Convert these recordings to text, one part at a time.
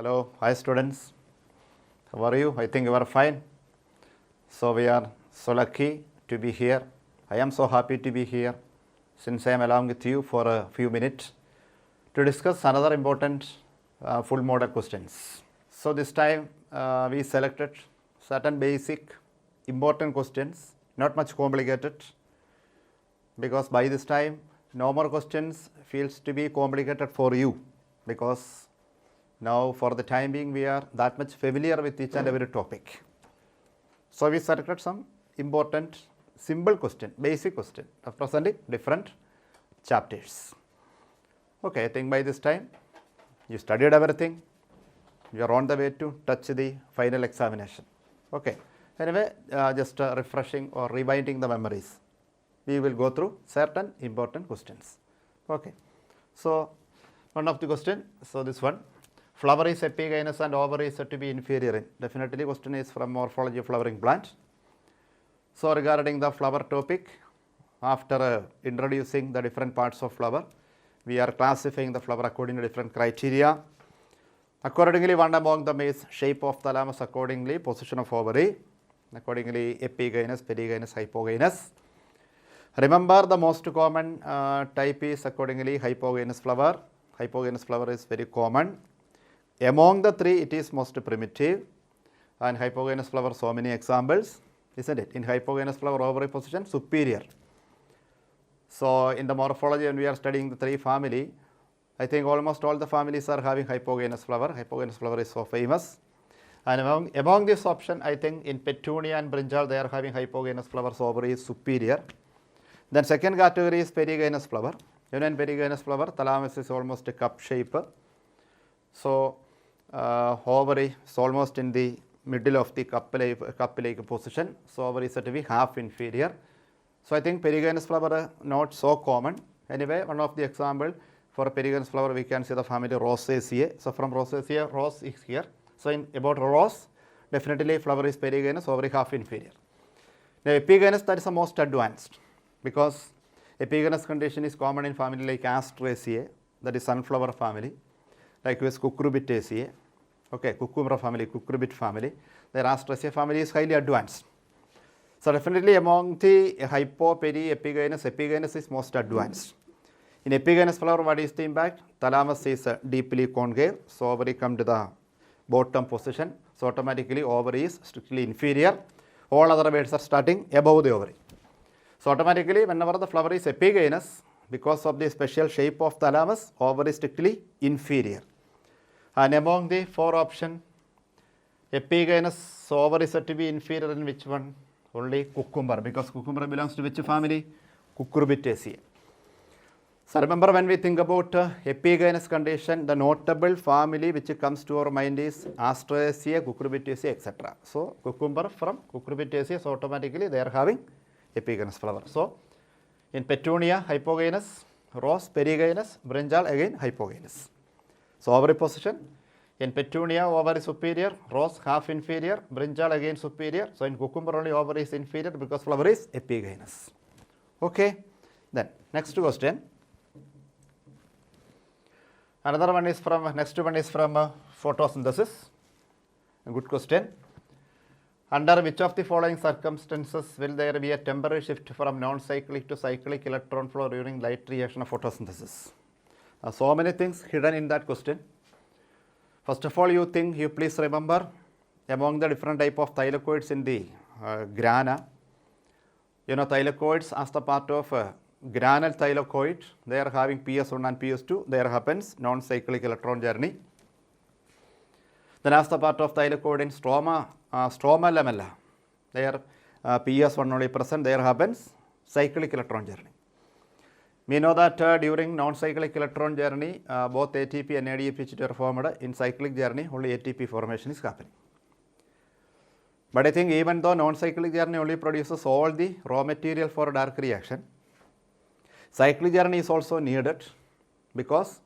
Hello, hi students. How are you? I think you are fine. So we are so lucky to be here. I am so happy to be here since I am along with you for a few minutes to discuss another important full model questions. So this time we selected certain basic important questions, not much complicated, because by this time no more questions feels to be complicated for you, because now for the time being we are that much familiar with each and every topic. So we selected some important simple question, basic question representing different chapters. Okay, I think by this time you studied everything. You are on the way to touch the final examination. Okay, anyway, just refreshing or rewinding the memories. We will go through certain important questions. Okay, so one of the question, so this one, flower is epigynous and ovary is said to be inferior in. Definitely question is from morphology of flowering plant. So regarding the flower topic, after introducing the different parts of flower, we are classifying the flower according to different criteria. Accordingly, one among them is shape of thalamus, accordingly position of ovary, accordingly epigynous, perigynous, hypogynous. Remember, the most common type is accordingly hypogynous flower. Hypogynous flower is very common. Among the three, it is most primitive, and hypogynous flower, so many examples, isn't it? In hypogynous flower, ovary position superior. So in the morphology, when we are studying the three family, I think almost all the families are having hypogynous flower. Hypogynous flower is so famous. And among this option, I think in petunia and brinjal, they are having hypogynous flower, so ovary is superior. Then second category is perigynous flower. Even in perigynous flower, thalamus is almost a cup shape. So ovary is almost in the middle of the cup-like position. So ovary is said to be half inferior. So I think perigynous flower not so common. Anyway, one of the example for perigynous flower, we can see the family Rosaceae. So from Rosaceae, rose is here. So in about rose, definitely flower is perigynous, ovary half inferior. Now epigynous, that is the most advanced, because epigynous condition is common in family like Astraceae, that is sunflower family, likewise Cucurbitaceae, okay, cucumber family, cucurbit family. Their Astraceae family is highly advanced. So definitely among the hypo, peri, epigynous, epigynous is most advanced. In epigynous flower, what is the impact? Thalamus is deeply concave, so ovary come to the bottom position. So automatically ovary is strictly inferior. All other words are starting above the ovary. So automatically, whenever the flower is epigynous, because of the special shape of thalamus, ovary is strictly inferior. And among the four options, epigynous, so ovary is said to be inferior in which one? Only cucumber, because cucumber belongs to which family? Cucurbitaceae. So remember, when we think about epigynous condition, the notable family which comes to our mind is Astraceae, Cucurbitaceae, etc. So cucumber from Cucurbitaceae, so automatically they are having epigynous flower. So in petunia, hypogynous, rose, perigynous, brinjal, again hypogynous. So ovary position, in petunia, ovary superior, rose half inferior, brinjal again superior. So in cucumber only ovary is inferior because flower is epigynous. Okay, then next question. Another one is from, next one is from photosynthesis. A good question. Under which of the following circumstances will there be a temporary shift from non-cyclic to cyclic electron flow during light reaction of photosynthesis? So many things hidden in that question. First of all, you please remember among the different type of thylakoids in the grana, you know, thylakoids as the part of granal thylakoid, they are having PS1 and PS2, there happens non-cyclic electron journey. Then as the part of thylakoid in stroma lamella, there PS1 only present, there happens cyclic electron journey. We know that during non-cyclic electron journey, both ATP and NADP are formed. In cyclic journey, only ATP formation is happening. But I think even though non-cyclic journey only produces all the raw material for dark reaction, cyclic journey is also needed, because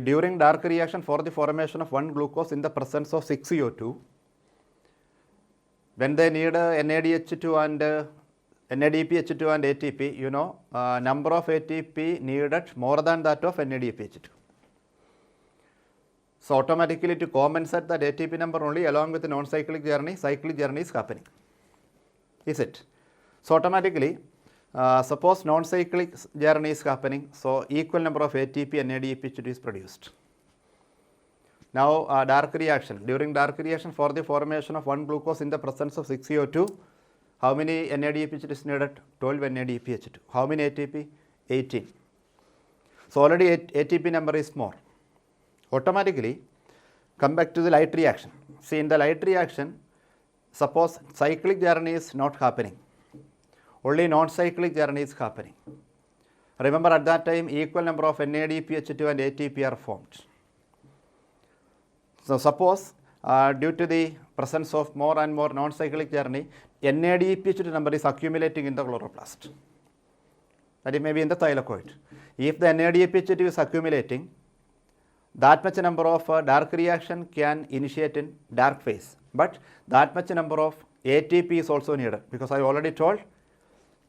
during dark reaction for the formation of 1 glucose in the presence of 6 CO2, when they need NADH2 and NADPH2 and ATP, you know, number of ATP needed more than that of NADPH2. So automatically to compensate that ATP number only along with the non-cyclic journey, cyclic journey is happening. Is it? So automatically, suppose non-cyclic journey is happening, so equal number of ATP and NADPH2 is produced. Now dark reaction. During dark reaction for the formation of 1-glucose in the presence of 6CO2, how many NADPH2 is needed? 12 NADPH2. How many ATP? 18. So already ATP number is more. Automatically come back to the light reaction. See, in the light reaction, suppose cyclic journey is not happening. Only non-cyclic journey is happening. Remember, at that time equal number of NADPH2 and ATP are formed. So suppose due to the presence of more and more non-cyclic journey, NADPH2 number is accumulating in the chloroplast. That it may be in the thylakoid. If the NADPH2 is accumulating, that much number of dark reaction can initiate in dark phase. But that much number of ATP is also needed, because I already told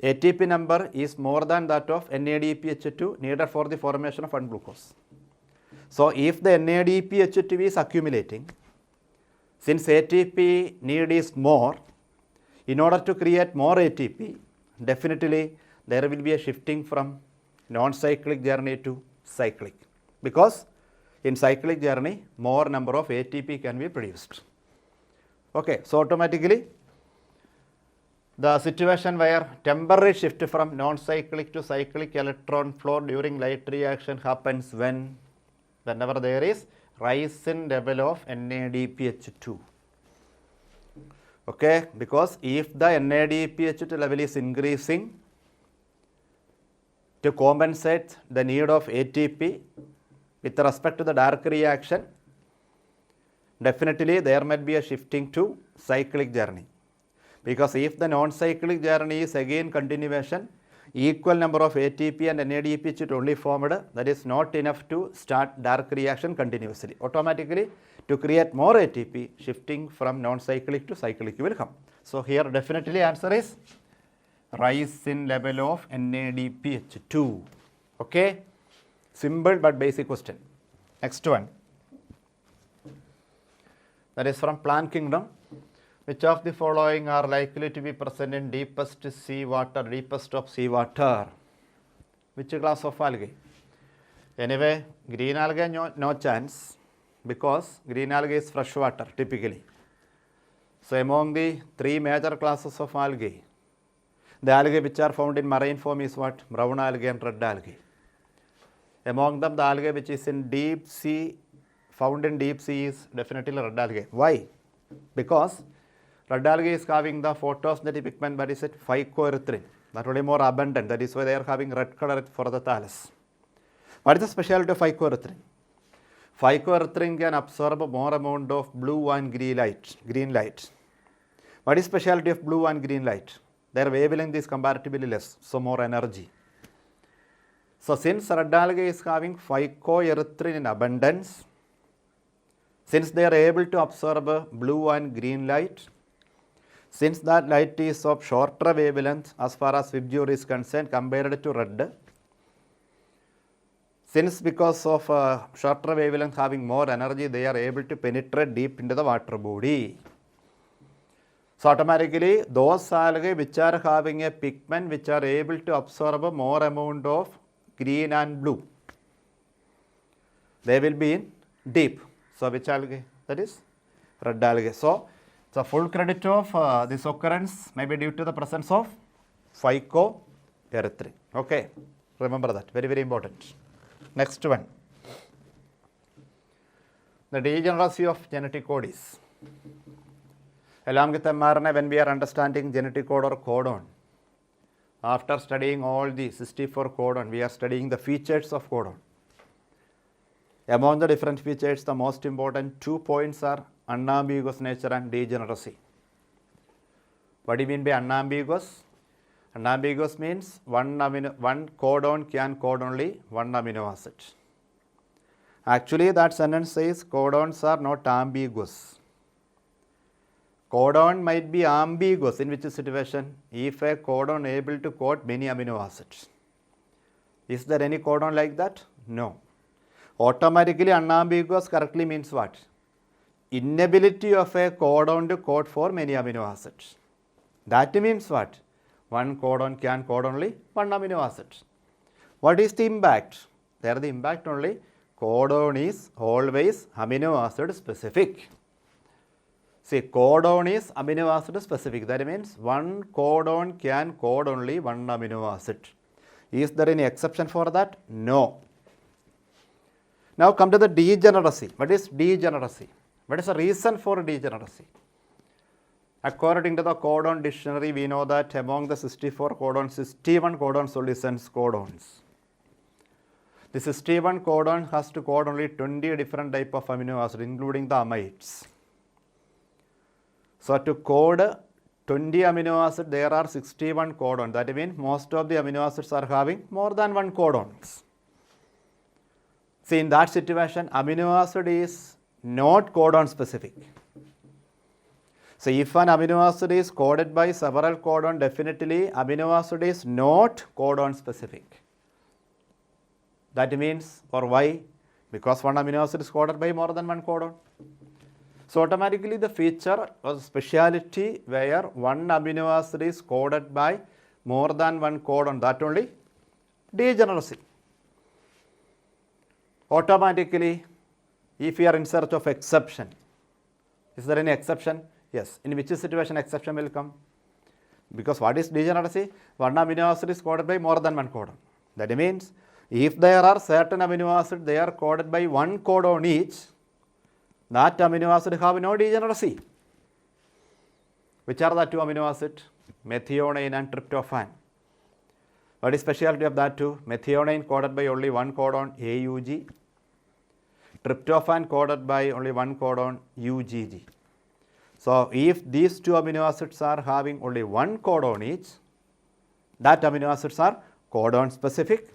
ATP number is more than that of NADPH2 needed for the formation of 1-glucose. So if the NADPH2 is accumulating, since ATP need is more, in order to create more ATP, definitely there will be a shifting from non-cyclic journey to cyclic, because in cyclic journey more number of ATP can be produced. Okay, so automatically the situation where temporary shift from non-cyclic to cyclic electron flow during light reaction happens whenever there is rise in level of NADPH2. Okay, because if the NADPH2 level is increasing to compensate the need of ATP with respect to the dark reaction, definitely there might be a shifting to cyclic journey. Because if the non-cyclic journey is again continuation, equal number of ATP and NADPH2 only formed, that is not enough to start dark reaction continuously. Automatically to create more ATP, shifting from non-cyclic to cyclic will come. So here definitely answer is rise in level of NADPH2. Okay, simple but basic question. Next one, that is from plant kingdom. Which of the following are likely to be present in deepest sea water, deepest of sea water? Which class of algae? Anyway, green algae no chance, because green algae is fresh water typically. So among the three major classes of algae, the algae which are found in marine form is what? Brown algae and red algae. Among them, the algae which is in deep sea, found in deep sea, is definitely red algae. Why? Because red algae is having the photosynthetic pigment, that is it, phycoerythrin, that will be more abundant. That is why they are having red color for the thallus. What is the specialty of phycoerythrin? Phycoerythrin can absorb more amount of blue and green light. What is specialty of blue and green light? Their wavelength is comparatively less, so more energy. So since red algae is having phycoerythrin in abundance, since they are able to absorb blue and green light, since that light is of shorter wavelength as far as VIBGYOR is concerned compared to red, since because of shorter wavelength having more energy, they are able to penetrate deep into the water body. So automatically those algae which are having a pigment which are able to absorb more amount of green and blue, they will be in deep. So which algae? That is red algae. So full credit of this occurrence may be due to the presence of phycoerythrin. Okay, remember that, very very important. Next one, the degeneracy of genetic code is. Along with mRNA, when we are understanding genetic code or codon, after studying all the 64 codon, we are studying the features of codon. Among the different features, the most important 2 points are unambiguous nature and degeneracy. What do you mean by unambiguous? Unambiguous means one codon can code only one amino acid. Actually, that sentence says codons are not ambiguous. Codon might be ambiguous. In which situation? If a codon able to code many amino acids. Is there any codon like that? No. Automatically unambiguous correctly means what? Inability of a codon to code for many amino acids. That means what? One codon can code only one amino acid. What is the impact? There the impact only codon is always amino acid specific. See, codon is amino acid specific. That means one codon can code only one amino acid. Is there any exception for that? No. Now come to the degeneracy. What is degeneracy? What is the reason for degeneracy? According to the codon dictionary, we know that among the 64 codons, 61 codons only sense codons. The 61 codon has to code only 20 different type of amino acids, including the amides. So to code 20 amino acids, there are 61 codons. That means most of the amino acids are having more than one codons. See, in that situation, amino acid is not codon specific. So if an amino acid is coded by several codons, definitely amino acid is not codon specific. That means, or why? Because one amino acid is coded by more than one codon. So automatically the feature or speciality where one amino acid is coded by more than one codon, that only degeneracy. Automatically, if we are in search of exception, is there any exception? Yes. In which situation exception will come? Because what is degeneracy? One amino acid is coded by more than one codon. That means if there are certain amino acids, they are coded by one codon each, that amino acid have no degeneracy. Which are the two amino acids? Methionine and tryptophan. What is speciality of that two? Methionine coded by only one codon AUG. Tryptophan coded by only one codon UGG. So if these two amino acids are having only one codon each, that amino acids are codon specific.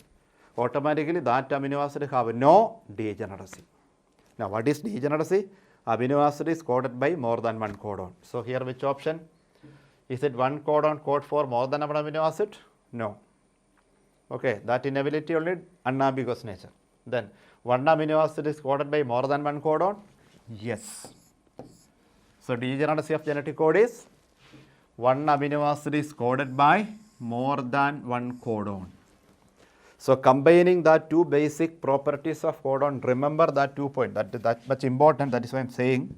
Automatically that amino acid have no degeneracy. Now what is degeneracy? Amino acid is coded by more than one codon. So here which option? Is it one codon code for more than one amino acid? No. Okay, that inability only unambiguous nature. Then one amino acid is coded by more than one codon? Yes. So degeneracy of genetic code is one amino acid is coded by more than one codon. So combining the two basic properties of codon, remember that 2 points, that much important, that is why I am saying.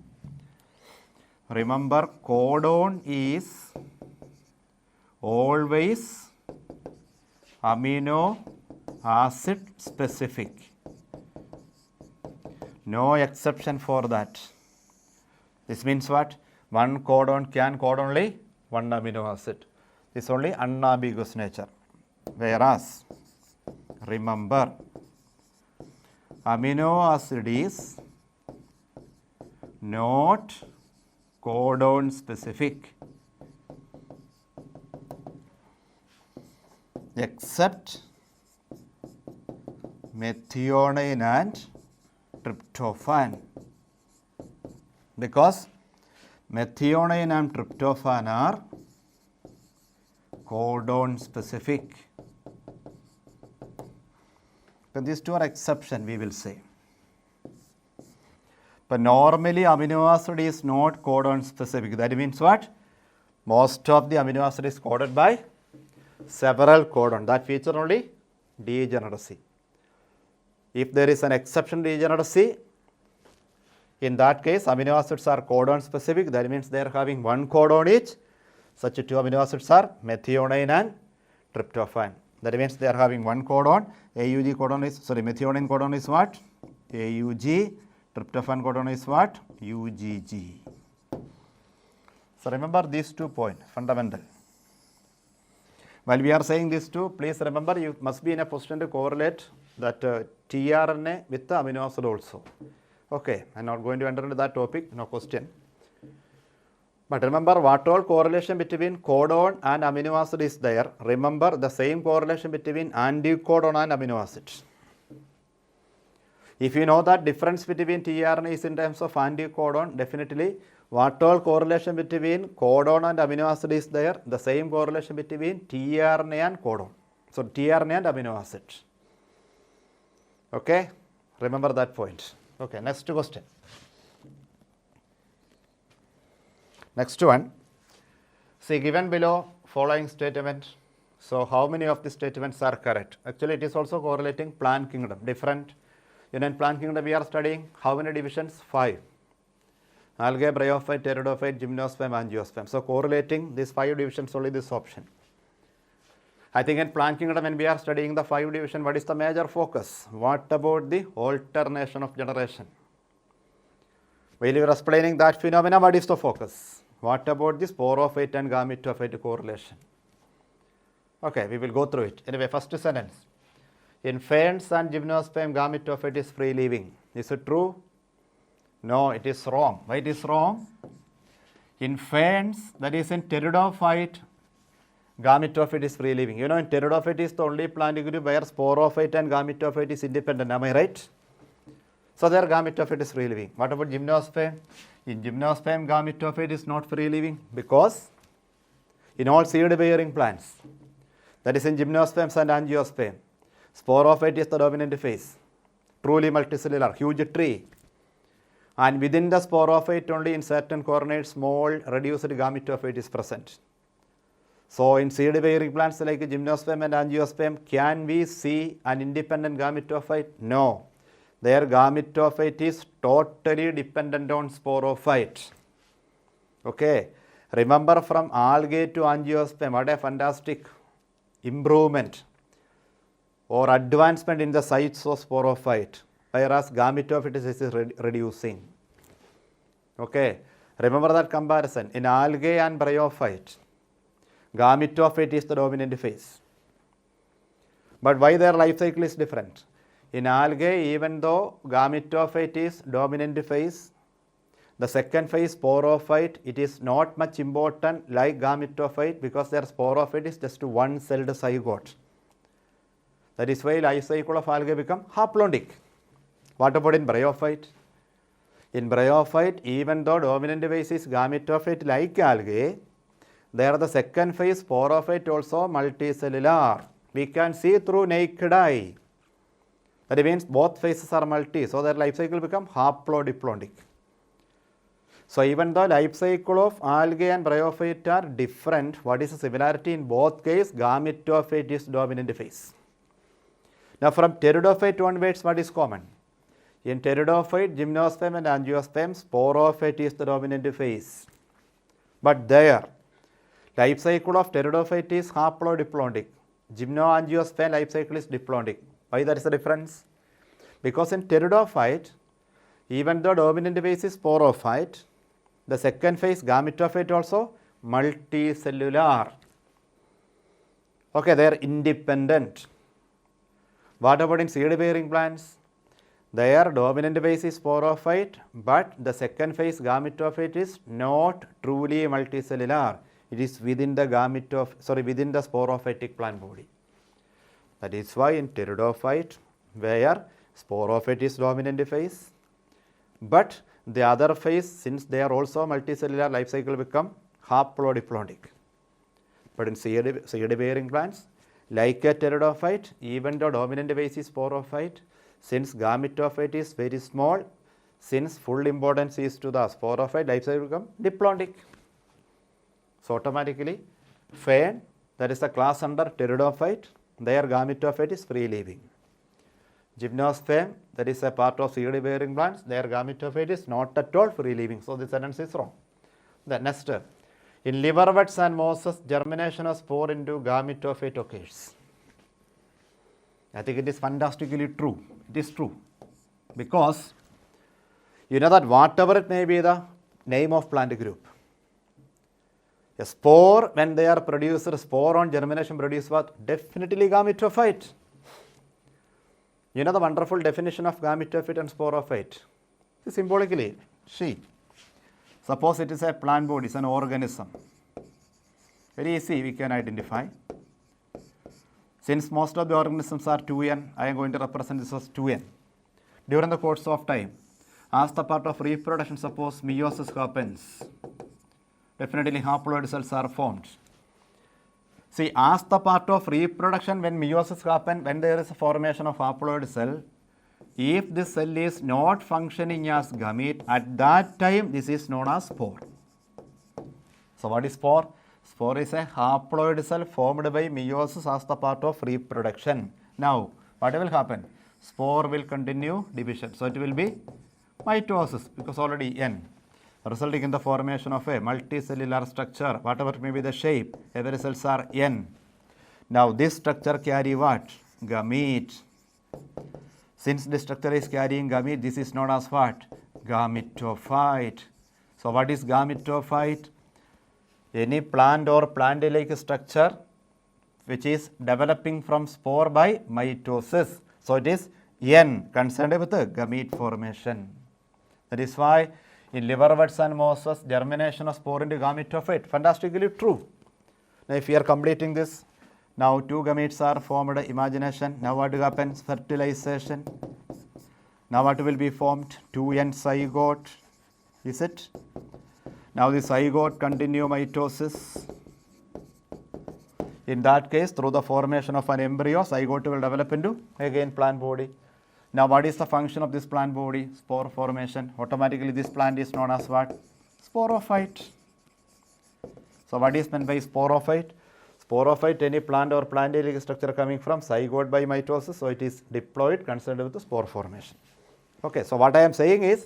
Remember, codon is always amino acid specific. No exception for that. This means what? One codon can code only one amino acid. This is only unambiguous nature. Whereas, remember, amino acid is not codon specific except methionine and tryptophan, because methionine and tryptophan are codon specific. So these two are exception, we will say. But normally amino acid is not codon specific. That means what? Most of the amino acid is coded by several codon. That feature only degeneracy. If there is an exception degeneracy, in that case amino acids are codon specific. That means they are having one codon each. Such two amino acids are methionine and tryptophan. That means they are having one codon. AUG codon is, sorry, methionine codon is what? AUG. Tryptophan codon is what? UGG. So remember these 2 points, fundamental. While we are saying these two, please remember you must be in a position to correlate that tRNA with the amino acid also. Okay, I am not going to enter into that topic, no question. But remember what all correlation between codon and amino acid is there. Remember the same correlation between anticodon and amino acid. If you know that difference between tRNA is in terms of anticodon, definitely what all correlation between codon and amino acid is there, the same correlation between tRNA and codon. So tRNA and amino acid. Okay, Remember that point. Okay, next question. Next one. See, given below following statement. So how many of the statements are correct? Actually, it is also correlating plant kingdom. Different. In plant kingdom, we are studying how many divisions? 5. Algae, bryophyte, pteridophyte, gymnosperm, angiosperm. So correlating these 5 divisions, only this option. I think in plant kingdom, when we are studying the 5 division, what is the major focus? What about the alternation of generation? While you are explaining that phenomena, what is the focus? What about the sporophyte and gametophyte correlation? Okay, we will go through it. Anyway, first sentence. In ferns and gymnosperm, gametophyte is free living. Is it true? No, it is wrong. Why it is wrong? In ferns, that is in pteridophyte, gametophyte is free living. You know, in pteridophyte is the only plant group where sporophyte and gametophyte is independent. Am I right? So their gametophyte is free living. What about gymnosperm? In gymnosperm, gametophyte is not free living because in all seed-bearing plants, that is in gymnosperms and angiosperm, sporophyte is the dominant phase. Truly multicellular, huge tree. And within the sporophyte only in certain coordinates, small reduced gametophyte is present. So in seed-bearing plants like gymnosperm and angiosperm, can we see an independent gametophyte? No. Their gametophyte is totally dependent on sporophyte. Okay. Remember, from algae to angiosperm, what a fantastic improvement or advancement in the size of sporophyte, whereas gametophyte is reducing. Okay. Remember that comparison. In algae and bryophyte, gametophyte is the dominant phase. But why their life cycle is different? In algae, even though gametophyte is dominant phase, the second phase, sporophyte, it is not much important like gametophyte because their sporophyte is just one-celled zygote. That is why life cycle of algae become haplodic. What about in bryophyte? In bryophyte, even though dominant phase is gametophyte like algae, there the second phase, sporophyte, also multicellular. We can see through naked eye. That means both phases are multi, so their life cycle become haplodiplodic. So even though life cycle of algae and bryophyte are different, what is the similarity in both cases? Gametophyte is dominant phase. Now from pteridophyte onwards, what is common? In pteridophyte, gymnosperm and angiosperm, sporophyte is the dominant phase. But there, life cycle of pteridophyte is haplodiplodic. Gymnoangiosperm life cycle is diplodic. Why that is the difference? Because in pteridophyte, even though dominant phase is sporophyte, the second phase, gametophyte, also multicellular. Okay, they are independent. What about in seed-bearing plants? Their dominant phase is sporophyte, but the second phase, gametophyte, is not truly multicellular. It is within the within the sporophytic plant body. That is why in pteridophyte, where sporophyte is dominant phase, but the other phase, since they are also multicellular, life cycle become haplodiplodic. But in seed-bearing plants, like a pteridophyte, even though dominant phase is sporophyte, since gametophyte is very small, since full importance is to the sporophyte, life cycle become diplodic. So automatically, fern, that is the class under pteridophyte, their gametophyte is free living. Gymnosperm, that is a part of seed-bearing plants, their gametophyte is not at all free living. So this sentence is wrong. The next, in liverworts and mosses, germination of spore into gametophyte occurs. I think it is fantastically true. It is true. Because you know that whatever it may be the name of plant group, a spore, when they are produced, spore on germination produce what? Definitely gametophyte. You know the wonderful definition of gametophyte and sporophyte. Symbolically, see, suppose it is a plant body, it's an organism. Very easy, we can identify. Since most of the organisms are 2n, I am going to represent this as 2n. During the course of time, as the part of reproduction, suppose meiosis happens. Definitely haploid cells are formed. See, as the part of reproduction, when meiosis happens, when there is a formation of haploid cell, if this cell is not functioning as gamete, at that time this is known as spore. So what is spore? Spore is a haploid cell formed by meiosis as the part of reproduction. Now, what will happen? Spore will continue division. So it will be mitosis because already N, resulting in the formation of a multicellular structure, whatever may be the shape, every cells are N. Now this structure carry what? Gamete. Since this structure is carrying gamete, this is known as what? Gametophyte. So what is gametophyte? Any plant or plant-like structure which is developing from spore by mitosis. So it is N, concerned with the gamete formation. That is why in liverworts and mosses, germination of spore into gametophyte, fantastically true. Now if we are completing this, now two gametes are formed, imagination. Now what happens? Fertilization. Now what will be formed? 2N zygote. Is it? Now the zygote continue mitosis. In that case, through the formation of an embryo, zygote will develop into again plant body. Now what is the function of this plant body? Spore formation. Automatically this plant is known as what? Sporophyte. So what is meant by sporophyte? Sporophyte, any plant or plant-like structure coming from zygote by mitosis, so it is diploid, concerned with the spore formation. Okay, so what I am saying is,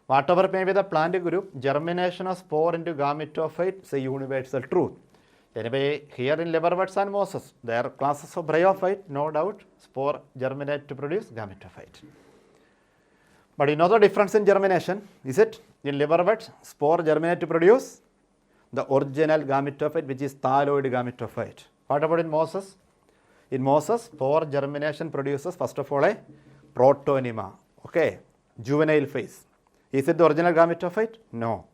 whatever may be the plant group, germination of spore into gametophyte is a universal truth. Anyway, here in liverworts and mosses, there are classes of bryophyte, no doubt, spore germinate to produce gametophyte. But you know the difference in germination, is it? In liverworts, spore germinate to produce the original gametophyte, which is thalloid gametophyte. What about in mosses? In mosses, spore germination produces first of all a protonema, okay, juvenile phase. Is it the original gametophyte? No.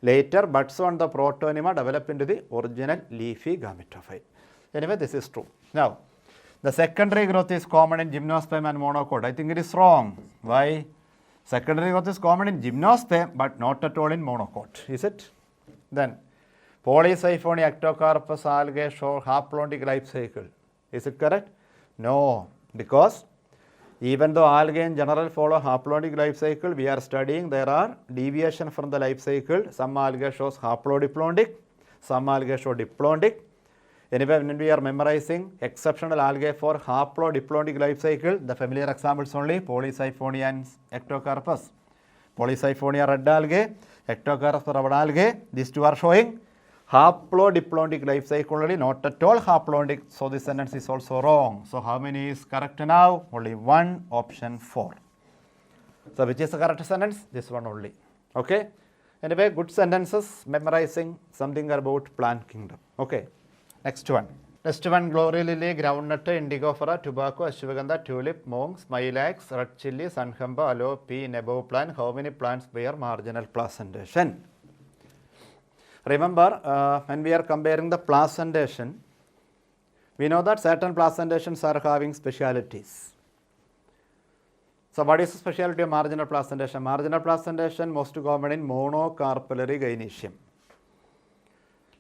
Later, buds on the protonema develop into the original leafy gametophyte. Anyway, this is true. Now, the secondary growth is common in gymnosperm and monocot. I think it is wrong. Why? Secondary growth is common in gymnosperm, but not at all in monocot. Is it? Then, Polysiphonia, ectocarpus, algae show haplontic life cycle. Is it correct? No, because even though algae in general follow haplontic life cycle, we are studying there are deviation from the life cycle. Some algae shows haplodiplontic, some algae show diplontic. Anyway, when we are memorizing exceptional algae for haplodiplontic life cycle, the familiar examples only Polysiphonia and ectocarpus. Polysiphonia red algae, ectocarpus rubber algae, these two are showing haplodiplontic life cycle only, not at all haplontic. So this sentence is also wrong. So how many is correct now? Only one, option 4. So which is the correct sentence? This one only. Okay. Anyway, good sentences, memorizing something about plant kingdom. Okay. Next one. Next one, glory lily, groundnut, indigofera, tobacco, ashwagandha, tulip, monk, smilax, red chilli, sunhamba, aloe, pea, nebo plant. How many plants bear marginal placentation? Remember, when we are comparing the placentation, we know that certain placentations are having specialities. So what is the speciality of marginal placentation? Marginal placentation most common in monocarpellary gynoecium.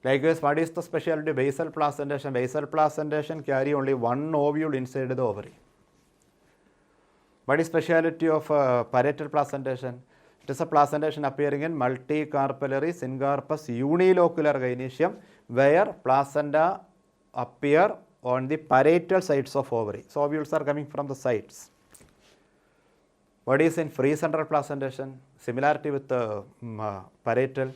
Likewise, what is the speciality of basal placentation? Basal placentation carry only one ovule inside the ovary. What is speciality of parietal placentation? It is a placentation appearing in multicarpellary syncarpus unilocular gynoecium, where placenta appear on the parietal sides of ovary. So ovules are coming from the sides. What is in free central placentation? Similarity with the parietal.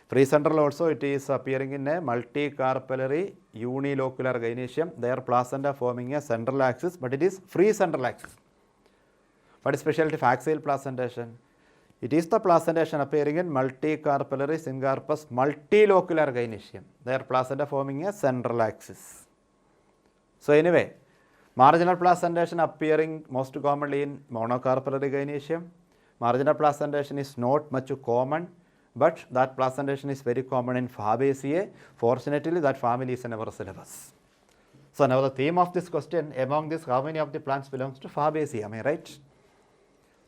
Free central also it is appearing in a multicarpellary unilocular gynoecium. There placenta forming a central axis, but it is free central axis. What is speciality of axial placentation? It is the placentation appearing in multicarpellary syncarpus multilocular gynoecium. There placenta forming a central axis. So anyway, marginal placentation appearing most commonly in monocarpellary gynoecium. Marginal placentation is not much common, but that placentation is very common in Fabaceae. Fortunately, that family is in our syllabus. So now the theme of this question, among this, how many of the plants belongs to Fabaceae? Am I right?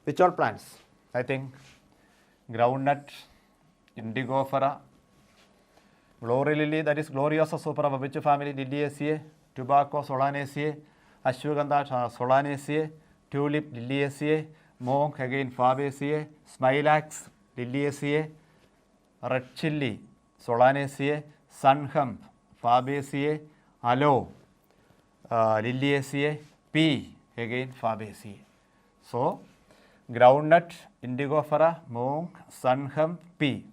Which all plants? I think groundnut, indigofera, glory lily, that is Gloriosa superba, which family? Liliaceae, tobacco, Solanaceae, ashwagandha, Solanaceae, tulip, Liliaceae, monk, again Fabaceae, smilax, Liliaceae, red chilli, Solanaceae, sun hemp, Fabaceae, aloe, Liliaceae, pea, again Fabaceae. So, groundnut, indigofera, monk, sun hemp, pea.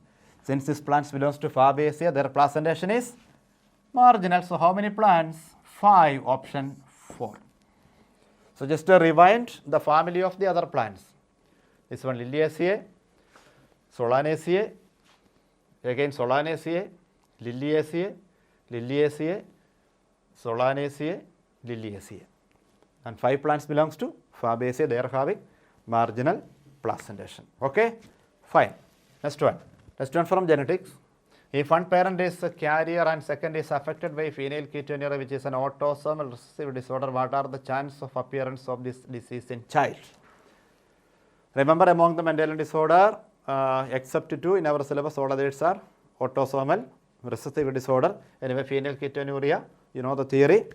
Since this plants belongs to Fabaceae, their presentation is marginal. So, how many plants? 5, option 4. So, just to rewind the family of the other plants. This one Liliaceae, Solanaceae, again Solanaceae, Liliaceae, Liliaceae, Solanaceae, Liliaceae. And 5 plants belongs to Fabaceae. They are having marginal placentation. Okay, fine. Next one. Next one from genetics. If one parent is a carrier and second is affected by phenylketonuria, which is an autosomal recessive disorder, what are the chances of appearance of this disease in child? Remember, among the Mendelian disorder, except 2 in our syllabus, all others are autosomal recessive disorder. Anyway, phenylketonuria, you know the theory,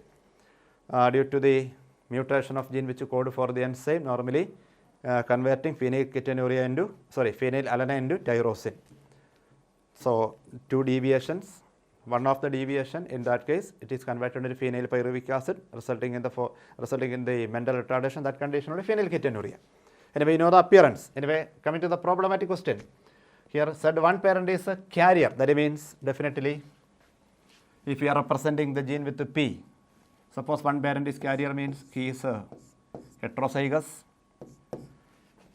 due to the mutation of gene which code for the enzyme, normally converting phenylketonuria into, phenylalanine into tyrosine. So, 2 deviations, one of the deviation in that case it is converted into phenylpyruvic acid, resulting in the mental retardation. That condition only phenylketonuria. Anyway, you know the appearance. Anyway, coming to the problematic question. Here said one parent is a carrier, that means definitely if you are representing the gene with the P, suppose one parent is carrier means he is heterozygous,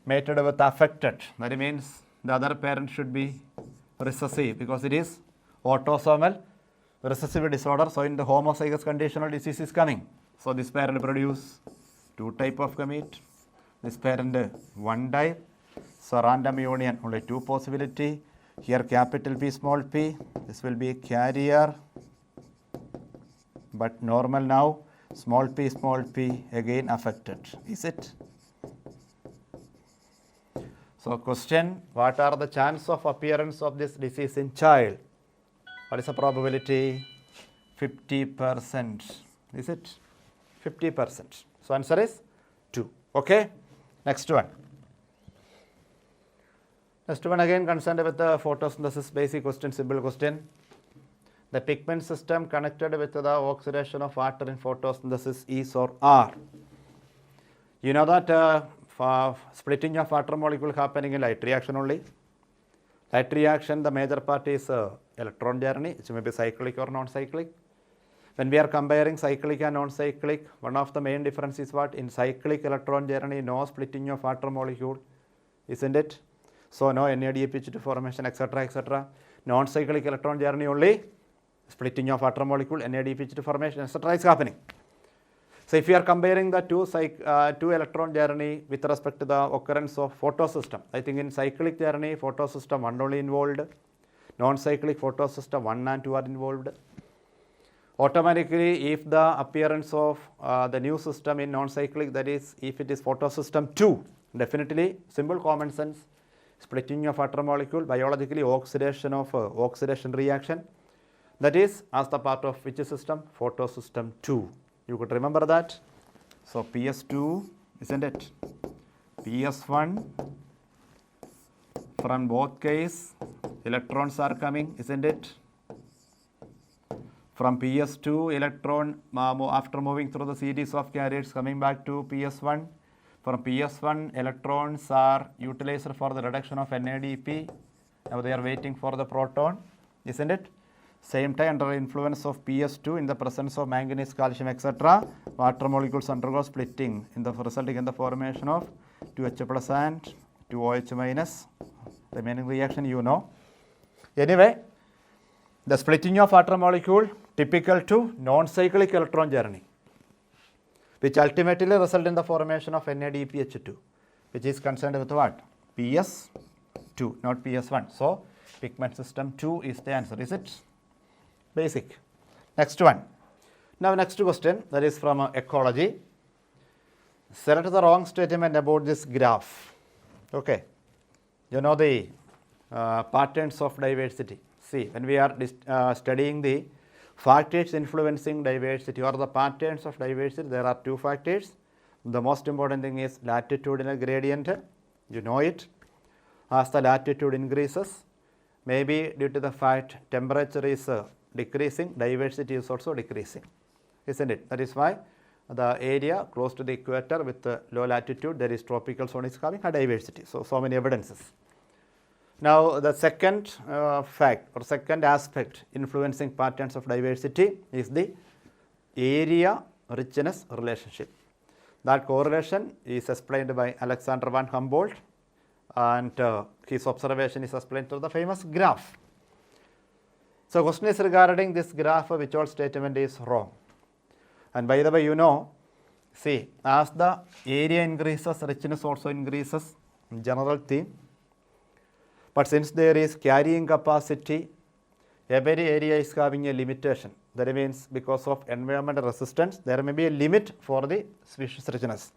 mated with affected, that means the other parent should be recessive because it is autosomal recessive disorder. So, in the homozygous conditional disease is coming. So, this parent produce 2 type of gamete, this parent 1 type. So, random union only 2 possibility. Here capital P small p, this will be carrier but normal now, small p again affected. Is it? So, question, what are the chances of appearance of this disease in child? What is the probability? 50%. Is it? 50%. So, answer is 2. Okay. Next one. Next one again concerned with the photosynthesis, basic question, simple question. The pigment system connected with the oxidation of water in photosynthesis is or are. You know that splitting of water molecule happening in light reaction only. Light reaction, the major part is electron journey, which may be cyclic or non-cyclic. When we are comparing cyclic and non-cyclic, one of the main difference is what? In cyclic electron journey, no splitting of water molecule, isn't it? So, no NADH2 formation, etc., etc. Non-cyclic electron journey only, splitting of water molecule, NADH2 formation, etc. is happening. So, if you are comparing the two electron journey with respect to the occurrence of photosystem, I think in cyclic journey photosystem 1 only involved, non-cyclic photosystem 1 and 2 are involved. Automatically, if the appearance of the new system in non-cyclic, that is if it is photosystem 2, definitely simple common sense, splitting of water molecule, biologically oxidation reaction, that is as the part of which system? Photosystem 2. You could remember that. So, PS2, isn't it? PS1, from both case electrons are coming, isn't it? From PS2 electron after moving through the series of carriers coming back to PS1. From PS1 electrons are utilized for the reduction of NADP. Now they are waiting for the proton, isn't it? Same time, under influence of PS2 in the presence of manganese, calcium, etc., water molecules undergo splitting resulting in the formation of 2H plus and 2OH minus. Remaining reaction you know. Anyway, the splitting of water molecule typical to non-cyclic electron journey, which ultimately result in the formation of NADPH2, which is concerned with what? PS2, not PS1. So, pigment system 2 is the answer, is it? Basic. Next one. Now, next question, that is from ecology. Select the wrong statement about this graph. Okay. You know the patterns of diversity. See, when we are studying the factors influencing diversity or the patterns of diversity, there are 2 factors. The most important thing is latitudinal gradient. You know it. As the latitude increases, maybe due to the fact temperature is decreasing, diversity is also decreasing, isn't it? That is why the area close to the equator with the low latitude, there is tropical zone is having a diversity. So many evidences. Now, the second fact or second aspect influencing patterns of diversity is the area richness relationship. That correlation is explained by Alexander von Humboldt, and his observation is explained through the famous graph. So, question is regarding this graph, which all statement is wrong. And by the way, you know, see, as the area increases, richness also increases, general theme. But since there is carrying capacity, every area is having a limitation. That means because of environmental resistance, there may be a limit for the species richness.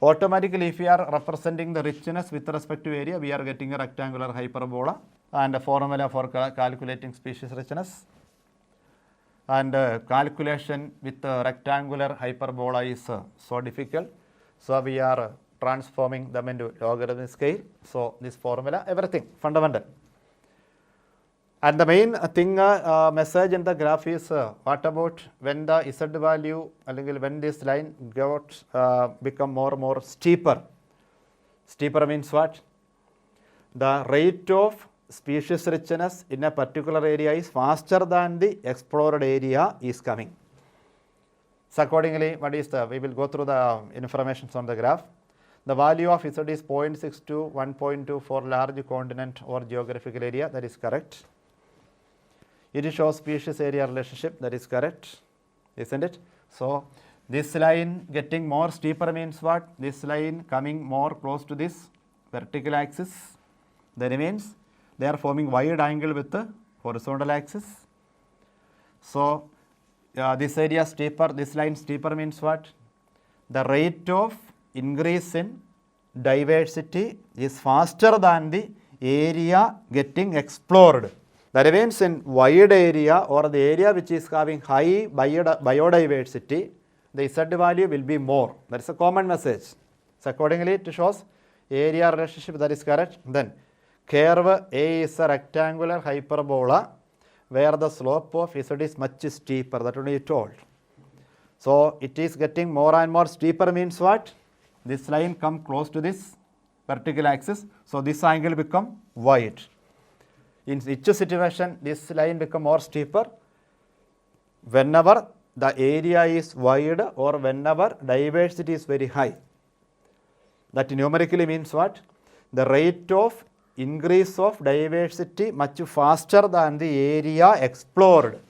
Automatically, if we are representing the richness with respect to area, we are getting a rectangular hyperbola and a formula for calculating species richness. And calculation with the rectangular hyperbola is so difficult. So we are transforming them into logarithm scale. So this formula, everything fundamental. And the main thing message in the graph is what about when the Z value, when this line got become more and more steeper. Steeper means what? The rate of species richness in a particular area is faster than the explored area is coming. So accordingly, what is we will go through the information on the graph. The value of Z is 0.6 to 1.2 for large continent or geographical area, that is correct. It shows species area relationship, that is correct, isn't it? So this line getting more steeper means what? This line coming more close to this vertical axis. That means they are forming wide angle with the horizontal axis. So this area steeper, this line steeper means what? The rate of increase in diversity is faster than the area getting explored. That means in wide area or the area which is having high biodiversity, the Z value will be more. That is a common message. So accordingly, it shows area relationship, that is correct. Then curve A is a rectangular hyperbola where the slope of Z is much steeper, that only told. So it is getting more and more steeper means what? This line come close to this vertical axis, so this angle become wide. In each situation, this line become more steeper whenever the area is wide or whenever diversity is very high. That numerically means what? The rate of increase of diversity much faster than the area explored.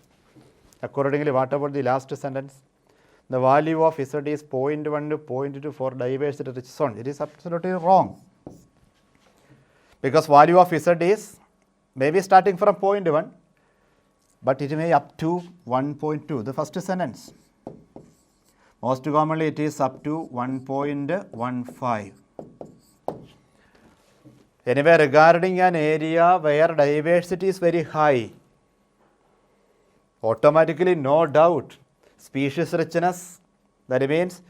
Accordingly, what about the last sentence? The value of Z is 0.1 to 0.2 for diversity rich zone. It is absolutely wrong. Because value of Z is maybe starting from 0.1, but it may up to 1.2. The first sentence. Most commonly it is up to 1.15. Anyway, regarding an area where diversity is very high, automatically, no doubt, species richness, that means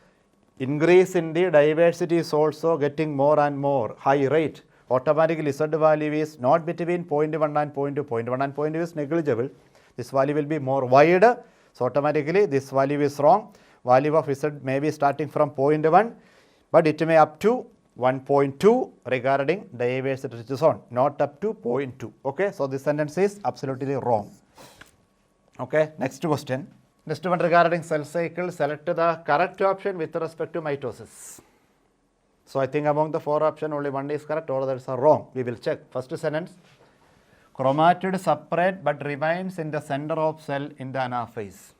increase in the diversity is also getting more and more high rate. Automatically Z value is not between 0.1 and 0.2. 0.1 and 0.2 is negligible. This value will be more wide. So automatically this value is wrong. Value of Z may be starting from 0.1, but it may up to 1.2 regarding diversity rich zone, not up to 0.2. Okay, so this sentence is absolutely wrong. Okay, next question. Next one regarding cell cycle, select the correct option with respect to mitosis. So I think among the four options, only one is correct, all others are wrong. We will check. First sentence, chromatid separate but remains in the center of cell in the anaphase.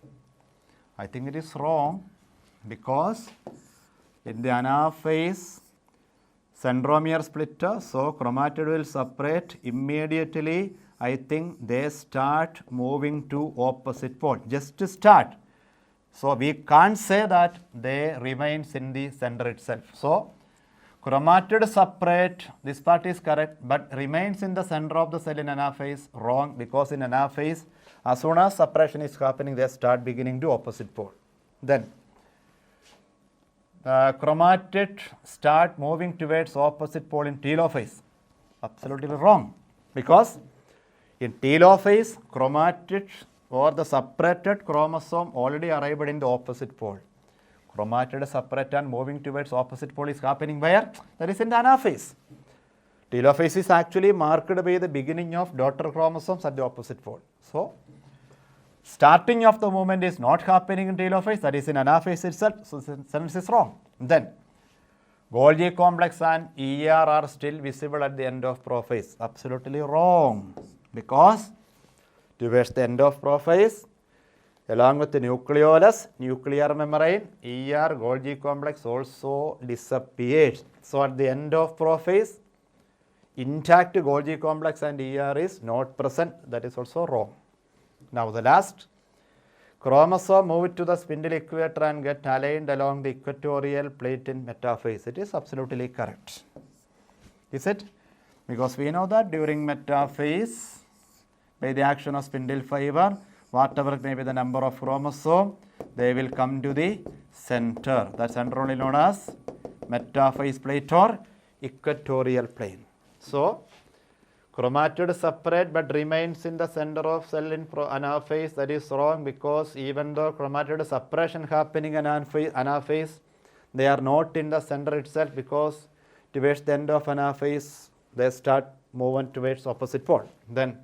I think it is wrong because in the anaphase, centromere splitter, so chromatid will separate immediately. I think they start moving to opposite pole, just to start. So we can't say that they remains in the center itself. So chromatid separate, this part is correct, but remains in the center of the cell in anaphase, wrong, because in anaphase, as soon as separation is happening, they start beginning to opposite pole. Then Chromatid start moving towards opposite pole in telophase. Absolutely wrong, because in telophase, chromatid or the separated chromosome already arrived in the opposite pole. Chromatid separate and moving towards opposite pole is happening where? That is in the anaphase. Telophase is actually marked by the beginning of daughter chromosomes at the opposite pole. So, starting of the movement is not happening in telophase, that is in anaphase itself, so sentence is wrong. Then, Golgi complex and ER are still visible at the end of prophase. Absolutely wrong, because towards the end of prophase, along with the nucleolus, nuclear membrane, ER, Golgi complex also disappears. So, at the end of prophase, intact Golgi complex and ER is not present. That is also wrong. Now, the last, chromosome move to the spindle equator and get aligned along the equatorial plate in metaphase. It is absolutely correct. Is it? Because we know that during metaphase, by the action of spindle fiber, whatever may be the number of chromosome, they will come to the center. That center only known as metaphase plate or equatorial plane. So, chromatid separate but remains in the center of cell in anaphase. That is wrong, because even though chromatid separation happening in anaphase, they are not in the center itself, because towards the end of anaphase, they start moving towards opposite pole. Then,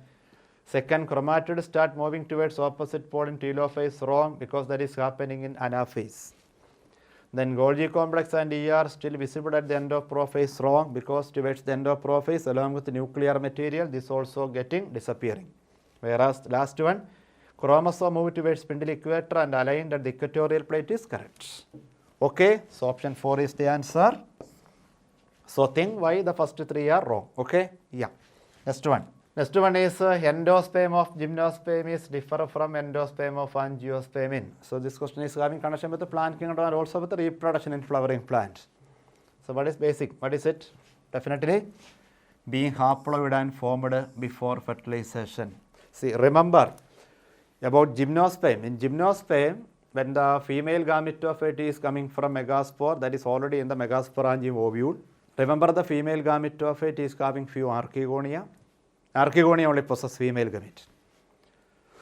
second, chromatid start moving towards opposite pole in telophase. Wrong, because that is happening in anaphase. Then Golgi complex and ER still visible at the end of prophase. Wrong, because towards the end of prophase, along with the nuclear material, this also disappearing. Whereas last one, chromosome move towards spindle equator and aligned at the equatorial plate is correct. Okay, so option 4 is the answer. So think why the first 3 are wrong. Okay, yeah. Next one. Next one is endosperm of gymnosperm is differ from endosperm of angiosperm. So this question is having connection with the plant kingdom and also with the reproduction in flowering plants. So what is basic? What is it? Definitely being haploid and formed before fertilization. See, remember about gymnosperm. In gymnosperm, when the female gamete of it is coming from megaspore, that is already in the megasporangium ovule. Remember, the female gamete of it is having few archegonia. Archegonia only possess female gamete.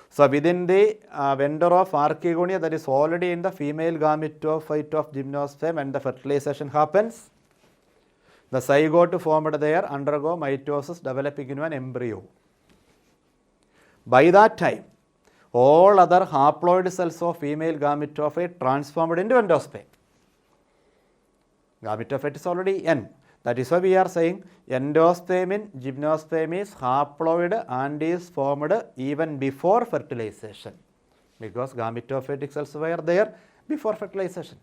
So within the vendor of archegonia, that is already in the female gamete of gymnosperm, and the fertilization happens, the zygote formed there undergo mitosis, developing into an embryo. By that time, all other haploid cells of female gamete of it transformed into endosperm. Gamete of it is already N. That is why we are saying endosperm in gymnosperm is haploid and is formed even before fertilization, because gametophytic cells were there before fertilization.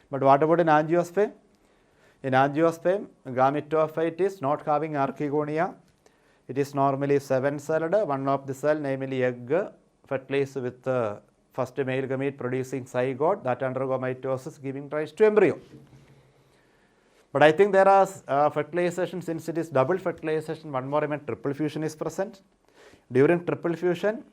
But what about in angiosperm? In angiosperm, gametophyte is not having archegonia. It is normally 7-celled. One of the cell, namely egg, fertilized with the first male gamete producing zygote that undergo mitosis, giving rise to embryo. But I think there are fertilization, since it is double fertilization, one more event, triple fusion is present. During triple fusion,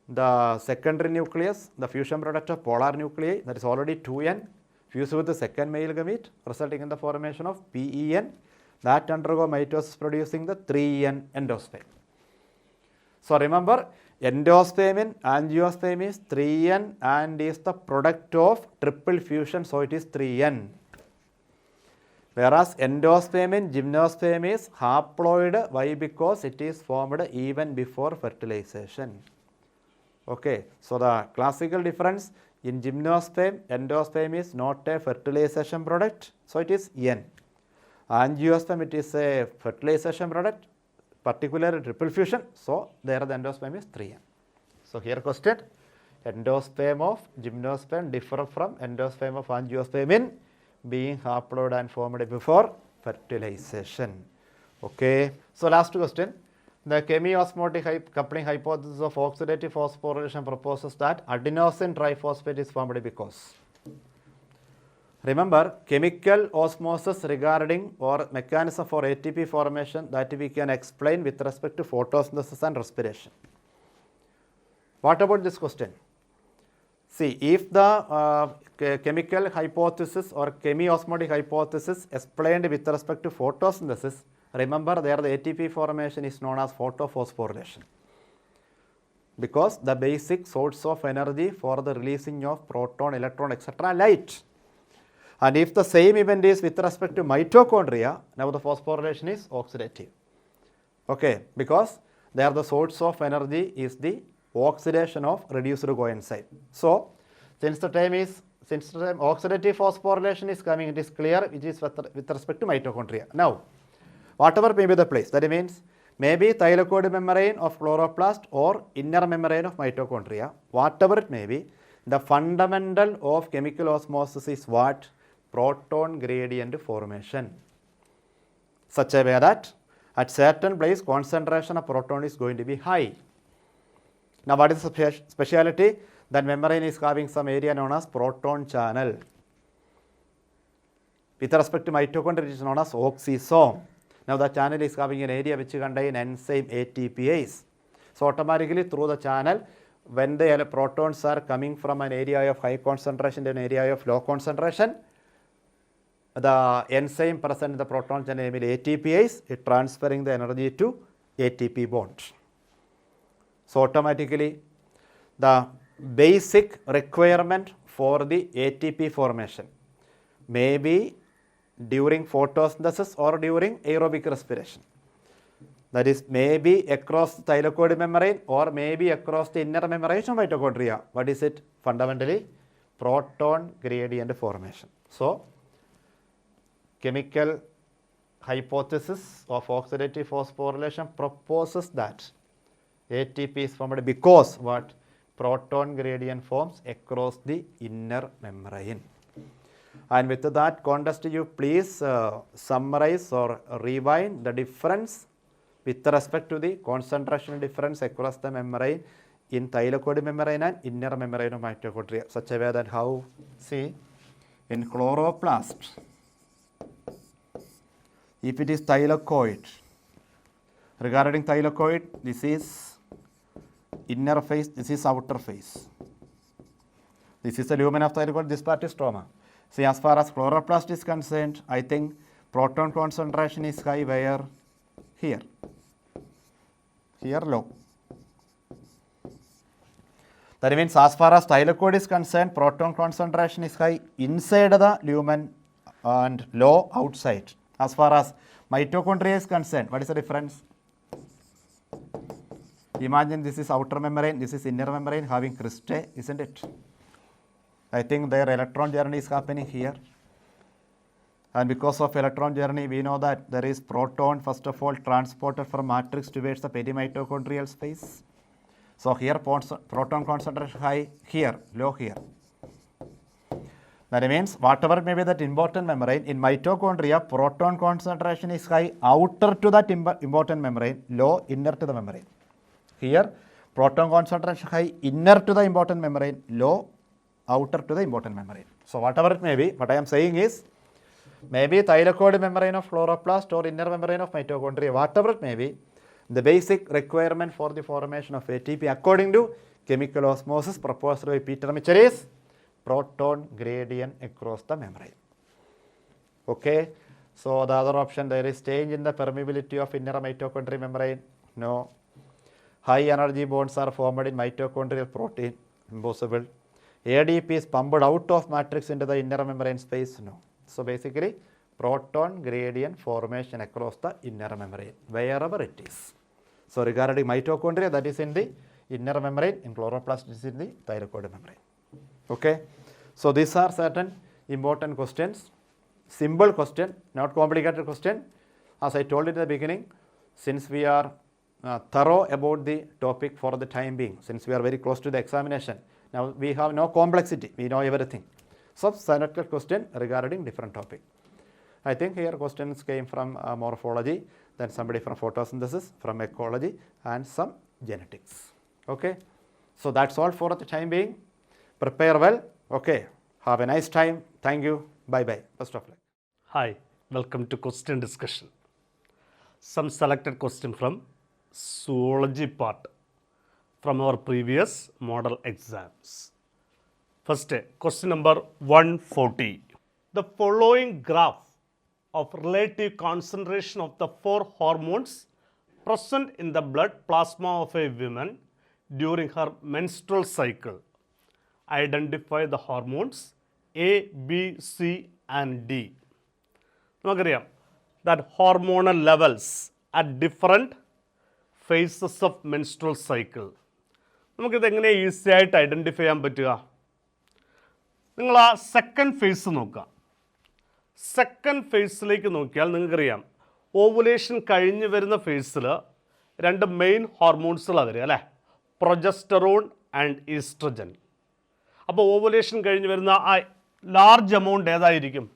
the secondary nucleus, the fusion product of polar nuclei, that is already 2N, fused with the second male gamete, resulting in the formation of PEN, that undergo mitosis producing the 3N endosperm. So remember, endosperm in angiosperm is 3N and is the product of triple fusion, so it is 3N. Whereas endosperm in gymnosperm is haploid. Why? Because it is formed even before fertilization. Okay, so the classical difference in gymnosperm, endosperm is not a fertilization product, so it is N. Angiosperm, it is a fertilization product, particularly triple fusion, so there the endosperm is 3N. So here question, endosperm of gymnosperm differ from endosperm of angiosperm in being haploid and formed before fertilization. Okay. So last question. The chemiosmotic coupling hypothesis of oxidative phosphorylation proposes that adenosine triphosphate is formed because. Remember, chemical osmosis regarding or mechanism for ATP formation that we can explain with respect to photosynthesis and respiration. What about this question? See, if the chemical hypothesis or chemiosmotic hypothesis explained with respect to photosynthesis, remember there the ATP formation is known as photophosphorylation, because the basic source of energy for the releasing of proton, electron, etc. light. And if the same event is with respect to mitochondria, now the phosphorylation is oxidative. Okay, because there the source of energy is the oxidation of reduced coenzyme. So, since the time oxidative phosphorylation is coming, it is clear it is with respect to mitochondria. Now, whatever may be the place, that means maybe thylakoid membrane of chloroplast or inner membrane of mitochondria, whatever it may be, the fundamental of chemical osmosis is what? Proton gradient formation. Such a way that at certain place concentration of proton is going to be high. Now what is the speciality? That membrane is having some area known as proton channel. With respect to mitochondria, it is known as oxysome. Now the channel is having an area which contains enzyme ATPase. So automatically through the channel, when the protons are coming from an area of high concentration to an area of low concentration, the enzyme present in the proton channel named ATPase is transferring the energy to ATP bond. So automatically the basic requirement for the ATP formation may be during photosynthesis or during aerobic respiration. That is, maybe across the thylakoid membrane or maybe across the inner membrane of mitochondria. What is it? Fundamentally, proton gradient formation. So, chemical hypothesis of oxidative phosphorylation proposes that ATP is formed because what? Proton gradient forms across the inner membrane. And with that context, you please summarize or rewind the difference with respect to the concentration difference across the membrane in thylakoid membrane and inner membrane of mitochondria, such a way that how, see, in chloroplast, if it is thylakoid, regarding thylakoid, this is inner face, this is outer face. This is the lumen of thylakoid, this part is stroma. See, as far as chloroplast is concerned, I think proton concentration is high where? Here. Here low. That means as far as thylakoid is concerned, proton concentration is high inside the lumen and low outside. As far as mitochondria is concerned, what is the difference? Imagine this is outer membrane, this is inner membrane having cristae, isn't it? I think their electron journey is happening here. And because of electron journey, we know that there is proton, first of all, transported from matrix towards the perimitochondrial space. So here proton concentration high, here, low here. That means whatever may be that important membrane, in mitochondria, proton concentration is high outer to that important membrane, low inner to the membrane. Here, proton concentration high inner to the important membrane, low outer to the important membrane. So whatever it may be, what I am saying is, maybe thylakoid membrane of chloroplast or inner membrane of mitochondria, whatever it may be, the basic requirement for the formation of ATP according to chemical osmosis proposed by Peter Mitchell is proton gradient across the membrane. Okay, so the other option, there is change in the permeability of inner mitochondrial membrane. No. High energy bonds are formed in mitochondrial protein. Impossible. ADP is pumped out of matrix into the inner membrane space. No. So basically, proton gradient formation across the inner membrane, wherever it is. So regarding mitochondria, that is in the inner membrane, in chloroplast is in the thylakoid membrane. Okay. So these are certain important questions. Simple question, not complicated question. As I told in the beginning, since we are thorough about the topic for the time being, since we are very close to the examination, now we have no complexity, we know everything. So selected question regarding different topic. I think here questions came from morphology, then somebody from photosynthesis, from ecology, and some genetics. Okay. So that's all for the time being. Prepare well. Okay. Have a nice time. Thank you. Bye-bye. Best of luck. Hi, welcome to question discussion. Some selected question from zoology part from our previous model exams. First, question number 140. The following graph of relative concentration of the 4 hormones present in the blood plasma of a woman during her menstrual cycle. Identify the hormones A, B, C and D. നമുക്കറിയാം that hormonal levels at different phases of menstrual cycle. നമുക്കിത് എങ്ങനെ easy ആയിട്ട് identify ചെയ്യാൻ പറ്റുക? നിങ്ങൾ ആ second phase നോക്കുക. Second ഫേസിലേക്ക് നോക്കിയാൽ നിങ്ങൾക്കറിയാം ഓവുലേഷൻ കഴിഞ്ഞ് വരുന്ന ഫേസിൽ 2 മെയിൻ ഹോർമോൺസുകളാണ് വരിക അല്ലേ, പ്രൊജസ്റ്ററോൺ ആൻഡ് ഈസ്ട്രജൻ. അപ്പോൾ ഓവുലേഷൻ കഴിഞ്ഞ് വരുന്ന ആ ലാർജ് എമൗണ്ട് ഏതായിരിക്കും?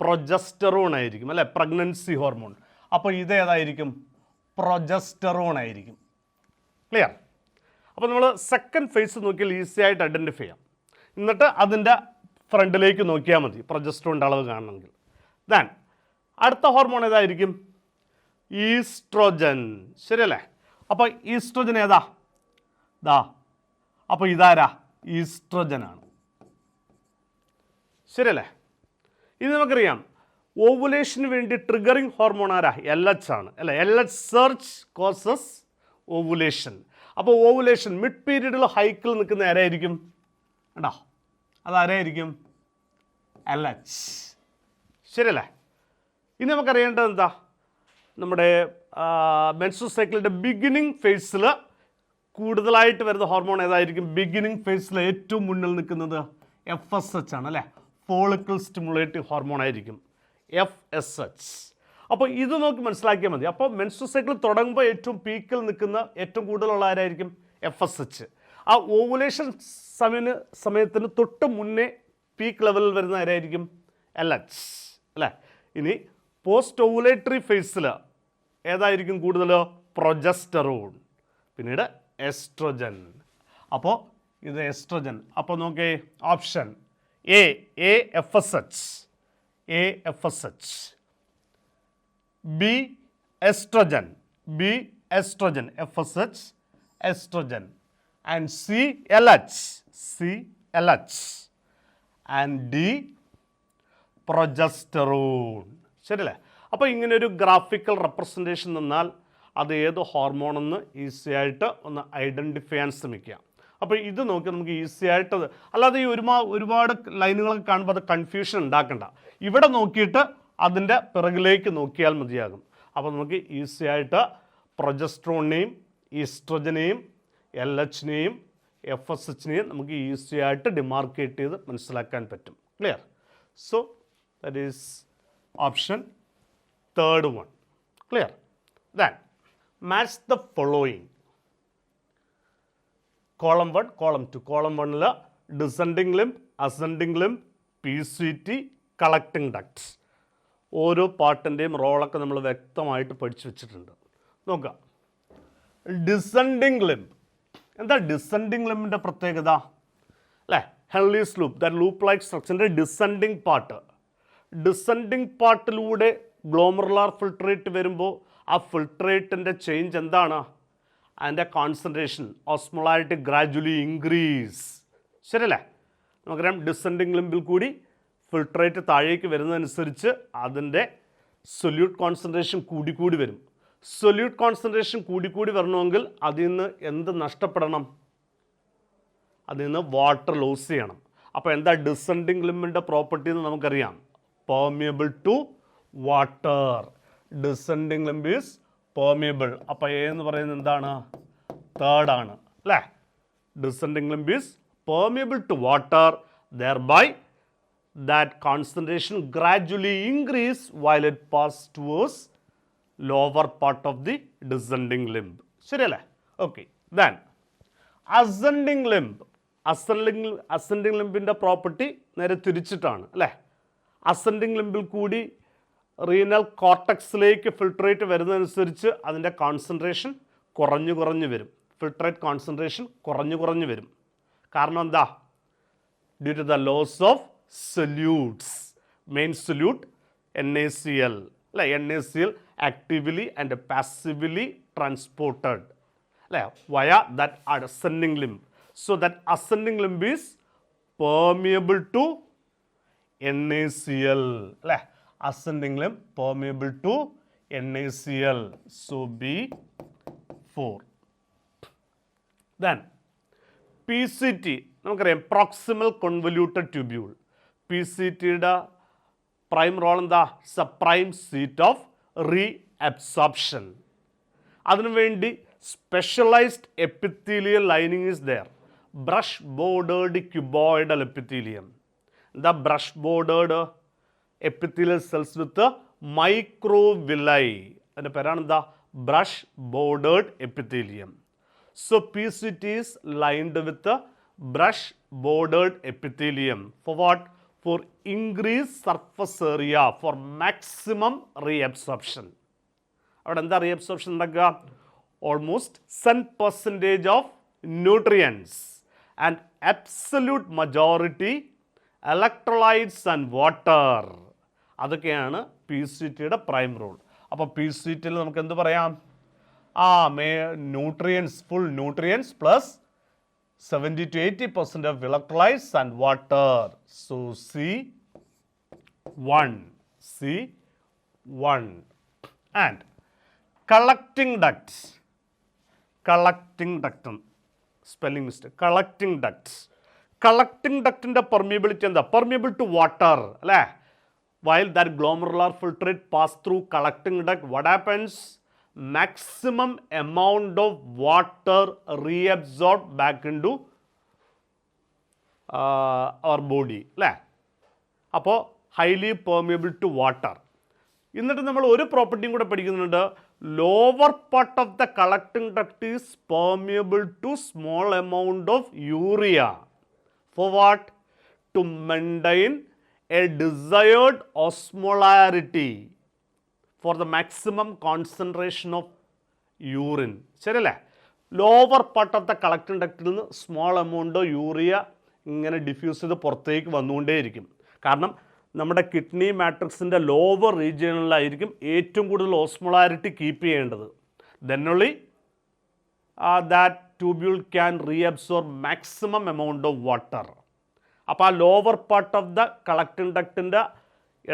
പ്രൊജസ്റ്ററോൺ ആയിരിക്കും അല്ലേ, പ്രഗ്നൻസി ഹോർമോൺ. അപ്പോൾ ഇതേതായിരിക്കും? പ്രൊജസ്റ്ററോൺ ആയിരിക്കും. ക്ലിയർ? അപ്പോൾ നമ്മൾ സെക്കൻഡ് ഫേസ് നോക്കിയാൽ ഈസി ആയിട്ട് ഐഡൻറ്റിഫൈ ചെയ്യാം. എന്നിട്ട് അതിൻ്റെ ഫ്രണ്ടിലേക്ക് നോക്കിയാൽ മതി പ്രൊജസ്റ്ററോണിൻ്റെ അളവ് കാണണമെങ്കിൽ. ദെൻ അടുത്ത ഹോർമോൺ ഏതായിരിക്കും? ഈസ്ട്രോജൻ. ശരിയല്ലേ? അപ്പോൾ ഈസ്ട്രോജൻ ഏതാ? ദാ. അപ്പോൾ ഇതാരാ? ഈസ്ട്രോജനാണ്. ശരിയല്ലേ? ഇനി നമുക്കറിയാം ഓവുലേഷന് വേണ്ടി ട്രിഗറിങ് ഹോർമോൺ ആരാ? LH ആണ് അല്ലേ. LH search causes ovulation. അപ്പോൾ ഓവുലേഷൻ മിഡ് പീരീഡിൽ ഹൈക്കിൽ നിൽക്കുന്ന ആരായിരിക്കും? കണ്ടോ, അതാരായിരിക്കും? LH. ശരിയല്ലേ? ഇനി നമുക്കറിയേണ്ടത് എന്താ? നമ്മുടെ മെൻസ്ട്രുവൽ സൈക്കിളിൻ്റെ ബിഗിനിങ് ഫേസിൽ കൂടുതലായിട്ട് വരുന്ന ഹോർമോൺ ഏതായിരിക്കും? ബിഗിനിങ് ഫേസിൽ ഏറ്റവും മുന്നിൽ നിൽക്കുന്നത് FSH ആണ് അല്ലേ, ഫോളിക്കിൾ സ്റ്റിമുലേറ്റിംഗ് ഹോർമോൺ ആയിരിക്കും, FSH. അപ്പോൾ ഇത് നോക്കി മനസ്സിലാക്കിയാൽ മതി. അപ്പോൾ മെൻസ്ട്രുവൽ സൈക്കിൾ തുടങ്ങുമ്പോൾ ഏറ്റവും പീക്കിൽ നിൽക്കുന്ന ഏറ്റവും കൂടുതലുള്ള ആരായിരിക്കും? FSH. ആ ഓവുലേഷൻ സമയത്തിന് തൊട്ട് മുന്നേ പീക്ക് ലെവലിൽ വരുന്ന ആരായിരിക്കും? LH അല്ലേ. ഇനി പോസ്റ്റ് ഓവുലേറ്ററി ഫേസിൽ ഏതായിരിക്കും കൂടുതൽ? പ്രൊജസ്റ്ററോൺ, പിന്നീട് എസ്ട്രോജൻ. അപ്പോൾ ഇത് എസ്ട്രോജൻ. അപ്പോൾ നോക്കേ, option A FSH, B oestrogen, FSH, oestrogen, and C LH, and D progesterone. ശരിയല്ലേ? അപ്പോൾ ഇങ്ങനെയൊരു ഗ്രാഫിക്കൽ റെപ്രസെൻറ്റേഷൻ തന്നാൽ അത് ഏത് ഹോർമോണെന്ന് ഈസി ആയിട്ട് ഒന്ന് ഐഡൻറ്റിഫൈ ചെയ്യാൻ ശ്രമിക്കുക. അപ്പോൾ ഇത് നോക്കി നമുക്ക് ഈസി ആയിട്ട്, അല്ലാതെ ഈ ഒരുപാട് ലൈനുകളൊക്കെ കാണുമ്പോൾ അത് കൺഫ്യൂഷൻ ഉണ്ടാക്കണ്ട. ഇവിടെ നോക്കിയിട്ട് അതിൻ്റെ പിറകിലേക്ക് നോക്കിയാൽ മതിയാകും. അപ്പോൾ നമുക്ക് ഈസി ആയിട്ട് പ്രൊജസ്ട്രോണിനെയും ഈസ്ട്രോജനെയും LHനെയും FSHനെയും നമുക്ക് ഈസി ആയിട്ട് ഡിമാർക്കേറ്റ് ചെയ്ത് മനസ്സിലാക്കാൻ പറ്റും. Clear? So that is option third one. Clear? Then match the following. Column 1, column 2. Column 1ൽ descending limb, ascending limb, PCT, collecting ducts. ഓരോ പാർട്ടിൻ്റെയും റോളൊക്കെ നമ്മൾ വ്യക്തമായിട്ട് പഠിച്ചു വെച്ചിട്ടുണ്ട്. നോക്കുക, ഡിസെൻഡിങ് ലിംബ്. എന്താ ഡിസെൻഡിങ് ലിംബിൻ്റെ പ്രത്യേകത? അല്ലേ, Henle's loop, that loop like സ്ട്രക്ചറിൻ്റെ ഡിസെൻഡിങ് പാർട്ട്. ഡിസെൻഡിങ് പാർട്ടിലൂടെ ഗ്ലോമറുലാർ ഫിൽട്രേറ്റ് വരുമ്പോൾ ആ ഫിൽട്രേറ്റിൻ്റെ ചേഞ്ച് എന്താണ്? അതിൻ്റെ കോൺസെൻട്രേഷൻ, ഓസ്മോളാരിറ്റി ഗ്രാജുവലി ഇൻക്രീസ്. ശരിയല്ലേ? നമുക്കറിയാം ഡിസെൻഡിങ് ലിംബിൽ കൂടി ഫിൽട്രേറ്റ് താഴേക്ക് വരുന്നതനുസരിച്ച് അതിൻ്റെ സൊല്യൂട്ട് കോൺസെൻട്രേഷൻ കൂടിക്കൂടി വരും. സൊല്യൂട്ട് കോൺസെൻട്രേഷൻ കൂടിക്കൂടി വരണമെങ്കിൽ അതിൽ നിന്ന് എന്ത് നഷ്ടപ്പെടണം? അതിൽ നിന്ന് വാട്ടർ ലോസ് ചെയ്യണം. അപ്പോൾ എന്താ ഡിസെൻഡിങ് ലിംബിൻ്റെ പ്രോപ്പർട്ടി എന്ന് നമുക്കറിയാം, permeable to water. Descending limb is permeable. അപ്പോൾ എ എന്ന് പറയുന്നത് എന്താണ്? തേർഡ് ആണ് അല്ലേ. Descending limb is permeable to water, thereby that concentration gradually increase while it passes towards lower part of the descending limb. ശരിയല്ലേ? Okay. Then ascending limb. Ascending ലിംബിൻ്റെ property നേരെ തിരിച്ചിട്ടാണ് അല്ലേ. അസെൻഡിങ് ലിംബിൽ കൂടി റീനൽ കോർട്ടക്സിലേക്ക് ഫിൽട്രേറ്റ് വരുന്നതനുസരിച്ച് അതിൻ്റെ concentration കുറഞ്ഞു വരും. Filtrate concentration കുറഞ്ഞു വരും. കാരണം എന്താ? Due to the loss of solutes. Main solute NaCl അല്ലേ. NaCl actively and passively transported അല്ലേ via that ascending limb. So that ascending limb is permeable to NaCl അല്ലേ, ascending limb permeable to NaCl, so B4. Then PCT നമുക്കറിയാം proximal convoluted tubule. PCTയുടെ prime role എന്താ? Prime seat of reabsorption. അതിനുവേണ്ടി specialised epithelial lining is there. Brush bordered cuboidal epithelium. എന്താ brush bordered epithelial cells with microvilli. അതിൻ്റെ പേരാണ് എന്താ? Brush bordered epithelium. So PCT is lined with a brush bordered epithelium. For what? For increased surface area for maximum reabsorption. അവിടെ എന്താ reabsorption ഉണ്ടാക്കുക? Almost 10% of nutrients and absolute majority electrolytes and water. അതൊക്കെയാണ് PCTയുടെ prime role. അപ്പോൾ PCTയിൽ നമുക്ക് എന്ത് പറയാം? nutrients, full nutrients plus 70 to 80% of electrolytes and water. So C1. And collecting duct. Spelling mistake. Collecting duct in the permeability and the permeable to water. While that glomerular filtrate pass through collecting duct, what happens? Maximum amount of water reabsorbed back into our body. അപ്പോൾ highly permeable to water. എന്നിട്ട് നമ്മൾ ഒരു പ്രോപ്പർട്ടിയും കൂടെ പഠിക്കുന്നുണ്ട്. Lower part of the collecting duct is permeable to small amount of urea. For what? To maintain a desired osmolarity for the maximum concentration of urine. ശരിയല്ലേ? Lower part of the collecting ഡക്റ്റിൽ നിന്ന് small amount urea ഇങ്ങനെ diffuse ചെയ്ത് പുറത്തേക്ക് വന്നുകൊണ്ടേയിരിക്കും. കാരണം നമ്മുടെ kidney മാട്രിക്സിൻ്റെ lower റീജിയനിലായിരിക്കും ഏറ്റവും കൂടുതൽ ഓസ്മോളാരിറ്റി കീപ്പ് ചെയ്യേണ്ടത്. Then only that tubule can reabsorb maximum amount of water. അപ്പോൾ ആ lower part of the collecting ഡക്റ്റിൻ്റെ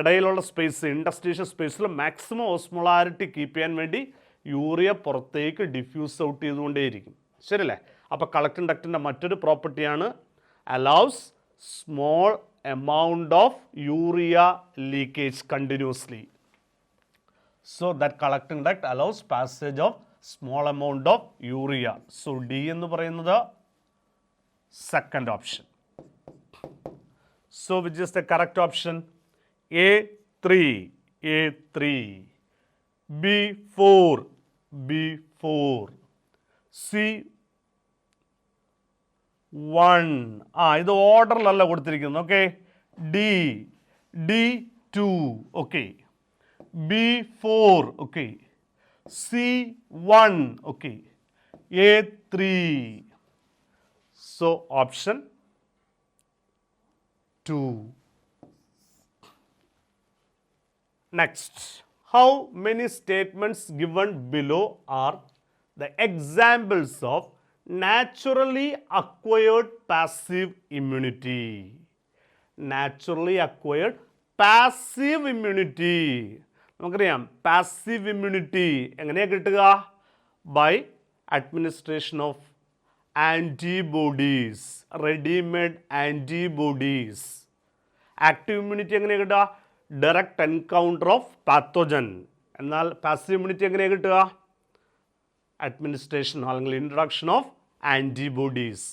ഇടയിലുള്ള സ്പേസ്, ഇൻഡസ്ട്രീഷ്യൽ സ്പേസിൽ മാക്സിമം ഓസ്മോളാരിറ്റി കീപ്പ് ചെയ്യാൻ വേണ്ടി യൂറിയ പുറത്തേക്ക് ഡിഫ്യൂസ് ഔട്ട് ചെയ്തുകൊണ്ടേയിരിക്കും. ശരിയല്ലേ? അപ്പോൾ കളക്ടിംഗ് ഡക്റ്റിൻ്റെ മറ്റൊരു പ്രോപ്പർട്ടിയാണ് allows small amount of urea leakage continuously. So that collecting duct allows passage of small amount of urea. So D എന്ന് പറയുന്നത് second option. So which is the correct option? A3, B4, C1. ഇത് ഓർഡറിലല്ല കൊടുത്തിരിക്കുന്നത്. Okay, D2, okay, B4, okay, C1, okay, A3. So option 2. Next, how many statements given below are the examples of naturally acquired passive immunity? Naturally acquired passive immunity. നമുക്കറിയാം passive immunity എങ്ങനെയാണ് കിട്ടുക? By administration of antibodies, readymade antibodies. Active immunity എങ്ങനെയാണ് കിട്ടുക? Direct encounter of pathogen. എന്നാൽ passive immunity എങ്ങനെയാണ് കിട്ടുക? Administration അല്ലെങ്കിൽ introduction of antibodies.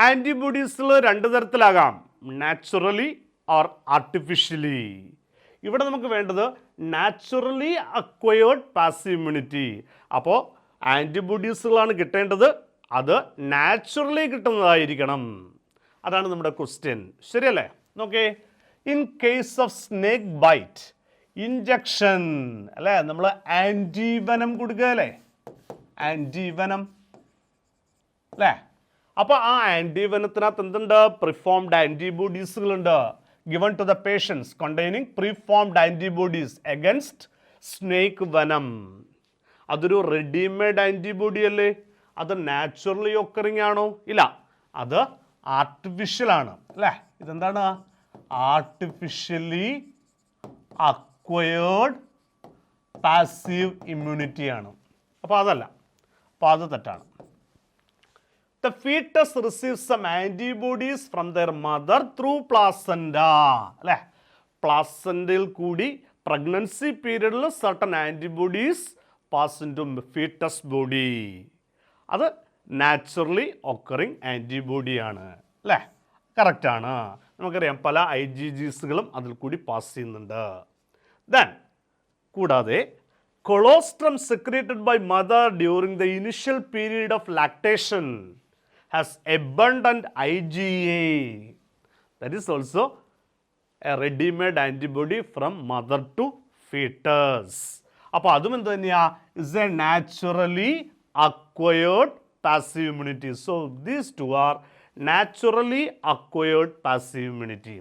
ആൻറ്റിബോഡീസിൽ രണ്ട് തരത്തിലാകാം, നാച്ചുറലി ഓർ ആർട്ടിഫിഷ്യലി. ഇവിടെ നമുക്ക് വേണ്ടത് നാച്ചുറലി അക്വയേർഡ് പാസീവ് ഇമ്മ്യൂണിറ്റി. അപ്പോൾ ആൻറ്റിബോഡീസുകളാണ് കിട്ടേണ്ടത്, അത് നാച്ചുറലി കിട്ടുന്നതായിരിക്കണം. അതാണ് നമ്മുടെ ക്വസ്റ്റ്യൻ. ശരിയല്ലേ? നോക്കേ, in case of snake bite injection അല്ലേ, നമ്മൾ ആൻറ്റിവനം കൊടുക്കുക അല്ലേ, ആൻറ്റിവനം അല്ലേ. അപ്പോൾ ആ ആൻറ്റിവനത്തിനകത്ത് എന്തുണ്ട്? പ്രിഫോംഡ് ആൻറ്റിബോഡീസുകളുണ്ട് given to the patients containing preformed antibodies against snake venom. അതൊരു റെഡിമെയ്ഡ് ആൻറ്റിബോഡി അല്ലേ? അത് നാച്ചുറലി ഒക്കറിങ് ആണോ? ഇല്ല, അത് ആർട്ടിഫിഷ്യൽ ആണ് അല്ലേ. ഇതെന്താണ്? ആർട്ടിഫിഷ്യലി അക്വയേർഡ് പാസീവ് ഇമ്മ്യൂണിറ്റി ആണ്. അപ്പോൾ അതല്ല, അപ്പോൾ അത് തെറ്റാണ്. The fetus receives some antibodies from their mother through placenta. അല്ലേ? പ്ലാസൻ്റയിൽ കൂടി പ്രഗ്നൻസി പീരീഡിൽ certain antibodies pass in to foetus body. അത് നാച്ചുറലി ഒക്കറിങ് ആൻറ്റിബോഡിയാണ്. അല്ലേ? കറക്റ്റാണ്. നമുക്കറിയാം പല IgGsകളും അതിൽ കൂടി പാസ് ചെയ്യുന്നുണ്ട്. ദെൻ കൂടാതെ colostrum secreted by mother during the initial period of lactation has abundant IgA. That is also a ready-made antibody from mother to fetus. അപ്പോൾ അതും എന്ത് തന്നെയാ? Is A naturally acquired passive immunity. So these two are naturally acquired passive immunity.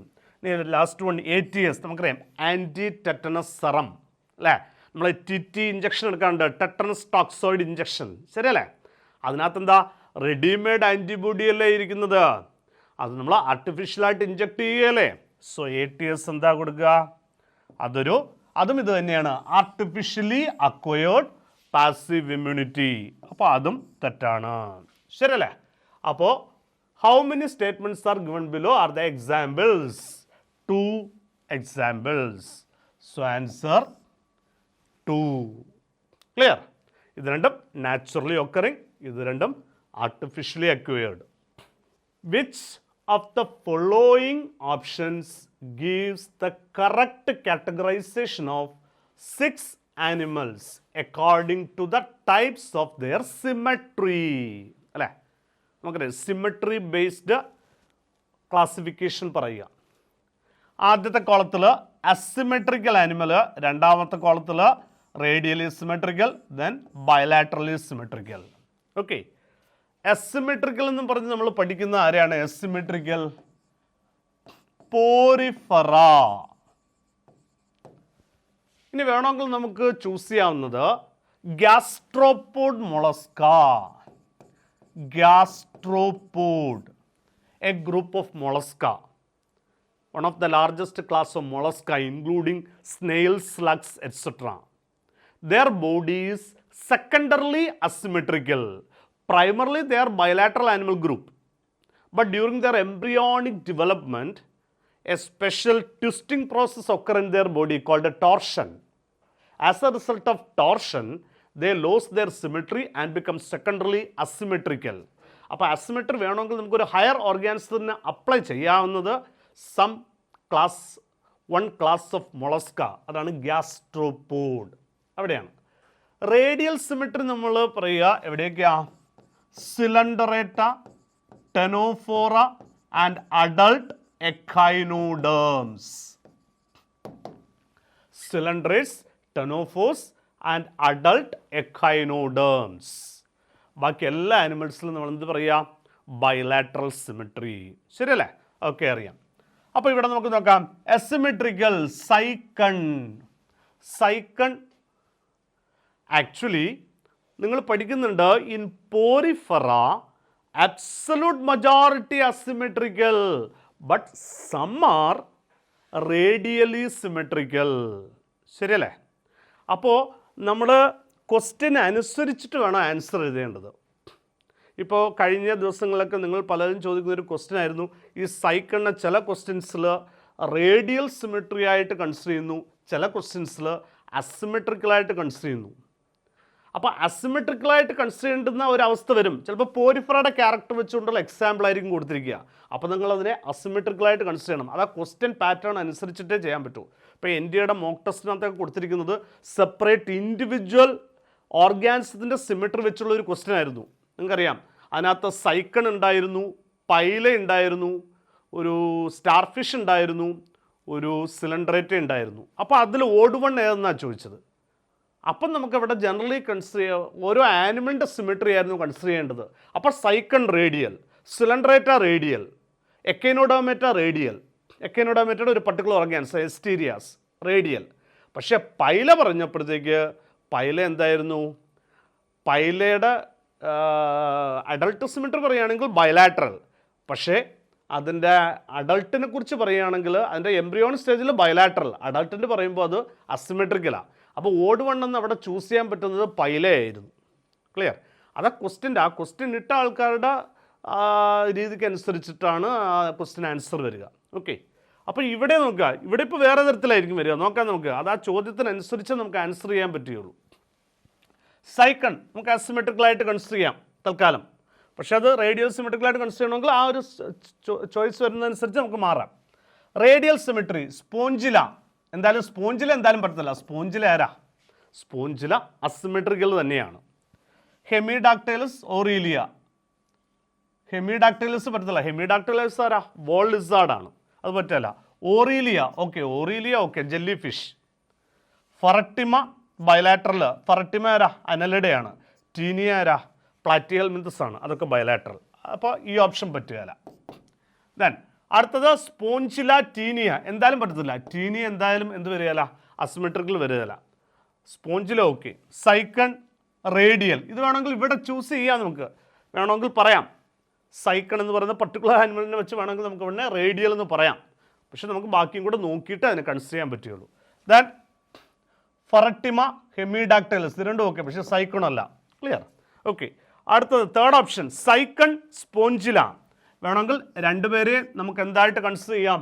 Last one ATS. നമുക്കറിയാം anti tetanus serum. അല്ലേ? നമ്മൾ TT injection എടുക്കാറുണ്ട്, tetanus toxoid injection. ശരിയല്ലേ? അതിനകത്ത് എന്താ? റെഡിമെയ്ഡ് ആൻറ്റിബോഡി അല്ലേ ഇരിക്കുന്നത്. അത് നമ്മൾ ആർട്ടിഫിഷ്യലായിട്ട് ഇഞ്ചക്ട് ചെയ്യുകയല്ലേ. സോ ATS എന്താ കൊടുക്കുക? അതും ഇത് തന്നെയാണ്, ആർട്ടിഫിഷ്യലി അക്വയേർഡ് പാസീവ് ഇമ്മ്യൂണിറ്റി. അപ്പോൾ അതും തെറ്റാണ്. ശരിയല്ലേ? അപ്പോൾ how many statements are given below are the examples? 2 examples. So answer 2. Clear? ഇത് രണ്ടും നാച്ചുറലി ഒക്കറിങ്, ഇത് രണ്ടും artificially acquired. Which of the following options gives the correct categorization of 6 animals according to the types of their symmetry? അല്ലേ? നമുക്കറിയാം symmetry based classification പറയുക. ആദ്യത്തെ കോളത്തിൽ asymmetrical animal, രണ്ടാമത്തെ കോളത്തിൽ radially symmetrical, then bilaterally symmetrical. Okay. Asymmetrical എന്നും പറഞ്ഞ് നമ്മൾ പഠിക്കുന്ന ആരെയാണ്? Asymmetrical Porifera. ഇനി വേണമെങ്കിൽ നമുക്ക് ചൂസ് ചെയ്യാവുന്നത് gastropod Mollusca. Gastropod, a group of Mollusca, one of the largest class of mollusca including snails, slugs, etc. Their body is secondarily asymmetrical. Primarily they are bilateral animal group, but during their embryonic development a special twisting process occurs in their body called a torsion. As a result of torsion they lose their symmetry and become secondarily asymmetrical. അപ്പോൾ asymmetry വേണമെങ്കിൽ നമുക്കൊരു higher ഓർഗാനിസത്തിന് apply ചെയ്യാവുന്നത് some class 1 class of Mollusca, അതാണ് gastropod. അവിടെയാണ്. Radial symmetry നമ്മൾ പറയുക എവിടെയൊക്കെയാ? Coelenterata, Ctenophora and adult echinoderms. Coelenterates, ctenophores and adult echinoderms. ബാക്കി എല്ലാ ആനിമൽസിലും നമ്മൾ എന്ത് പറയുക? Bilateral symmetry. ശരിയല്ലേ? ഓക്കെ, അറിയാം. അപ്പോൾ ഇവിടെ നമുക്ക് നോക്കാം. Asymmetrical Sycon. സൈക്കൺ ആക്ച്വലി നിങ്ങൾ പഠിക്കുന്നുണ്ട് in Porifera absolute majority asymmetrical but some are radially symmetrical. ശരിയല്ലേ? അപ്പോൾ നമ്മൾ ക്വസ്റ്റ്യൻ അനുസരിച്ചിട്ട് വേണം ആൻസർ എഴുതേണ്ടത്. ഇപ്പോൾ കഴിഞ്ഞ ദിവസങ്ങളിലൊക്കെ നിങ്ങൾ പലരും ചോദിക്കുന്ന ഒരു ക്വസ്റ്റ്യൻ ആയിരുന്നു, ഈ സൈക്കിളിനെ ചില ക്വസ്റ്റ്യൻസിൽ റേഡിയൽ സിമെട്രി ആയിട്ട് കൺസിഡർ ചെയ്യുന്നു, ചില ക്വസ്റ്റ്യൻസിൽ അസിമെട്രിക്കലായിട്ട് കൺസിഡർ ചെയ്യുന്നു. അപ്പോൾ അസിമെട്രിക്കലായിട്ട് കൺസിഡർ ചെയ്യേണ്ടുന്ന ഒരവസ്ഥ വരും. ചിലപ്പോൾ പോരിഫറയുടെ ക്യാരക്ടർ വെച്ചുകൊണ്ടുള്ള എക്സാമ്പിൾ ആയിരിക്കും കൊടുത്തിരിക്കുക. അപ്പോൾ നിങ്ങളതിനെ അസിമെട്രിക്കലായിട്ട് കൺസിഡർ ചെയ്യണം. അത് ആ ക്വസ്റ്റ്യൻ പാറ്റേൺ അനുസരിച്ചിട്ടേ ചെയ്യാൻ പറ്റൂ. ഇപ്പോൾ ഇന്ത്യയുടെ മോക്ക് ടെസ്റ്റിനകത്തൊക്കെ കൊടുത്തിരിക്കുന്നത് സെപ്പറേറ്റ് ഇൻഡിവിജ്വൽ ഓർഗാൻസിൻ്റെ സിമെട്രി വെച്ചുള്ള ഒരു ക്വസ്റ്റ്യൻ ആയിരുന്നു. നിങ്ങൾക്കറിയാം, അതിനകത്ത് സൈക്കൺ ഉണ്ടായിരുന്നു, പൈല ഉണ്ടായിരുന്നു, ഒരു സ്റ്റാർ ഫിഷ് ഉണ്ടായിരുന്നു, ഒരു സിലിണ്ടറേറ്റ ഉണ്ടായിരുന്നു. അപ്പോൾ അതിൽ ഓഡ് വൺ ഏതെന്നാണ് ചോദിച്ചത്. അപ്പം നമുക്കവിടെ ജനറലി കൺസിഡർ ചെയ്യുക ഓരോ ആനിമലിൻ്റെ സിമെട്രി ആയിരുന്നു കൺസിഡർ ചെയ്യേണ്ടത്. അപ്പോൾ സൈക്കൺ റേഡിയൽ, സിലിണ്ടറേറ്റ റേഡിയൽ, എക്കൈനോഡോമേറ്റ റേഡിയൽ. എക്കൈനോഡോമേറ്റയുടെ ഒരു പർട്ടിക്കുലർ ഓർഗാൻസ് എസ്റ്റീരിയാസ് റേഡിയൽ. പക്ഷേ പൈല പറഞ്ഞപ്പോഴത്തേക്ക് പൈല എന്തായിരുന്നു? പൈലയുടെ അഡൾട്ട് സിമെട്രി പറയുകയാണെങ്കിൽ ബയലാറ്ററൽ, പക്ഷേ അതിൻ്റെ അഡൾട്ടിനെ കുറിച്ച് പറയുകയാണെങ്കിൽ അതിൻ്റെ എംബ്രിയോൺ സ്റ്റേജിൽ ബയലാറ്ററൽ, അഡൾട്ടിൻ്റെ പറയുമ്പോൾ അത് അസിമെട്രിക്കലാണ്. അപ്പോൾ ഓഡ് വൺ എന്ന് അവിടെ ചൂസ് ചെയ്യാൻ പറ്റുന്നത് പൈലേ ആയിരുന്നു. ക്ലിയർ? അതാ ക്വസ്റ്റ്യൻ, ആ ക്വസ്റ്റ്യൻ ഇട്ട ആൾക്കാരുടെ രീതിക്ക് അനുസരിച്ചിട്ടാണ് ആ ക്വസ്റ്റ്യൻ ആൻസർ വരിക. ഓക്കെ, അപ്പോൾ ഇവിടെ നോക്കുക, ഇവിടെ ഇപ്പോൾ വേറെ തരത്തിലായിരിക്കും വരിക. നോക്കാം നമുക്ക്, അത് ആ ചോദ്യത്തിനനുസരിച്ച് നമുക്ക് ആൻസർ ചെയ്യാൻ പറ്റുകയുള്ളൂ. സൈക്കൺ നമുക്ക് അസിമെട്രിക്കലായിട്ട് കൺസിഡർ ചെയ്യാം തൽക്കാലം. പക്ഷേ അത് റേഡിയൽ സിമെട്രിക്കലായിട്ട് കൺസിഡർ ചെയ്യണമെങ്കിൽ ആ ഒരു ചോയ്സ് വരുന്നതനുസരിച്ച് നമുക്ക് മാറാം. റേഡിയൽ സിമെട്രി സ്പോഞ്ചില, സ്പോഞ്ചില എന്തായാലും പറ്റത്തില്ല. സ്പോഞ്ചില ആരാ? സ്പോഞ്ചില അസിമെട്രിക്കൽ തന്നെയാണ്. ഹെമിഡാക്ടൈലസ് ഓറീലിയ, ഹെമിഡാക്ടൈലസ് പറ്റത്തില്ല. ഹെമിഡാക്ടൈലസ് ആരാ? വോൾ ലിസാർഡാണ്, അത് പറ്റില്ല. Aurelia okay, Aurelia okay, jellyfish. Pheretima bilateral, Pheretima ആരാ? അനലിഡയാണ്. ടീനിയ ആരാ? പ്ലാറ്റിഹെൽമിന്തസ് ആണ്, അതൊക്കെ ബയലാറ്ററൽ. അപ്പോൾ ഈ ഓപ്ഷൻ പറ്റുകയില്ല. ദെൻ അടുത്തത് സ്പോഞ്ചില ടീനിയ, എന്തായാലും പറ്റത്തില്ല. ടീനിയ എന്തായാലും എന്ത് വരികയില്ല? അസിമെട്രിക്കൽ വരികയില്ല. സ്പോഞ്ചില ഓക്കെ. സൈക്കൺ റേഡിയൽ, ഇത് വേണമെങ്കിൽ ഇവിടെ ചൂസ് ചെയ്യാം, നമുക്ക് വേണമെങ്കിൽ പറയാം. സൈക്കൺ എന്ന് പറയുന്ന പർട്ടിക്കുലർ ആനിമലിനെ വെച്ച് വേണമെങ്കിൽ നമുക്ക് ഉടനെ റേഡിയൽ എന്ന് പറയാം. പക്ഷെ നമുക്ക് ബാക്കിയും കൂടെ നോക്കിയിട്ട് അതിനെ കൺസിഡർ ചെയ്യാൻ പറ്റുകയുള്ളൂ. ദെൻ ഫറട്ടിമ ഹെമിഡാക്ടൈലസ്, ഇത് രണ്ടും ഓക്കെ, പക്ഷേ സൈക്കൺ അല്ല. ക്ലിയർ? ഓക്കെ. അടുത്തത് തേർഡ് ഓപ്ഷൻ സൈക്കൺ സ്പോഞ്ചില, വേണമെങ്കിൽ രണ്ടുപേരെ നമുക്ക് എന്തായിട്ട് കൺസിഡർ ചെയ്യാം?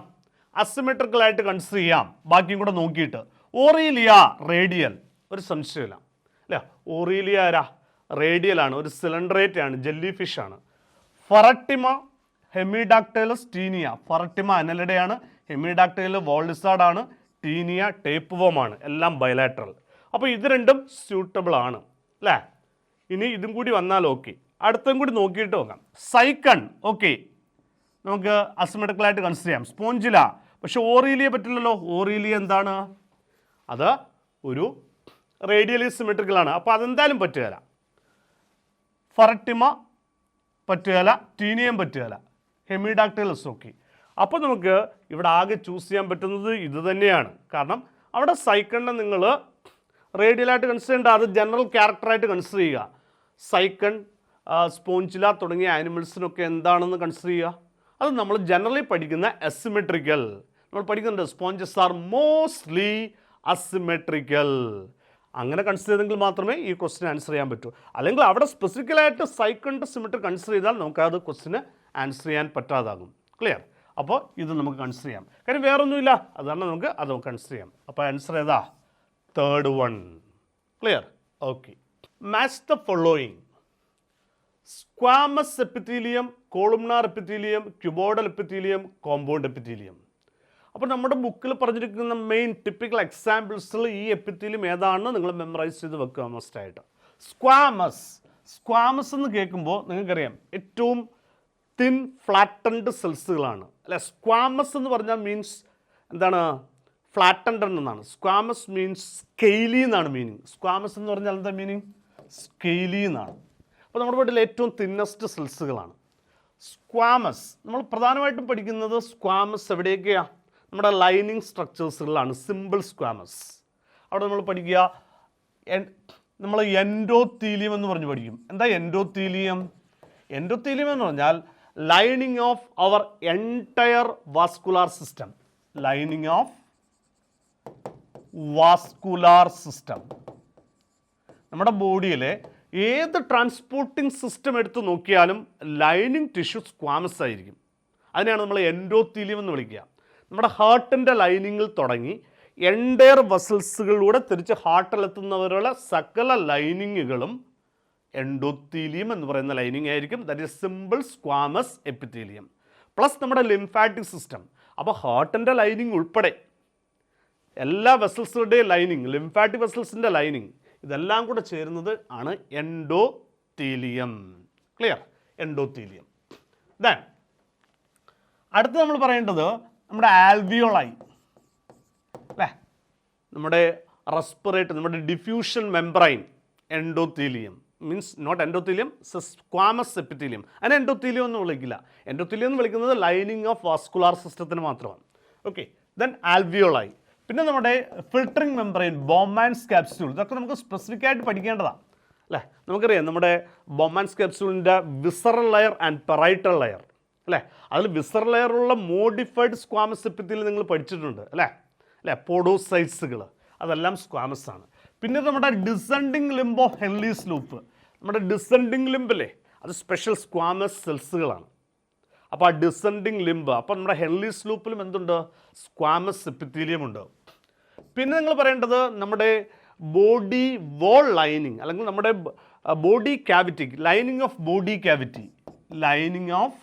അസിമെട്രിക്കലായിട്ട് കൺസിഡർ ചെയ്യാം, ബാക്കിയും കൂടെ നോക്കിയിട്ട്. ഓറീലിയ റേഡിയൽ, ഒരു സംശയമില്ല അല്ലേ? ഓറീലിയ ആരാ? റേഡിയലാണ്, ഒരു സിലിണ്ടറേറ്റ് ആണ്, ജെല്ലി ഫിഷ് ആണ്. ഫറട്ടിമ ഹെമിഡാക്ടൈലസ് ടീനിയ, ഫറട്ടിമ അനലിഡയാണ്, ഹെമിഡാക്ടൈൽ വോൾ ലിസാർഡാണ്, ടീനിയ ടേപ്പ് വോമാണ്, എല്ലാം ബയലാറ്ററൽ. അപ്പോൾ ഇത് രണ്ടും സ്യൂട്ടബിൾ ആണ് അല്ലേ? ഇനി ഇതും കൂടി വന്നാൽ ഓക്കെ. അടുത്തും കൂടി നോക്കിയിട്ട് നോക്കാം. സൈക്കൺ ഓക്കെ, നമുക്ക് അസിമെട്രിക്കലായിട്ട് കൺസിഡർ ചെയ്യാം. സ്പോഞ്ചില, പക്ഷെ ഓറീലിയ പറ്റില്ലല്ലോ. ഓറീലിയ എന്താണ്? അത് ഒരു റേഡിയലി സിമെട്രിക്കലാണ്, അപ്പോൾ അതെന്തായാലും പറ്റുകയില്ല. ഫറട്ടിമ പറ്റുകയില്ല, ടീനിയം പറ്റുകയില്ല, ഹെമിഡാക്ടൈലസ് ഓക്കെ. അപ്പോൾ നമുക്ക് ഇവിടെ ആകെ ചൂസ് ചെയ്യാൻ പറ്റുന്നത് ഇത് തന്നെയാണ്. കാരണം അവിടെ സൈക്കണിനെ നിങ്ങൾ റേഡിയലായിട്ട് കൺസിഡർ ചെയ്യേണ്ട, അത് ജനറൽ ക്യാരക്ടറായിട്ട് കൺസിഡർ ചെയ്യുക. സൈക്കൺ, സ്പോഞ്ചില തുടങ്ങിയ ആനിമൽസിനൊക്കെ എന്താണെന്ന് കൺസിഡർ ചെയ്യുക. അത് നമ്മൾ ജനറലി പഠിക്കുന്ന അസിമെട്രിക്കൽ, നമ്മൾ പഠിക്കുന്നുണ്ട് സ്പോഞ്ചസ് ആർ മോസ്റ്റ്ലി അസിമെട്രിക്കൽ. അങ്ങനെ കൺസിഡർ ചെയ്തെങ്കിൽ മാത്രമേ ഈ ക്വസ്റ്റിന് ആൻസർ ചെയ്യാൻ പറ്റൂ. അല്ലെങ്കിൽ അവിടെ സ്പെസിഫിക്കലായിട്ട് സൈക്കണിൻ്റെ സിമെട്രി കൺസിഡർ ചെയ്താൽ നമുക്കത് ക്വസ്റ്റിന് ആൻസർ ചെയ്യാൻ പറ്റാതാകും. ക്ലിയർ? അപ്പോൾ ഇത് നമുക്ക് കൺസിഡർ ചെയ്യാം, കാര്യം വേറൊന്നുമില്ല, അതാണ് നമുക്ക് അത് കൺസിഡർ ചെയ്യാം. അപ്പോൾ ആൻസർ ഏതാ? Third one. Clear? Okay. Match the following: squamous epithelium, columnar epithelium, cuboidal epithelium, compound epithelium. അപ്പോൾ നമ്മുടെ ബുക്കിൽ പറഞ്ഞിരിക്കുന്ന മെയിൻ ടിപ്പിക്കൽ എക്സാമ്പിൾസിൽ ഈ എപ്പിത്തീലിയം ഏതാണെന്ന് നിങ്ങൾ മെമ്മറൈസ് ചെയ്ത് വെക്കുക മസ്റ്റായിട്ട്. സ്ക്വാമസ്, സ്ക്വാമസ് എന്ന് കേൾക്കുമ്പോൾ നിങ്ങൾക്കറിയാം ഏറ്റവും തിൻ ഫ്ലാറ്റൻഡ് സെൽസുകളാണ് അല്ലെ? സ്ക്വാമസ് എന്ന് പറഞ്ഞാൽ മീൻസ് എന്താണ്? ഫ്ലാറ്റൻഡ് എന്നാണ്. സ്ക്വാമസ് മീൻസ് സ്കെയിലി എന്നാണ് മീനിങ്. സ്ക്വാമസ് എന്ന് പറഞ്ഞാൽ എന്താ മീനിങ്? സ്കെയിലി എന്നാണ്. അപ്പോൾ നമ്മുടെ വീട്ടിൽ ഏറ്റവും തിന്നസ്റ്റ് സെൽസുകളാണ് സ്ക്വാമസ്. നമ്മൾ പ്രധാനമായിട്ടും പഠിക്കുന്നത് സ്ക്വാമസ് എവിടെയൊക്കെയാണ്? നമ്മുടെ ലൈനിങ് സ്ട്രക്ചേഴ്സുകളിലാണ്. സിമ്പിൾ സ്ക്വാമസ് അവിടെ നമ്മൾ പഠിക്കുക. നമ്മൾ എൻഡോത്തീലിയം എന്ന് പറഞ്ഞ് പഠിക്കും. എന്താ എൻഡോത്തീലിയം? എൻഡോത്തീലിയം എന്ന് പറഞ്ഞാൽ lining of our entire vascular system. Lining of vascular system. നമ്മുടെ ബോഡിയിലെ ഏത് ട്രാൻസ്പോർട്ടിംഗ് സിസ്റ്റം എടുത്ത് നോക്കിയാലും ലൈനിങ് ടിഷ്യൂ സ്ക്വാമസ് ആയിരിക്കും. അതിനെയാണ് നമ്മൾ എൻഡോത്തീലിയം എന്ന് വിളിക്കുക. നമ്മുടെ ഹാർട്ടിൻ്റെ ലൈനിങ്ങിൽ തുടങ്ങി എൻറ്റയർ വസൽസുകളിലൂടെ തിരിച്ച് ഹാർട്ടിലെത്തുന്നവരുടെ സകല ലൈനിങ്ങുകളും എൻഡോത്തീലിയം എന്ന് പറയുന്ന ലൈനിങ് ആയിരിക്കും. That is simple squamous epithelium. Plus നമ്മുടെ ലിംഫാറ്റിക് സിസ്റ്റം. അപ്പോൾ ഹാർട്ടിൻ്റെ ലൈനിങ് ഉൾപ്പെടെ എല്ലാ വെസൽസുകളുടെയും ലൈനിങ്, ലിംഫാറ്റിക് വെസൽസിൻ്റെ ലൈനിങ്, ഇതെല്ലാം കൂടെ ചേരുന്നത് ആണ് എൻഡോത്തീലിയം. ക്ലിയർ? എൻഡോത്തീലിയം. ദെൻ അടുത്ത് നമ്മൾ പറയേണ്ടത് നമ്മുടെ ആൽവിയോളായി അല്ലേ? നമ്മുടെ റെസ്പിറേറ്ററി, നമ്മുടെ diffusion membrane, endothelium means not endothelium, squamous epithelium. അതിനെ എൻഡോത്തീലിയം എന്ന് വിളിക്കില്ല. എൻഡോത്തീലിയം എന്ന് വിളിക്കുന്നത് ലൈനിങ് ഓഫ് വാസ്കുലാർ സിസ്റ്റത്തിന് മാത്രമാണ്. ഓക്കെ. ദെൻ ആൽവിയോളായി. പിന്നെ നമ്മുടെ ഫിൽട്ടറിംഗ് മെംബ്രെയിൻ, ബോമാൻസ് ക്യാപ്സ്യൂൾ, ഇതൊക്കെ നമുക്ക് സ്പെസിഫിക് ആയിട്ട് പഠിക്കേണ്ടതാണ് അല്ലേ? നമുക്കറിയാം നമ്മുടെ ബോമാൻസ് ക്യാപ്സ്യൂളിൻ്റെ visceral layer and parietal layer. അല്ലേ? അതിൽ വിസറൽ ലെയറുള്ള മോഡിഫൈഡ് സ്ക്വാമസ് എപ്പിത്തീലിയം നിങ്ങൾ പഠിച്ചിട്ടുണ്ട് അല്ലേ? പോഡോസൈറ്റ്സുകൾ അതെല്ലാം സ്ക്വാമസ് ആണ്. പിന്നെ നമ്മുടെ descending limb of Henle's loop, നമ്മുടെ ഡിസെൻഡിങ് ലിംബില്ലേ അത് സ്പെഷ്യൽ സ്ക്വാമസ് സെൽസുകളാണ്. അപ്പോൾ ആ ഡിസെൻഡിങ് ലിംബ്, അപ്പോൾ നമ്മുടെ ഹെൻലീസ് ലൂപ്പിലും എന്തുണ്ട്? സ്ക്വാമസ് എപ്പിത്തീലിയം ഉണ്ട്. പിന്നെ നിങ്ങൾ പറയേണ്ടത് നമ്മുടെ ബോഡി വോൾ ലൈനിങ് അല്ലെങ്കിൽ നമ്മുടെ body cavity, lining of body cavity, lining of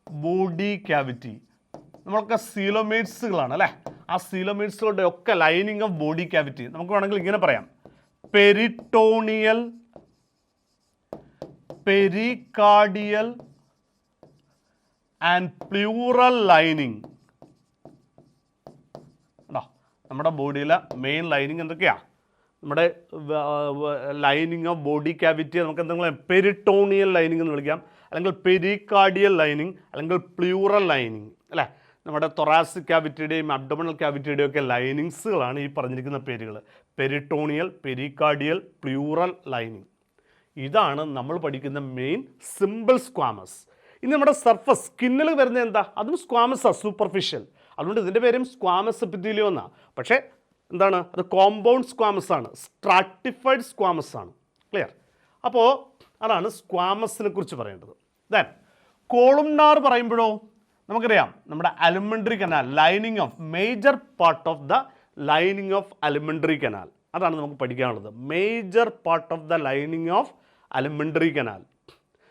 body cavity നമ്മളൊക്കെ സീലോമേറ്റ്സുകളാണ് അല്ലേ? ആ സീലോമേറ്റ്സുകളുടെ ഒക്കെ ലൈനിങ് ഓഫ് ബോഡി ക്യാവിറ്റി നമുക്ക് വേണമെങ്കിൽ ഇങ്ങനെ പറയാം: peritoneal, pericardial and plural lining. നമ്മുടെ ബോഡിയിലെ മെയിൻ ലൈനിങ് എന്തൊക്കെയാണ്? നമ്മുടെ ലൈനിങ് ഓഫ് ബോഡി ക്യാവിറ്റി നമുക്ക് എന്തെങ്കിലും പെരിറ്റോണിയൽ ലൈനിങ് എന്ന് വിളിക്കാം, അല്ലെങ്കിൽ പെരികാർഡിയൽ ലൈനിങ്, അല്ലെങ്കിൽ പ്ലൂറൽ ലൈനിങ് അല്ലേ? നമ്മുടെ തൊറാസിക് ക്യാവിറ്റിയുടെയും അബ്ഡോമിനൽ ക്യാവിറ്റിയുടെയും ഒക്കെ ലൈനിങ്സുകളാണ് ഈ പറഞ്ഞിരിക്കുന്ന പേരുകൾ: പെരിറ്റോണിയൽ, പെരികാർഡിയൽ, പ്ലൂറൽ ലൈനിങ്. ഇതാണ് നമ്മൾ പഠിക്കുന്ന മെയിൻ സിമ്പിൾ സ്ക്വാമസ്. ഇനി നമ്മുടെ സർഫസ് സ്കിന്നിൽ വരുന്നത് എന്താ? അതും സ്ക്വാമസാണ്, സൂപ്പർഫിഷ്യൽ. അതുകൊണ്ട് ഇതിൻ്റെ പേരും സ്ക്വാമസ് എപ്പിത്തീലിയം എന്നാണ്. പക്ഷേ എന്താണ് അത്? കോമ്പൗണ്ട് സ്ക്വാമസ് ആണ്, സ്ട്രാറ്റിഫൈഡ് സ്ക്വാമസ് ആണ്. ക്ലിയർ? അപ്പോൾ അതാണ് സ്ക്വാമസിനെ കുറിച്ച് പറയേണ്ടത്. ദെൻ കോളുംനാർ പറയുമ്പോഴോ നമുക്കറിയാം നമ്മുടെ alimentary canal, lining of major part of the lining of alimentary canal, അതാണ് നമുക്ക് പഠിക്കാനുള്ളത്. Major part of the lining of alimentary canal.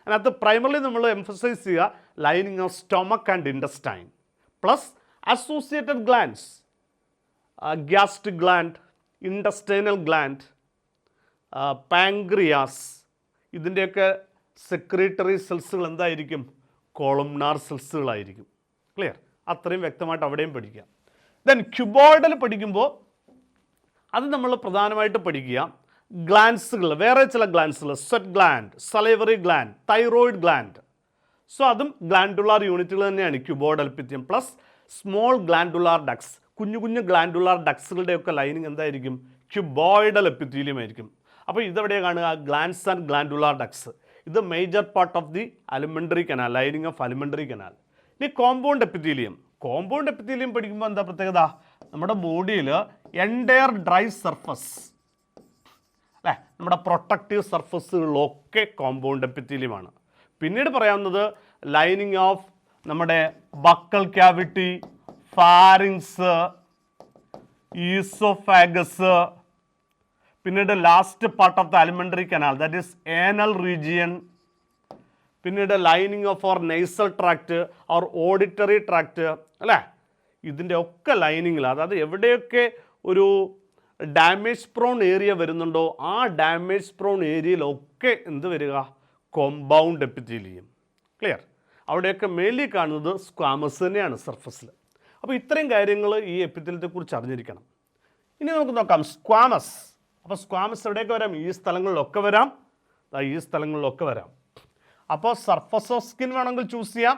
അതിനകത്ത് പ്രൈമറിലി നമ്മൾ എംഫസൈസ് ചെയ്യുക lining of stomach and intestine plus associated glands, gastric gland, intestinal gland, pancreas, ഇതിൻ്റെയൊക്കെ secretory സെൽസുകൾ എന്തായിരിക്കും? കോളുംനാർ സെൽസുകളായിരിക്കും. Clear? അത്രയും വ്യക്തമായിട്ട് അവിടെയും പഠിക്കാം. ദെൻ ക്യൂബോയിഡൽ പഠിക്കുമ്പോൾ അത് നമ്മൾ പ്രധാനമായിട്ട് പഠിക്കുക ഗ്ലാൻസുകൾ, വേറെ ചില ഗ്ലാൻസുകൾ: sweat gland, salivary gland, thyroid gland. So അതും ഗ്ലാൻഡുലാർ യൂണിറ്റുകൾ തന്നെയാണ് cuboidal epithelium. Plus small glandular ducts, കുഞ്ഞു കുഞ്ഞു ഗ്ലാൻഡുലാർ ഡക്സുകളുടെയൊക്കെ ലൈനിങ് എന്തായിരിക്കും? ക്യൂബോയിഡൽ എപ്പിത്തീലിയം ആയിരിക്കും. അപ്പോൾ ഇതെവിടെയാണ് കാണുക? Glands and glandular ducts. ഇത് major part of the alimentary canal, lining of alimentary canal. ഇനി കോമ്പൗണ്ട് എപ്പിത്തീലിയം. കോമ്പൗണ്ട് എപ്പിത്തീലിയം പഠിക്കുമ്പോൾ എന്താ പ്രത്യേകത? നമ്മുടെ ബോഡിയിൽ എൻറ്റയർ ഡ്രൈ സർഫസ് അല്ലേ, നമ്മുടെ പ്രൊട്ടക്റ്റീവ് സർഫസുകളിലൊക്കെ കോമ്പൗണ്ട് എപ്പിത്തീലിയമാണ്. പിന്നീട് പറയാവുന്നത് ലൈനിങ് ഓഫ് നമ്മുടെ ബക്കൽ ക്യാവിറ്റി, ഫാരിങ്സ്, ഈസോഫാഗസ്, പിന്നീട് last part of the alimentary canal that is anal region, പിന്നീട് lining of our nasal tract, our auditory tract അല്ലേ? ഇതിൻ്റെ ഒക്കെ ലൈനിങ്ങിൽ, അതായത് എവിടെയൊക്കെ ഒരു ഡാമേജ് പ്രോൺ ഏരിയ വരുന്നുണ്ടോ ആ ഡാമേജ് പ്രോൺ ഏരിയയിലൊക്കെ എന്ത് വരിക? Compound epithelium. ക്ലിയർ? അവിടെയൊക്കെ മേലിൽ കാണുന്നത് സ്ക്വാമസ് തന്നെയാണ് സർഫസിൽ. അപ്പോൾ ഇത്രയും കാര്യങ്ങൾ ഈ എപ്പിത്തീലിയത്തെക്കുറിച്ച് അറിഞ്ഞിരിക്കണം. ഇനി നമുക്ക് നോക്കാം സ്ക്വാമസ്. അപ്പോൾ സ്ക്വാമസ് എവിടെയൊക്കെ വരാം? ഈ സ്ഥലങ്ങളിലൊക്കെ വരാം, ഈ സ്ഥലങ്ങളിലൊക്കെ വരാം. അപ്പോൾ സർഫസ് ഓഫ് സ്കിൻ വേണമെങ്കിൽ ചൂസ് ചെയ്യാം,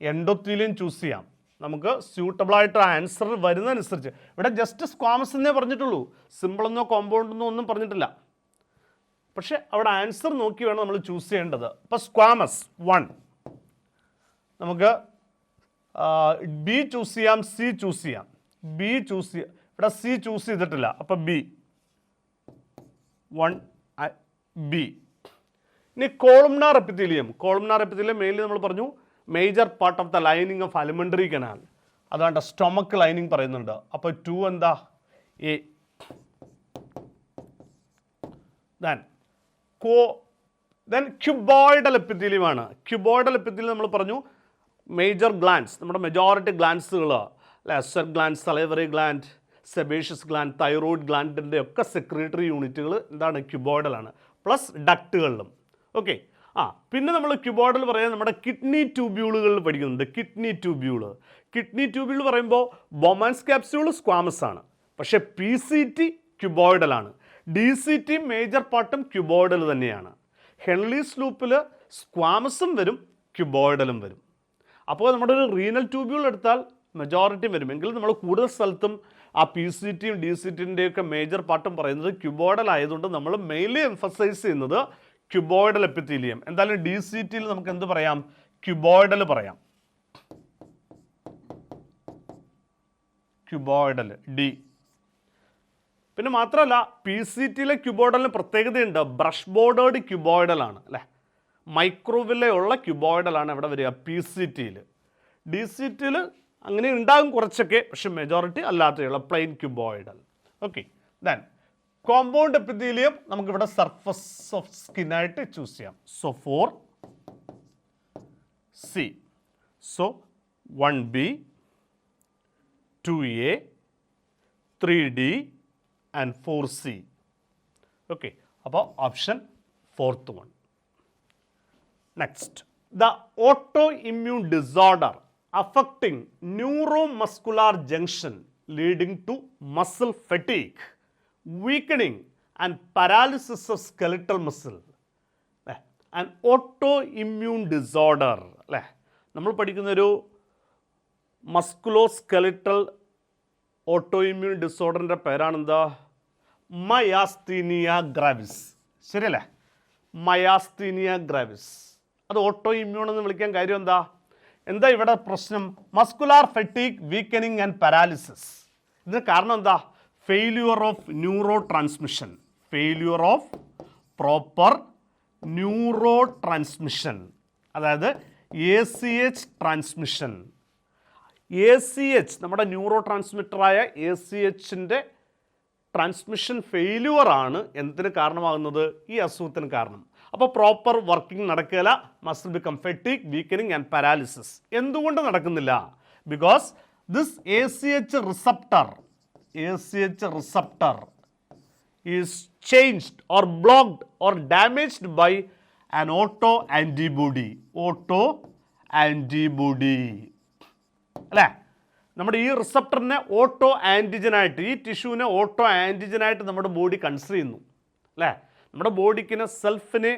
എൻഡോത്തീലിയം ചൂസ് ചെയ്യാം. നമുക്ക് സ്യൂട്ടബിളായിട്ട് ആൻസർ വരുന്നതനുസരിച്ച്. ഇവിടെ ജസ്റ്റ് സ്ക്വാമസ് എന്നേ പറഞ്ഞിട്ടുള്ളൂ, സിമ്പിളെന്നോ കോമ്പൗണ്ടെന്നോ ഒന്നും പറഞ്ഞിട്ടില്ല. പക്ഷേ അവിടെ ആൻസർ നോക്കി വേണം നമ്മൾ ചൂസ് ചെയ്യേണ്ടത്. അപ്പോൾ സ്ക്വാമസ് 1 നമുക്ക് ബി ചൂസ് ചെയ്യാം, സി ചൂസ് ചെയ്യാം. ബി ചൂസ് ചെയ്യാം, ഇവിടെ സി ചൂസ് ചെയ്തിട്ടില്ല, അപ്പോൾ ബി 1 ബി. ഇനി columnar epithelium. Columnar epithelium mainly നമ്മൾ പറഞ്ഞു major part of the lining of alimentary canal, അതാണ്ട് സ്റ്റൊമക്ക് ലൈനിങ് പറയുന്നുണ്ട്. അപ്പോൾ 2 എന്താ? എ. ദെൻ ക്യൂബോയിഡൽ എപ്പിത്തീലിയമാണ്. ക്യൂബോയിഡൽ എപ്പിത്തീലിയം നമ്മൾ പറഞ്ഞു മേജർ ഗ്ലാൻഡ്സ്, നമ്മുടെ മെജോറിറ്റി ഗ്ലാൻഡ്സുകൾ അല്ലെ, sweat gland, salivary gland, sebaceous gland, thyroid ഗ്ലാൻഡിൻ്റെ ഒക്കെ സെക്രീറ്ററി യൂണിറ്റുകൾ എന്താണ്? ക്യൂബോയിഡലാണ്. പ്ലസ് ഡക്റ്റുകളിലും. ഓക്കെ. പിന്നെ നമ്മൾ ക്യൂബോയിഡൽ പറയാൻ നമ്മുടെ കിഡ്നി ട്യൂബ്യൂളുകളിൽ പഠിക്കുന്നുണ്ട്. Kidney tubule. കിഡ്നി ട്യൂബ്യൂൾ പറയുമ്പോൾ ബൊമാൻസ് ക്യാപ്സ്യൂൾ സ്ക്വാമസ് ആണ്, പക്ഷേ പി സി ടി ക്യൂബോയിഡലാണ്. ഡി സി ടി മേജർ പാർട്ടും ക്യൂബോയിഡൽ തന്നെയാണ്. ഹെൻലീസ് ലൂപ്പിൽ സ്ക്വാമസും വരും, ക്യൂബോയിഡലും വരും. അപ്പോൾ നമ്മുടെ ഒരു റീനൽ ട്യൂബ്യൂൾ എടുത്താൽ മെജോറിറ്റി വരും, എങ്കിലും നമ്മൾ കൂടുതൽ സ്ഥലത്തും ആ പി സി ടിയും ഡി സി ടിൻ്റെയൊക്കെ മേജർ പാർട്ടും പറയുന്നത് ക്യൂബോയിഡൽ ആയതുകൊണ്ട് നമ്മൾ മെയിൻലി എംഫസൈസ് ചെയ്യുന്നത് ക്യൂബോയിഡൽ എപ്പിത്തീലിയം. എന്തായാലും ഡി സി ടിയിൽ നമുക്ക് എന്ത് പറയാം? ക്യൂബോയിഡൽ പറയാം. Cuboidal D. പിന്നെ മാത്രമല്ല പി സി ടിയിലെ ക്യൂബോയിഡലിന് പ്രത്യേകതയുണ്ട്, ബ്രഷ് ബോർഡേഡ് ക്യൂബോയിഡലാണ് അല്ലേ. മൈക്രോവിലുള്ള ക്യൂബോയിഡലാണ് എവിടെ വരിക, പി സി ടിയിൽ. ഡി സി ടിയിൽ അങ്ങനെ ഉണ്ടാകും കുറച്ചൊക്കെ, പക്ഷെ മെജോറിറ്റി അല്ലാതെയുള്ള plain cuboidal. Okay. Then compound epithelium നമുക്കിവിടെ സർഫസ് ഓഫ് സ്കിന്നായിട്ട് ചൂസ് ചെയ്യാം. So 4C. So 1B, 2A, 3D and 4C. Okay. അപ്പോൾ option 4th one. Next, the autoimmune disorder affecting neuromuscular junction leading to muscle fatigue, weakening and paralysis of skeletal muscle. An autoimmune disorder അല്ലേ. നമ്മൾ പഠിക്കുന്നൊരു musculoskeletal autoimmune ഡിസോർഡറിൻ്റെ പേരാണെന്താ, മയാസ്തീനിയ gravis. ശരിയല്ലേ, മയാസ്തീനിയ gravis. അത് auto immune എന്ന് വിളിക്കാൻ കാര്യം എന്താ ഇവിടെ പ്രശ്നം, muscular fatigue, weakening and paralysis. ഇതിന് കാരണം എന്താ, failure of neuro transmission, failure of proper neuro transmission, അതായത് ACH ട്രാൻസ്മിഷൻ. ACH നമ്മുടെ ന്യൂറോ ട്രാൻസ്മിറ്ററായ ACHൻ്റെ ട്രാൻസ്മിഷൻ ഫെയില്യൂറാണ് എന്തിന് കാരണമാകുന്നത്, ഈ അസുഖത്തിന് കാരണം. അപ്പോൾ പ്രോപ്പർ വർക്കിംഗ് നടക്കില്ല, muscle become fatigue, weakening and paralysis. എന്തുകൊണ്ട് നടക്കുന്നില്ല, because this ACH receptor is changed or blocked or damaged by an autoantibody അല്ലേ. നമ്മുടെ ഈ റിസപ്റ്ററിനെ ഓട്ടോ ആൻറ്റിജനായിട്ട്, ഈ ടിഷ്യൂവിനെ ഓട്ടോ ആൻറ്റിജനായിട്ട് നമ്മുടെ ബോഡി കൺസിഡർ ചെയ്യുന്നു അല്ലേ. നമ്മുടെ ബോഡിക്കിന് സെൽഫിനെ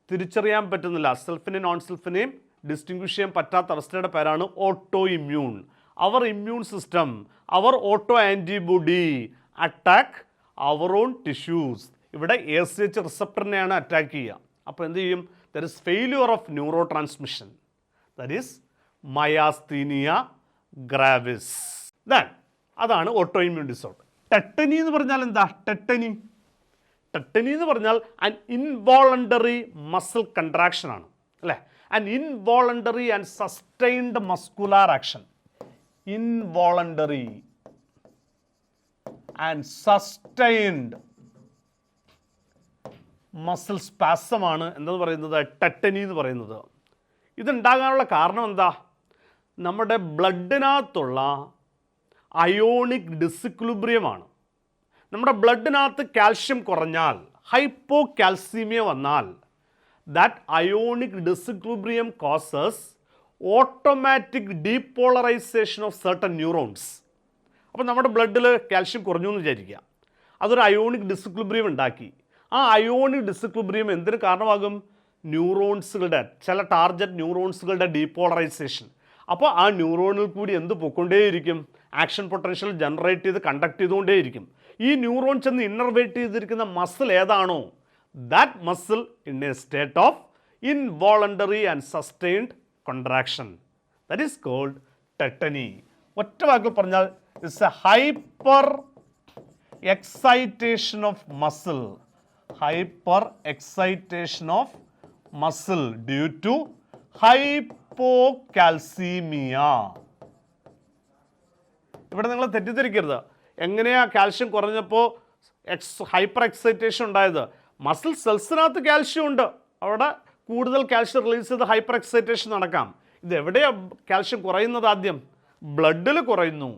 തിരിച്ചറിയാൻ പറ്റുന്നില്ല, സെൽഫിനെയും നോൺ സെൽഫിനെയും ഡിസ്റ്റിങ്വിഷ് ചെയ്യാൻ പറ്റാത്ത അവസ്ഥയുടെ പേരാണ് ഓട്ടോ ഇമ്മ്യൂൺ. അവർ ഇമ്മ്യൂൺ സിസ്റ്റം, അവർ ഓട്ടോ ആൻറ്റിബോഡി അറ്റാക്ക് അവർ ഓൺ ടിഷ്യൂസ്. ഇവിടെ ACH റിസപ്റ്ററിനെയാണ് അറ്റാക്ക് ചെയ്യുക. അപ്പോൾ എന്ത് ചെയ്യും, there is failure of neuro transmission, that is myasthenia gravis. Than അതാണ് ഓട്ടോ ഇമ്മ്യൂൺ ഡിസോർഡർ. ടെറ്റനി എന്ന് പറഞ്ഞാൽ എന്താ, ടെറ്റനി എന്ന് പറഞ്ഞാൽ ആൻ ഇൻവോളണ്ടറി മസിൽ കൺട്രാക്ഷൻ ആണ് അല്ലേ. An involuntary and sustained muscular action, involuntary and sustained muscle സ്പാസമാണ് എന്തെന്ന് പറയുന്നത്, ടെറ്റനി എന്ന് പറയുന്നത്. ഇതുണ്ടാകാനുള്ള കാരണം എന്താ, നമ്മുടെ ബ്ലഡിനകത്തുള്ള അയോണിക് ഡിസിക്വിലിബ്രിയമാണ്. നമ്മുടെ ബ്ലഡിനകത്ത് കാൽഷ്യം കുറഞ്ഞാൽ, ഹൈപ്പോ കാൽസീമിയ വന്നാൽ, that ionic disequilibrium causes automatic depolarisation of certain neurons. അപ്പോൾ നമ്മുടെ ബ്ലഡിൽ കാൽഷ്യം കുറഞ്ഞു എന്ന് വിചാരിക്കുക, അതൊരു അയോണിക് ഡിസിക്വിലിബ്രിയം ഉണ്ടാക്കി. ആ അയോണിക് ഡിസിക്വിലിബ്രിയം എന്തിന് കാരണമാകും, ന്യൂറോൺസുകളുടെ, ചില ടാർഗറ്റ് ന്യൂറോൺസുകളുടെ ഡീപോളറൈസേഷൻ. അപ്പോൾ ആ ന്യൂറോണിൽ കൂടി എന്ത് പൊയ്ക്കൊണ്ടേയിരിക്കും, ആക്ഷൻ പൊട്ടൻഷ്യൽ ജനറേറ്റ് ചെയ്ത് കണ്ടക്ട് ചെയ്തുകൊണ്ടേയിരിക്കും. ഈ ന്യൂറോൺ ചെന്ന് ഇന്നർവേറ്റ് ചെയ്തിരിക്കുന്ന മസിൽ ഏതാണോ, that muscle in a state of involuntary and sustained contraction, that is called tetany. ഒറ്റ വാക്കിൽ പറഞ്ഞാൽ it's a hyperexcitation of muscle, hyperexcitation of muscle due to hypocalcaemia. ഇവിടെ നിങ്ങൾ തെറ്റിദ്ധരിക്കരുത്, എങ്ങനെയാ കാൽഷ്യം കുറഞ്ഞപ്പോൾ ഹൈപ്പർ എക്സൈറ്റേഷൻ ഉണ്ടായത്, മസിൽ സെൽസിനകത്ത് കാൽഷ്യം ഉണ്ട്, അവിടെ കൂടുതൽ കാൽഷ്യം റിലീസ് ചെയ്ത് ഹൈപ്പർ എക്സൈറ്റേഷൻ നടക്കാം. ഇത് എവിടെയാണ് കാൽഷ്യം കുറയുന്നത്, ആദ്യം ബ്ലഡിൽ കുറയുന്നു.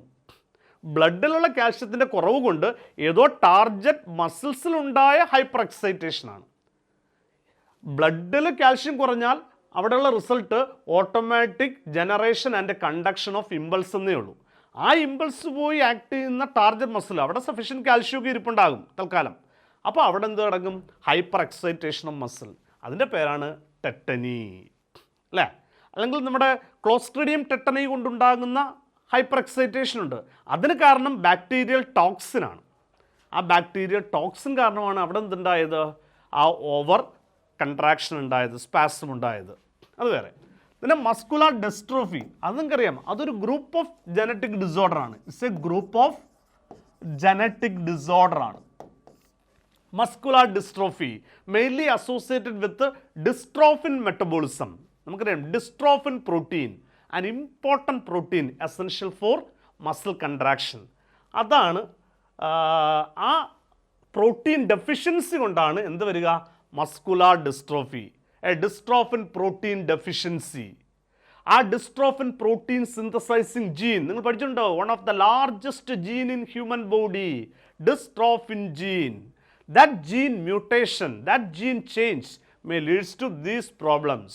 ബ്ലഡിലുള്ള കാൽഷ്യത്തിൻ്റെ കുറവ് കൊണ്ട് ഏതോ ടാർഗറ്റ് മസിൽസിലുണ്ടായ ഹൈപ്പർ എക്സൈറ്റേഷനാണ്. ബ്ലഡിൽ കാൽഷ്യം കുറഞ്ഞാൽ അവിടെയുള്ള result automatic generation and conduction of impulse എന്നേ ഉള്ളൂ. ആ ഇമ്പൾസ് പോയി ആക്ട് ചെയ്യുന്ന ടാർഗറ്റ് മസിൽ, അവിടെ സഫീഷ്യൻറ്റ് കാൽഷ്യമൊക്കെ ഇരിപ്പുണ്ടാകും തൽക്കാലം. അപ്പോൾ അവിടെ എന്ത് കിടക്കും, ഹൈപ്പർ എക്സൈറ്റേഷൻ ഓഫ് മസിൽ. അതിൻ്റെ പേരാണ് ടെറ്റനി അല്ലേ. അല്ലെങ്കിൽ നമ്മുടെ ക്ലോസ്ട്രീഡിയം ടെറ്റനി കൊണ്ടുണ്ടാകുന്ന ഹൈപ്പർ എക്സൈറ്റേഷൻ ഉണ്ട്, അതിന് കാരണം ബാക്ടീരിയൽ ടോക്സിനാണ്. ആ ബാക്ടീരിയൽ ടോക്സിൻ കാരണമാണ് അവിടെ എന്തുണ്ടായത്, ആ ഓവർ കൺട്രാക്ഷൻ ഉണ്ടായത്, സ്പാസം ഉണ്ടായത്. അത് വേറെ. പിന്നെ മസ്കുലാർ ഡെസ്ട്രോഫി, അത് നിങ്ങൾക്കറിയാം, അതൊരു ഗ്രൂപ്പ് ഓഫ് ജനറ്റിക് ഡിസോർഡർ ആണ്. It's a group of genetic disorder ആണ്. Muscular dystrophy mainly associated with dystrophin metabolism. നമുക്കറിയാം dystrophin protein, an important protein essential for muscle contraction. അതാണ് ആ പ്രോട്ടീൻ ഡെഫിഷ്യൻസി കൊണ്ടാണ് എന്ത് വരിക, muscular dystrophy, a dystrophin protein deficiency. ആ dystrophin protein synthesising gene നിങ്ങൾ പഠിച്ചിട്ടുണ്ടോ? One of the largest gene in human body, dystrophin gene. That gene mutation, that gene change may leads to these problems.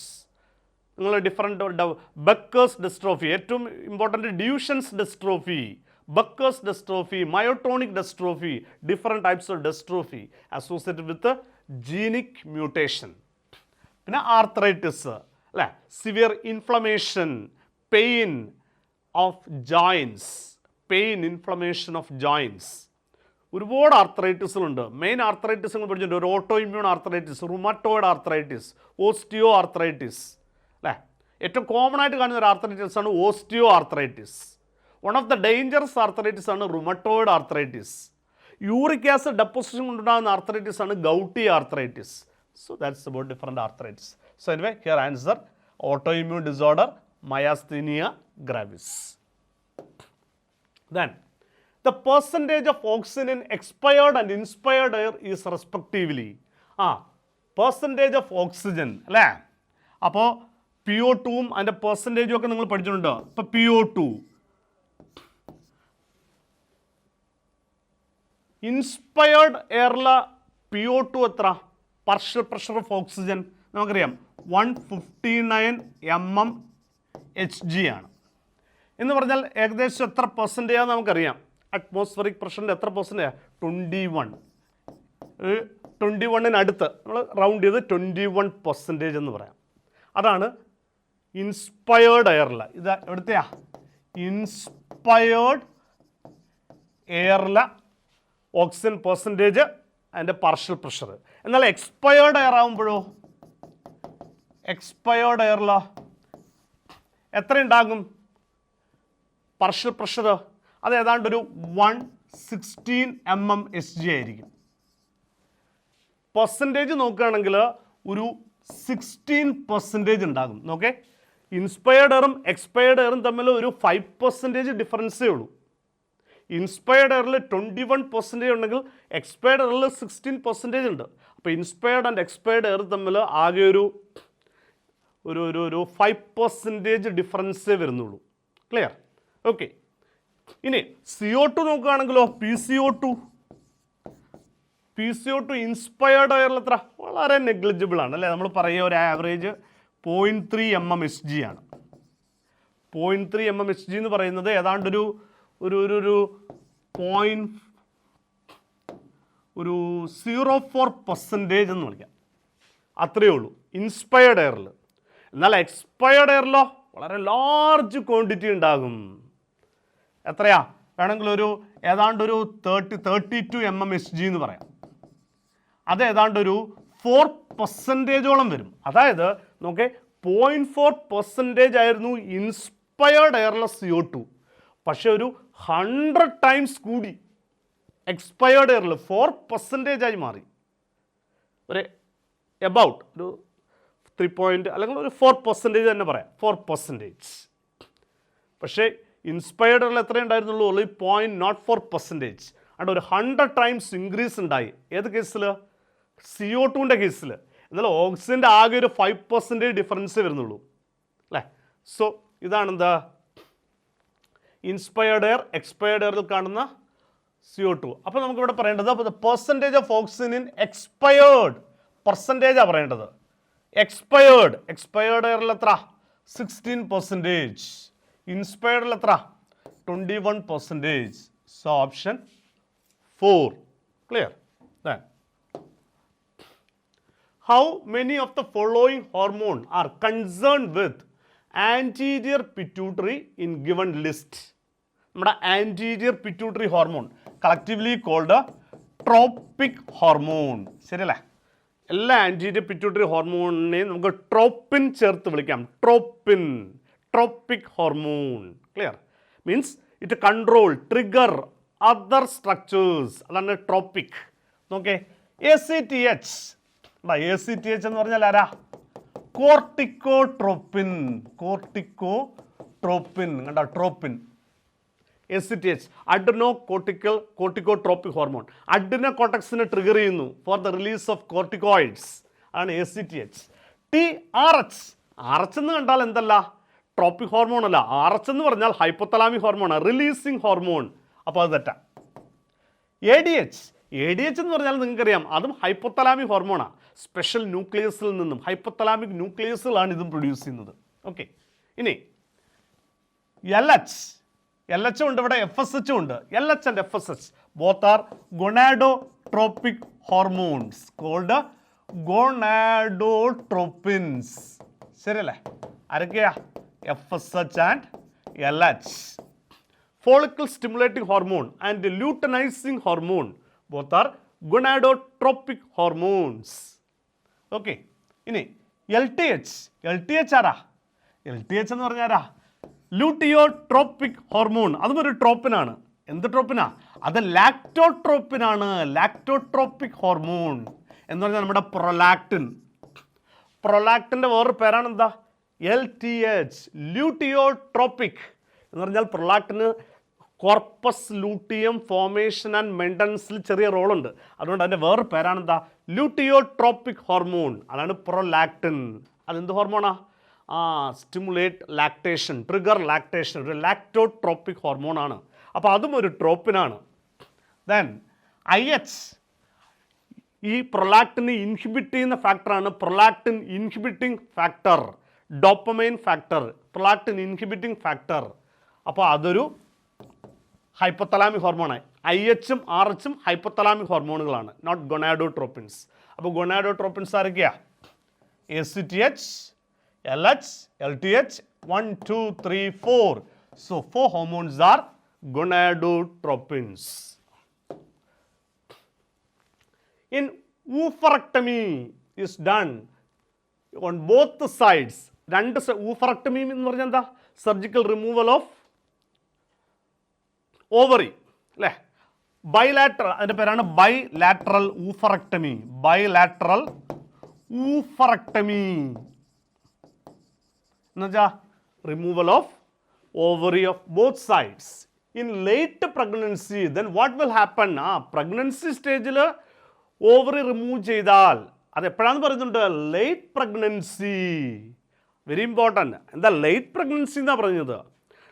നിങ്ങൾ different Becker's dystrophy, ഏറ്റവും important Duchenne's dystrophy, Becker's dystrophy, myotonic dystrophy, different types of dystrophy associated with genic mutation. പിന്നെ arthritis അല്ലേ, severe inflammation, pain of joints, pain inflammation of joints. ഒരുപാട് ആർത്രൈറ്റിസുകളുണ്ട്. Main arthritis നിങ്ങൾ പഠിച്ചിട്ടുണ്ട്. ഒരു autoimmune arthritis, rheumatoid arthritis, osteoarthritis അല്ലേ. ഏറ്റവും common ആയിട്ട് കാണുന്ന ഒരു ആർത്രൈറ്റിസ് ആണ് osteoarthritis. One of the dangerous arthritis ആണ് rheumatoid arthritis. Uric acid deposition കൊണ്ടുണ്ടാകുന്ന ആർത്രൈറ്റിസ് ആണ് gouty arthritis. So that's about different arthritis. So anyway here answer auto immune disorder, myasthenia gravis. Then the percentage of oxygen in expired and inspired air is respectively. percentage of oxygen അല്ലേ. അപ്പോൾ PO2 അതിൻ്റെ പെർസെൻറ്റേജും ഒക്കെ നിങ്ങൾ പഠിച്ചിട്ടുണ്ടോ? ഇപ്പോൾ PO2 inspired എയറിലെ PO2 എത്ര? Partial pressure of oxygen നമുക്കറിയാം 159 mmHg ആണ്. എന്ന് പറഞ്ഞാൽ ഏകദേശം എത്ര പെർസെൻറ്റേജാണ് നമുക്കറിയാം. അറ്റ്മോസ്ഫറിക് പ്രഷറിൻ്റെ എത്ര പെർസെൻറ്റേജ്? 21. 21-അടുത്ത് നമ്മൾ റൗണ്ട് ചെയ്ത് 21% എന്ന് പറയാം. അതാണ് ഇൻസ്പയേർഡ് എയറിൽ. ഇത് എവിടുത്തെയാ? ഇൻസ്പയേർഡ് എയറിലെ ഓക്സിജൻ പെർസെൻറ്റേജ് അതിൻ്റെ പാർഷ്യൽ പ്രഷർ. എന്നാൽ എക്സ്പയേർഡ് എയർ ആകുമ്പോഴോ, എക്സ്പയേർഡ് എയറിലോ എത്ര ഉണ്ടാകും പാർഷ്യൽ പ്രഷർ? അത് ഏതാണ്ടൊരു 116 mmHg ആയിരിക്കും. പെർസെൻറ്റേജ് നോക്കുകയാണെങ്കിൽ ഒരു 16% ഉണ്ടാകും. നോക്കേ, ഇൻസ്പയർഡ് എയറും എക്സ്പയർഡ് എയറും തമ്മിൽ ഒരു 5% ഡിഫറൻസേ ഉള്ളൂ. ഇൻസ്പയർഡ് എയറിൽ 21% ഉണ്ടെങ്കിൽ എക്സ്പയർഡ് എയറിൽ 16% ഉണ്ട്. അപ്പോൾ ഇൻസ്പയർഡ് ആൻഡ് എക്സ്പയർഡ് എയർ തമ്മിൽ ആകെ ഒരു 5% ഡിഫറൻസേ വരുന്നുള്ളൂ. ക്ലിയർ? ഓക്കെ. ഇനി CO2 നോക്കുകയാണെങ്കിലോ, PCO2 ഇൻസ്പയർഡ് എയറിൽ എത്ര? വളരെ നെഗ്ലിജിബിൾ ആണ് അല്ലേ. നമ്മൾ പറയുക ഒരു ആവറേജ് 0.3 mmHg ആണ്. 0.3 mmHg എന്ന് പറയുന്നത് ഏതാണ്ടൊരു 0.04% എന്ന് വിളിക്കാം. അത്രയേ ഉള്ളൂ ഇൻസ്പയർഡ് എയറിൽ. എന്നാൽ എക്സ്പയർഡ് എയറിലോ വളരെ ലാർജ് ക്വാണ്ടിറ്റി ഉണ്ടാകും. എത്രയാ? വേണമെങ്കിൽ ഏതാണ്ടൊരു 32 mmHg എന്ന് പറയാം. അത് ഏതാണ്ടൊരു 4%ഓളം വരും. അതായത് നോക്കേ, 0.4% ആയിരുന്നു ഇൻസ്പയർഡ് എയറിലെ CO2. പക്ഷേ ഒരു 100 times കൂടി എക്സ്പയർഡ് എയറിൽ 4% ആയി മാറി. ഒരു എബൌട്ട് ഒരു 3 അല്ലെങ്കിൽ ഒരു 4% തന്നെ പറയാം, 4%. പക്ഷേ ഇൻസ്പയർഡ് എയറിൽ എത്ര ഉണ്ടായിരുന്നുള്ളൂ? ഉള്ളൂ 0.04%. അവിടെ ഒരു 100 times ഇൻക്രീസ് ഉണ്ടായി. ഏത് കേസിൽ? CO2ൻ്റെ കേസിൽ. എന്നാൽ ഓക്സിജൻ്റെ ആകെ ഒരു 5% ഡിഫറൻസ് വരുന്നുള്ളൂ അല്ലേ. സോ ഇതാണെന്താ ഇൻസ്പയർഡ് എയർ, എക്സ്പയർഡ് എയറിൽ കാണുന്ന CO2. അപ്പോൾ നമുക്കിവിടെ പറയേണ്ടത് percentage of oxygen in expired പെർസെൻറ്റേജാണ് പറയേണ്ടത്. എക്സ്പയർഡ് എയറിൽ എത്ര? 16%. ഇൻസ്പയർഡിൽ എത്ര? 21%. So option 4. Clear? Then how many of the following hormone are concerned with anterior pituitary in given list? നമ്മുടെ anterior pituitary hormone collectively called a tropic hormone. ശരിയല്ലേ? എല്ലാ anterior pituitary ഹോർമോണിനെയും നമുക്ക് ട്രോപ്പിൻ ചേർത്ത് വിളിക്കാം. Tropin, tropic hormone. Clear? Means it control, trigger other structures. അതാണ് tropic. നോക്കേ, ACTH. ACTH എന്ന് പറഞ്ഞാൽ ആരാ? കോർട്ടിക്കോട്രോപ്പിൻ. കോർട്ടിക്കോട്രോപ്പിൻ കണ്ടോ? ട്രോപ്പിൻ. ACTH, corticotropic hormone. അഡ്രിനോകോർട്ടക്സിനെ ട്രിഗർ ചെയ്യുന്നു for the release of corticoids. ആണ് ACTH. TRH. RH എന്ന് കണ്ടാൽ എന്തല്ല? ട്രോപ്പിക് ഹോർമോൺ അല്ല. RH എന്ന് പറഞ്ഞാൽ ഹൈപ്പോതലാമിക് ഹോർമോണാണ്, റിലീസിങ് ഹോർമോൺ. അപ്പോൾ അത് തെറ്റാ. ADH എന്ന് പറഞ്ഞാൽ നിങ്ങൾക്കറിയാം, അതും ഹൈപ്പോതലാമിക് ഹോർമോണാണ്. സ്പെഷ്യൽ ന്യൂക്ലിയസിൽ നിന്നും ഹൈപ്പോതലാമിക് ന്യൂക്ലിയസിലാണ് ഇതും പ്രൊഡ്യൂസ് ചെയ്യുന്നത്. ഓക്കെ. ഇനി LH ഉണ്ട്, ഇവിടെ FSH ഉണ്ട്. LH and FSH both are gonadotropic hormones called gonadotropins. ശരിയല്ലേ? ആരൊക്കെയാ? FSH and LH. Follicle stimulating hormone and luteinising hormone both are gonadotropic hormones. Okay. ഇനി LTH ആരാ? LTH എന്ന് പറഞ്ഞാൽ ആരാ? Luteotropic hormone. അതും ഒരു ട്രോപ്പിനാണ്. എന്ത് ട്രോപ്പിനാ? അത് ലാക്ടോട്രോപ്പിനാണ്. ലാക്ടോട്രോപ്പിക് ഹോർമോൺ എന്ന് പറഞ്ഞാൽ നമ്മുടെ പ്രൊലാക്റ്റിൻ്റെ വേറൊരു പേരാണ് എന്താ? LTH, ലൂട്ടിയോട്രോപ്പിക് എന്ന് പറഞ്ഞാൽ പ്രൊലാക്റ്റിന് കോർപ്പസ് ലൂട്ടിയം ഫോർമേഷൻ ആൻഡ് മെയിൻ്റനൻസിൽ ചെറിയ റോളുണ്ട്. അതുകൊണ്ട് അതിൻ്റെ വേറെ പേരാണ് എന്താ? Luteotropic hormone. അതാണ് പ്രൊലാക്റ്റിൻ. അതെന്ത് ഹോർമോണാ? Stimulate lactation, trigger lactation. ഒരു ലാക്ടോട്രോപ്പിക് ഹോർമോണാണ്. അപ്പോൾ അതും ഒരു ട്രോപ്പിനാണ്. ദെൻ IH ഈ പ്രൊലാക്റ്റിനെ ഇൻഹിബിറ്റ് ചെയ്യുന്ന ഫാക്ടറാണ് prolactin inhibiting factor, dopamine factor, prolactin inhibiting factor. അപ്പോൾ അതൊരു ഹൈപ്പോതലാമിക് ഹോർമോണായി. IH-ഉം RH-ഉം ഹൈപ്പോതലാമിക് ഹോർമോണുകളാണ്, നോട്ട് ഗൊണാഡോട്രോപ്പിൻസ്. അപ്പോൾ ഗൊണാഡോട്രോപ്പിൻസ് ആരൊക്കെയാ? ACTH, LH, LTH, 1, 2, 3, 4. So 4 hormones are gonadotropins. In oophorectomy is done on both the sides. Oophorectomy എന്ന് പറഞ്ഞാൽ എന്താ? സർജിക്കൽ റിമൂവൽ ഓഫ് ഓവറി അല്ലേ? ബൈലാറ്ററൽ, അതിൻ്റെ പേരാണ് ബൈലാറ്ററൽ ഊഫറക്ടമി. ബൈലാറ്ററൽ ഊഫറക്ടമി എന്നുവെച്ചാൽ removal of ovary of both sides. In late pregnancy then what will happen? Pregnancy സ്റ്റേജിൽ ovary remove ചെയ്താൽ, അത് എപ്പോഴാണെന്ന് പറയുന്നുണ്ട്? Late pregnancy. Very important. എന്താ ലേറ്റ് പ്രഗ്നൻസി എന്നാണ് പറഞ്ഞത്?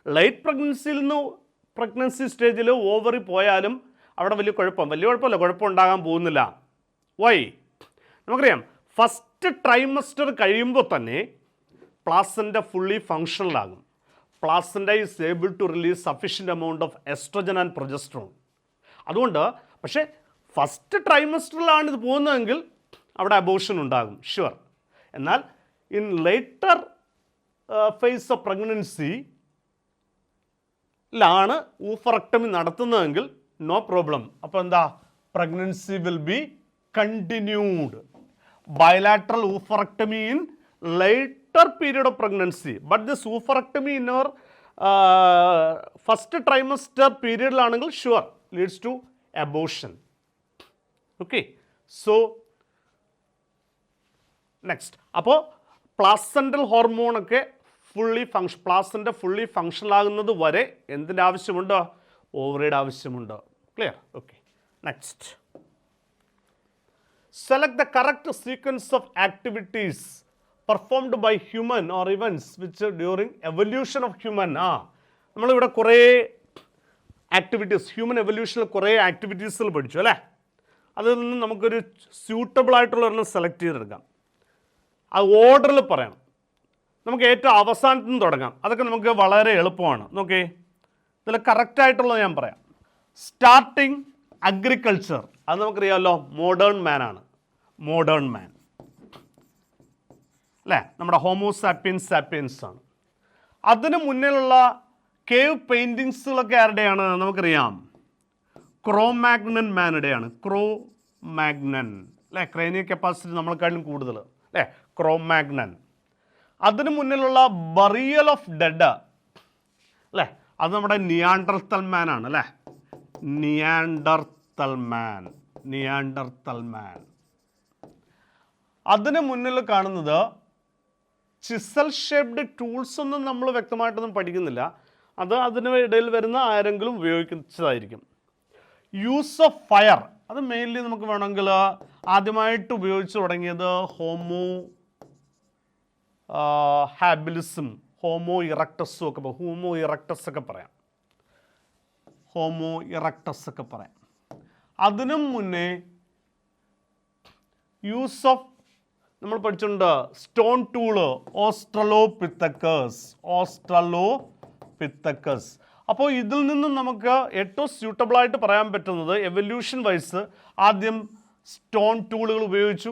ലേറ്റ് പ്രഗ്നൻസിയിൽ നിന്ന് പ്രഗ്നൻസി സ്റ്റേജിൽ ഓവറി പോയാലും അവിടെ വലിയ കുഴപ്പമില്ല, കുഴപ്പമുണ്ടാകാൻ പോകുന്നില്ല. വൈ? നമുക്കറിയാം, ഫസ്റ്റ് ട്രൈമസ്റ്റർ കഴിയുമ്പോൾ തന്നെ പ്ലാസൻ്റ ഫുള്ളി ഫങ്ഷണലാകും. Placenta is able to release sufficient amount of oestrogen and progesterone. അതുകൊണ്ട് പക്ഷേ ഫസ്റ്റ് ട്രൈമസ്റ്ററിലാണ് ഇത് പോകുന്നതെങ്കിൽ അവിടെ അബോർഷൻ ഉണ്ടാകും, ഷുവർ. എന്നാൽ ഇൻ ലേറ്റർ ഫേസ് ഓഫ് പ്രഗ്നൻസിയിലാണ് ഊഫറക്ടമി നടത്തുന്നതെങ്കിൽ നോ പ്രോബ്ലം. അപ്പോൾ എന്താ? Pregnancy will be continued. Bilateral oophorectomy in later period of pregnancy, but this oophorectomy in our first trimester period laanengil sure leads to abortion. Okay, so next, അപ്പോൾ placental hormone ഒക്കെ fully function, placenta fully functional ആകുന്നത് വരെ എന്തിൻ്റെ ആവശ്യമുണ്ട്? ഓവറിയുടെ ആവശ്യമുണ്ട്. Clear? Okay. Next, select the correct sequence of activities performed by human or events which during evolution of human. നമ്മളിവിടെ കുറേ activities, human എവല്യൂഷനിൽ കുറേ ആക്ടിവിറ്റീസുകൾ പഠിച്ചു അല്ലേ? അതിൽ നിന്ന് നമുക്കൊരു സ്യൂട്ടബിൾ ആയിട്ടുള്ള ഒരെണ്ണം സെലക്ട് ചെയ്തെടുക്കാം. അത് ഓർഡറിൽ പറയണം. നമുക്ക് ഏറ്റവും അവസാനത്തിൽ നിന്ന് തുടങ്ങാം. അതൊക്കെ നമുക്ക് വളരെ എളുപ്പമാണ്. നോക്കേ, ഇതിൽ കറക്റ്റായിട്ടുള്ളത് ഞാൻ പറയാം. സ്റ്റാർട്ടിങ് അഗ്രികൾച്ചർ, അത് നമുക്കറിയാമല്ലോ, മോഡേൺ മാനാണ്. മോഡേൺ മാൻ അല്ലേ? നമ്മുടെ ഹോമോസാപ്പിയൻസ് ആണ്. അതിന് മുന്നിലുള്ള കേവ് പെയിൻറ്റിങ്സുകളൊക്കെ ആരുടെയാണ്? നമുക്കറിയാം, ക്രോമാഗ്നൻ മാനുടെയാണ്. ക്രോമാഗ്നൻ അല്ലേ, ക്രേനിയൽ കപ്പാസിറ്റി നമ്മളെക്കാളും കൂടുതൽ അല്ലേ, ക്രോമാഗ്നൻ. അതിന് മുന്നിലുള്ള ബറിയൽ ഓഫ് ഡെഡ് അല്ലേ, അത് നമ്മുടെ നിയാൻഡർത്തൽ മാൻ ആണ് അല്ലേ, നിയാൻഡർത്തൽ മാൻ. അതിന് മുന്നിൽ കാണുന്നത് ചിസൽ ഷേപ്ഡ് ടൂൾസ് ഒന്നും നമ്മൾ വ്യക്തമായിട്ടൊന്നും പഠിക്കുന്നില്ല, അത് അതിന് ഇടയിൽ വരുന്ന ആരെങ്കിലും ഉപയോഗിച്ചതായിരിക്കും. യൂസ് ഓഫ് ഫയർ, അത് മെയിൻലി നമുക്ക് വേണമെങ്കിൽ ആദ്യമായിട്ട് ഉപയോഗിച്ച് തുടങ്ങിയത് ഹോമോ ഹാബിലിസും ഹോമോ ഇറക്ടസും ഒക്കെ, ഹോമോ ഇറക്ടസ് ഒക്കെ പറയാം. അതിനും മുന്നേ യൂസ് ഓഫ് നമ്മൾ പഠിച്ചിട്ടുണ്ട് സ്റ്റോൺ ടൂള്, ഓസ്ട്രലോപിത്തക്കസ്. അപ്പോൾ ഇതിൽ നിന്നും നമുക്ക് ഏറ്റവും സ്യൂട്ടബിളായിട്ട് പറയാൻ പറ്റുന്നത് എവല്യൂഷൻ വൈസ് ആദ്യം സ്റ്റോൺ ടൂളുകൾ ഉപയോഗിച്ചു,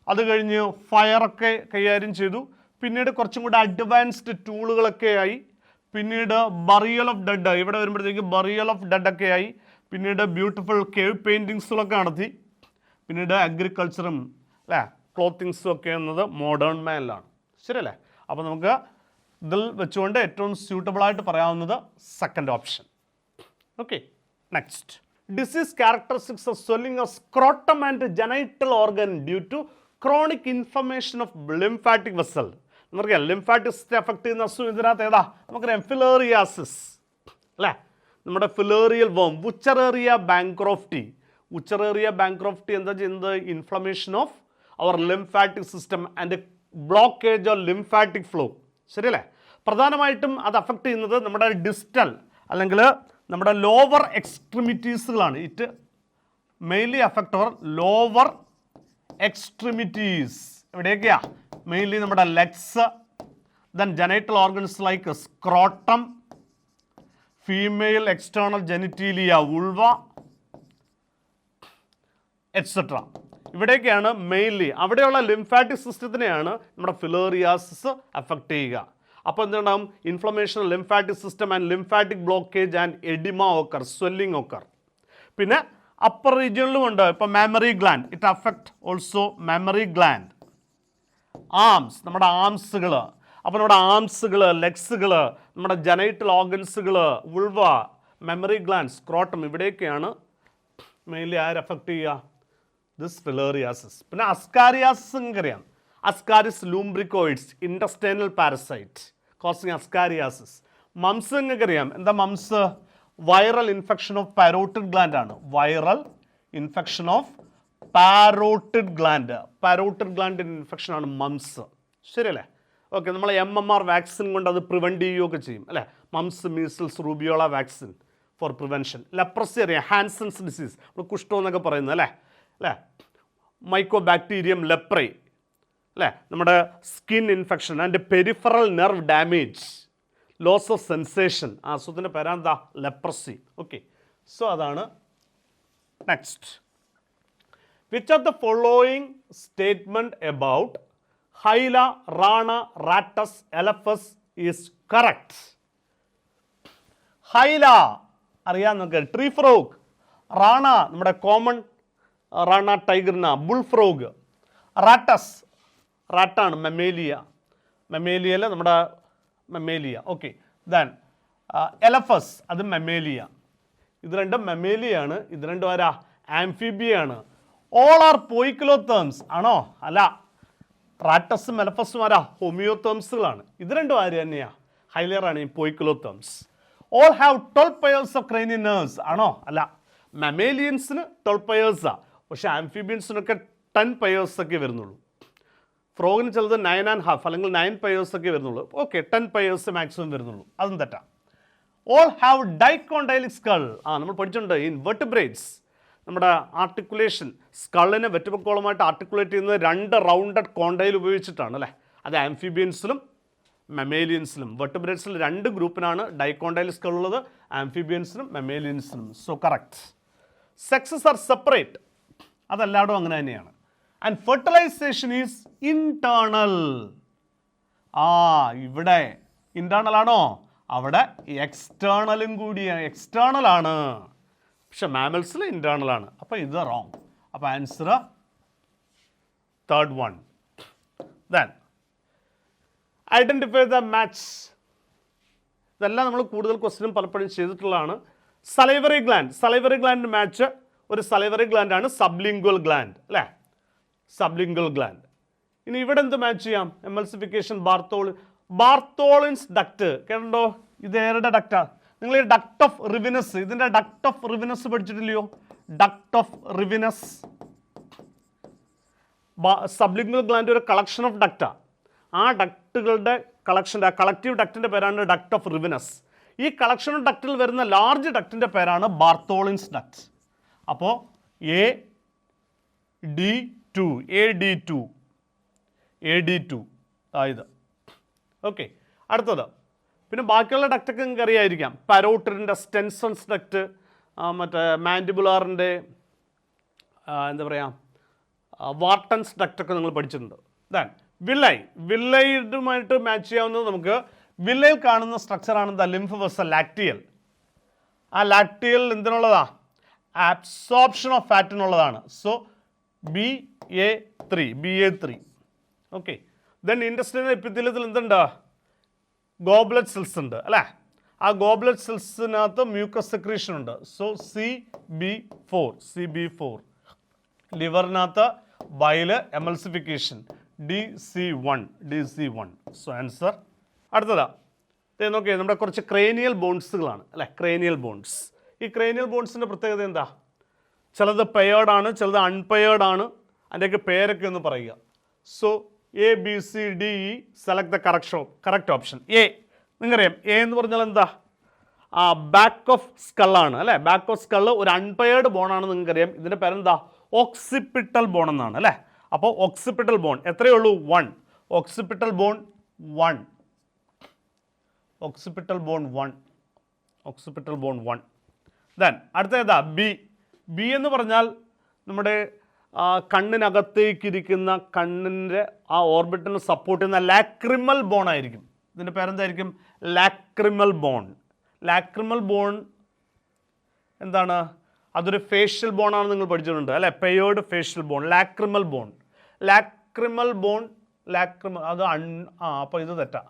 അത് കഴിഞ്ഞ് ഫയറൊക്കെ കൈകാര്യം ചെയ്തു, പിന്നീട് കുറച്ചും കൂടെ അഡ്വാൻസ്ഡ് ടൂളുകളൊക്കെ ആയി, പിന്നീട് ബറിയൽ ഓഫ് ഡെഡ്, ഇവിടെ വരുമ്പോഴത്തേക്ക് ബറിയൽ ഓഫ് ഡെഡ് ഒക്കെ ആയി, പിന്നീട് ബ്യൂട്ടിഫുൾ കേവ് പെയിൻറ്റിങ്സുകളൊക്കെ നടത്തി, പിന്നീട് അഗ്രികൾച്ചറും അല്ലേ ക്ലോത്തിങ്സും ഒക്കെ എന്നത് മോഡേൺ മാനിലാണ്. ശരിയല്ലേ? അപ്പോൾ നമുക്ക് ഇതിൽ വെച്ചുകൊണ്ട് ഏറ്റവും സ്യൂട്ടബിളായിട്ട് പറയാവുന്നത് second option. Okay, next. Disease characteristics of swelling of scrotum and genital organ due to chronic information of lymphatic vessel. നമുക്കറിയാം ലിംഫാറ്റിക് സിസ്റ്റത്തെ അഫക്ട് ചെയ്യുന്ന അസുഖം ഇതിനകത്ത് ഏതാ? നമുക്കറിയാം ഫിലേറിയാസിസ് അല്ലേ, നമ്മുടെ ഫിലേറിയൽ വോം, വുച്ചറേറിയ ബാങ്ക്രോഫ്റ്റി. എന്താ ചെയ്യുന്നത്? Inflammation of our lymphatic system and blockage or lymphatic flow. ശരിയല്ലേ? പ്രധാനമായിട്ടും അത് അഫക്ട് ചെയ്യുന്നത് നമ്മുടെ ഡിസ്റ്റൽ അല്ലെങ്കിൽ നമ്മുടെ ലോവർ എക്സ്ട്രിമിറ്റീസുകളാണ്. It mainly affect our lower extremities. എവിടെയൊക്കെയാ? മെയിൻലി നമ്മുടെ legs, then genital organs like scrotum, female external genitalia, vulva etcetera. ഇവിടേക്കാണ് മെയിൻലി, അവിടെയുള്ള ലിംഫാറ്റിക് സിസ്റ്റത്തിനെയാണ് നമ്മുടെ ഫിലേറിയാസിസ് അഫക്റ്റ് ചെയ്യുക. അപ്പോൾ എന്തുണ്ടാകും? Inflammation lymphatic system and lymphatic blockage and oedema occur, swelling occur. പിന്നെ അപ്പർ റീജിയനിലും ഉണ്ട്, ഇപ്പോൾ mammary gland, it affect also mammary gland. Arms, നമ്മുടെ ആംസുകൾ, അപ്പോൾ നമ്മുടെ ആംസുകൾ, ലെഗ്സുകൾ, നമ്മുടെ ജനൈറ്റൽ ഓർഗൻസുകൾ, വൾവ, മെമ്മറി ഗ്ലാൻഡ്, സ്ക്രോട്ടം, ഇവിടെയൊക്കെയാണ് മെയിൻലി ആര് അഫക്റ്റ് ചെയ്യുക? This filariasis. പിന്നെ അസ്കാരിയാസിസ് നിങ്ങൾക്കറിയാം, Ascaris lumbricoides, intestinal parasite causing ascariasis. Mumps നിങ്ങൾക്കറിയാം, എന്താ mumps? Viral infection of parotid gland ആണ്. വൈറൽ ഇൻഫെക്ഷൻ ഓഫ് പാരോട്ടിഡ് ഗ്ലാൻഡിൻ്റെ ഇൻഫെക്ഷൻ ആണ് മംസ്. ശരിയല്ലേ? ഓക്കെ, നമ്മൾ MMR വാക്സിൻ കൊണ്ട് അത് പ്രിവെൻറ്റ് ചെയ്യുകയൊക്കെ ചെയ്യും അല്ലേ? Mumps, measles, rubeola vaccine four prevention. Leprosy അറിയാം, ഹാൻസൺസ് ഡിസീസ്, നമ്മൾ കുഷ്ഠം എന്നൊക്കെ പറയുന്നത് അല്ലേ, മൈക്കോ ബാക്ടീരിയം ലെപ്രൈ അല്ലേ, നമ്മുടെ skin infection and peripheral nerve damage, loss of sensation, ആ അസുഖത്തിൻ്റെ പേരാന്താ? ലെപ്രസി. ഓക്കെ, സോ അതാണ്. Next, which of the following statement about Hyla, Rana, Rattus, Elephas is correct? Hyla അറിയാം നമുക്ക്, ട്രീ ഫ്രോഗ്. റാണ നമ്മുടെ common Rana tigrina, bullfrog. Rattus റാട്ടാണ്, മെമേലിയയിൽ നമ്മുടെ മെമേലിയ. ഓക്കെ, ദെൻ എലഫസ് അത് മെമേലിയ. ഇത് രണ്ടും മെമേലിയാണ്, ഇത് രണ്ടും ആരാ? ആംഫിബിയാണ്. ഓൾ ആർ പോയിക്ലോതേംസ് ആണോ? അല്ല, റാറ്റസും എലഫസും ആരാ? ഹോമിയോതേംസുകളാണ്. ഇത് രണ്ടും ആര് തന്നെയാ? ഹൈലറാണ്, poikilotherms. All have 12 pairs of cranial nerves ആണോ? അല്ല, മെമേലിയൻസിന് 12 pairs-ആണ്, പക്ഷേ ആംഫിബിയൻസിനൊക്കെ 10 pairs ഒക്കെ വരുന്നുള്ളൂ. ഫ്രോഗിന് ചിലത് 9.5 അല്ലെങ്കിൽ 9 pairs ഒക്കെ വരുന്നുള്ളൂ. ഓക്കെ, 10 pairs മാക്സിമം വരുന്നുള്ളൂ, അതും തെറ്റാം. All have dicondylic skull. നമ്മൾ പഠിച്ചിട്ടുണ്ട് ഇൻവെർട്ടിബ്രേറ്റ്സ്, നമ്മുടെ ആർട്ടിക്കുലേഷൻ, സ്കളിനെ വെറ്റുബക്കോളുമായിട്ട് ആർട്ടിക്കുലേറ്റ് ചെയ്യുന്നത് 2 റൗണ്ടഡ് കോണ്ടൈൽ ഉപയോഗിച്ചിട്ടാണ് അല്ലേ? അത് ആംഫിബിയൻസിലും മെമേലിയൻസിലും. വെർട്ടിബ്രേറ്റ്സിൽ 2 ഗ്രൂപ്പിനാണ് ഡൈക്കോണ്ടൈൽ സ്കൾ ഉള്ളത്, ആംഫിബിയൻസിനും മെമേലിയൻസിനും. So correct. Sexes are separate, അതെല്ലായിടും അങ്ങനെ തന്നെയാണ്. And fertilisation is internal. ഇവിടെ ഇന്റേണൽ ആണോ? അവിടെ എക്സ്റ്റേണലും കൂടിയാണ്, എക്സ്റ്റേണൽ ആണ്, പക്ഷെ മാമൽസിൽ ഇന്റേണൽ ആണ്. അപ്പോൾ ഇത് റോങ്. അപ്പോൾ answer third one. Then identify the match. ഇതെല്ലാം നമ്മൾ കൂടുതൽ ക്വസ്റ്റ്യനും പലപ്പോഴും ചെയ്തിട്ടുള്ളതാണ്. സലൈവറി ഗ്ലാൻഡ് മാച്ച് ഒരു സലൈവറി ഗ്ലാൻഡ് ആണ് സബ്ലിംഗ്വൽ ഗ്ലാൻഡ് അല്ലേ, സബ്ലിംഗ്വൽ ഗ്ലാൻഡ്. ഇനി ഇവിടെ എന്ത് മാച്ച് ചെയ്യാം? എമൾസിഫിക്കേഷൻ ബാർത്തോളിൻസ് ഡക്റ്റ് കേട്ടോ. ഇത് ഏരുടെ ഡക്റ്റാ? നിങ്ങൾ ഈ ഡക്ട് ഓഫ് റിവിനസ്, ഇതിൻ്റെ ഡക്ട് ഓഫ് റിവിനസ് പഠിച്ചിട്ടില്ലയോ? Duct of Rivinus sublingual gland ഒരു കളക്ഷൻ ഓഫ് ഡക്റ്റാ. ആ ഡക്റ്റുകളുടെ കളക്ഷൻ, ആ കളക്റ്റീവ് ഡക്റ്റിൻ്റെ പേരാണ് ഡക്ട് ഓഫ് റിവിനസ്. ഈ കളക്ഷൻ ഓഫ് ഡക്റ്റിൽ വരുന്ന ലാർജ് ഡക്റ്റിൻ്റെ പേരാണ് ബാർത്തോളിൻസ് ഡക്റ്റ്. അപ്പോൾ AD2 ആയത്. ഓക്കെ, അടുത്തത് പിന്നെ ബാക്കിയുള്ള ഡക്റ്റൊക്കെ നിങ്ങൾക്ക് അറിയായിരിക്കാം. പരോട്ടിഡിൻ്റെ സ്റ്റെൻസൺസ് ഡക്റ്റ്, മറ്റേ മാൻഡിബുലാറിൻ്റെ എന്താ പറയുക വാർട്ടൻസ് ഡക്റ്റൊക്കെ നിങ്ങൾ പഠിച്ചിട്ടുണ്ട്. ദാൻ വില്ലയുമായിട്ട് മാച്ച് ചെയ്യാവുന്നത് നമുക്ക് വില്ലയിൽ കാണുന്ന സ്ട്രക്ചറാണ് ദ ലിംഫ് വെസൽ ലാക്ടിയൽ. ആ ലാക്ടിയൽ എന്തിനുള്ളതാ? അബ്സോർപ്ഷൻ ഓഫ് ഫാറ്റിനുള്ളതാണ്. So BA3. Okay, then intestinal എപ്പിത്തീലിയത്തിൽ എന്തുണ്ട്? ഗോബ്ലറ്റ് സെൽസ് ഉണ്ട് അല്ലേ. ആ ഗോബ്ലറ്റ് സെൽസിനകത്ത് മ്യൂക്കസ് സെക്രീഷൻ ഉണ്ട്. So CB4. ലിവറിനകത്ത് bile emulsification DC1. So answer. അടുത്തതാ നോക്കിയേ, നമ്മുടെ കുറച്ച് ക്രേനിയൽ ബോൺസുകളാണ് അല്ലേ, ക്രേനിയൽ ബോൺസ്. ഈ ക്രേനിയൽ ബോൺസിൻ്റെ പ്രത്യേകത എന്താ? ചിലത് പെയേർഡ് ആണ്, ചിലത് അൺപെയേർഡ് ആണ്. അതിൻ്റെയൊക്കെ പേരൊക്കെ ഒന്ന് പറയുക. So ABCDE select the correct option. നിങ്ങൾക്കറിയാം A എന്ന് പറഞ്ഞാൽ എന്താ? ബാക്ക് ഓഫ് സ്കള്ളാണ് അല്ലേ. ബാക്ക് ഓഫ് സ്കള്ള് ഒരു അൺപെയേർഡ് ബോണാണ്. നിങ്ങൾക്കറിയാം ഇതിൻ്റെ പേരെന്താ? ഓക്സിപ്പിറ്റൽ ബോൺ എന്നാണ് അല്ലേ. അപ്പോൾ ഓക്സിപ്പിറ്റൽ ബോൺ എത്രയേ ഉള്ളൂ? 1. ഓക്സിപ്പിറ്റൽ ബോൺ 1. ദെൻ അടുത്ത ഏതാ? ബി എന്ന് പറഞ്ഞാൽ നമ്മുടെ കണ്ണിനകത്തേക്കിരിക്കുന്ന കണ്ണിൻ്റെ ആ ഓർബിറ്റിന് സപ്പോർട്ട് ചെയ്യുന്ന ലാക്രിമൽ ബോൺ ആയിരിക്കും. ഇതിൻ്റെ പേരെന്തായിരിക്കും? ലാക്രിമൽ ബോൺ എന്താണ്? അതൊരു ഫേഷ്യൽ ബോണാണ്, നിങ്ങൾ പഠിച്ചിട്ടുണ്ട് അല്ലേ. Paired facial bone, lacrimal bone അത് അപ്പോൾ ഇത് തെറ്റാ.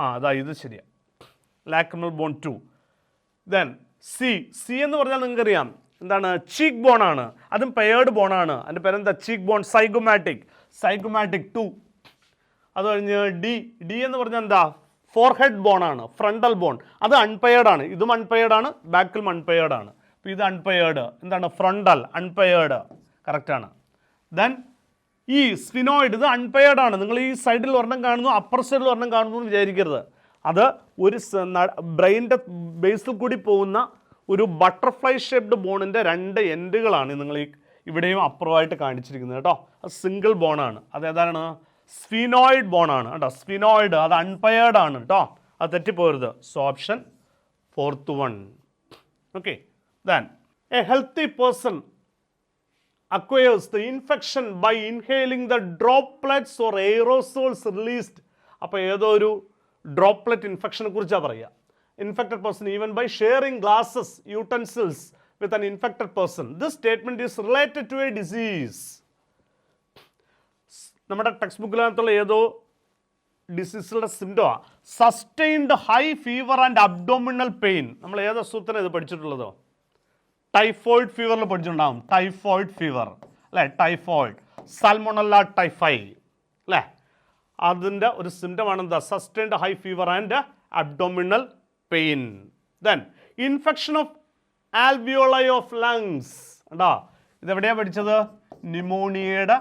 അതാ ഇത് ശരിയാ. Lacrimal bone 2. ദെൻ സി എന്ന് പറഞ്ഞാൽ നിങ്ങൾക്കറിയാം എന്താണ്? ചീക്ക് ബോൺ ആണ്. അതും പെയേർഡ് ബോണാണ്. അതിൻ്റെ പേരെന്താ? Cheek bone. സൈഗോമാറ്റിക് 2. അത് കഴിഞ്ഞ് ഡി എന്ന് പറഞ്ഞാൽ എന്താ? ഫോർഹെഡ് ബോൺ ആണ്, ഫ്രണ്ടൽ ബോൺ. അത് അൺപെയേർഡ് ആണ്. ഇതും അൺപെയേർഡ് ആണ്, ബാക്കിലും അൺപെയേർഡ് ആണ്. അപ്പോൾ ഇത് അൺപെയേർഡ്. എന്താണ്? ഫ്രണ്ടൽ അൺപെയേർഡ്, കറക്റ്റാണ്. ദെൻ ഈ സ്ഫിനോയിഡ്, ഇത് അൺപെയേർഡ് ആണ്. നിങ്ങൾ ഈ സൈഡിൽ ഒരെണ്ണം കാണുന്നു, അപ്പർ സൈഡിൽ ഒരെണ്ണം കാണുന്നു എന്ന് വിചാരിക്കരുത്. അത് ഒരു ബ്രെയിൻ്റെ ബേസിൽ കൂടി പോകുന്ന ഒരു ബട്ടർഫ്ലൈ ഷേപ്ഡ് ബോണിൻ്റെ 2 എൻഡുകളാണ് നിങ്ങൾ ഈ ഇവിടെയും അപ്പുറമായിട്ട് കാണിച്ചിരിക്കുന്നത് കേട്ടോ. അത് സിംഗിൾ ബോണാണ്. അത് ഏതാണ്? സ്ഫിനോയിഡ് ബോണാണ് കേട്ടോ. സ്ഫിനോയിഡ് അത് അൺപെയേർഡ് ആണ് കേട്ടോ. അത് തെറ്റിപ്പോരുത്. So option 4th one. Okay, then a healthy person acquires the infection by inhaling the droplets or aerosols released. അപ്പോൾ ഏതോ ഒരു ഡ്രോപ്ലെറ്റ് ഇൻഫെക്ഷനെ കുറിച്ചാണ് പറയുക. Infected person even by sharing glasses utensils with an infected person. This statement is related to a disease. നമ്മുടെ text ബുക്കിനകത്തുള്ള ഏതോ ഡിസീസുകളുടെ സിംറ്റമാണ് sustained high fever and abdominal pain. നമ്മൾ ഏത് അസുഖത്തിനാണ് ഇത് പഠിച്ചിട്ടുള്ളതോ? ടൈഫോയിഡ് ഫീവറിൽ പഠിച്ചിട്ടുണ്ടാകും. ടൈഫോയിഡ് ഫീവർ അല്ലേ, ടൈഫോയിഡ്, സാൽമോണല്ല ടൈഫൈ അല്ലേ. അതിൻ്റെ ഒരു സിംറ്റമാണ് എന്താ? Sustained high fever and abdominal pain. Then infection of alveoli of lungs. ഉണ്ടോ? ഇതെവിടെയാണ് പഠിച്ചത്? ന്യൂമോണിയയുടെ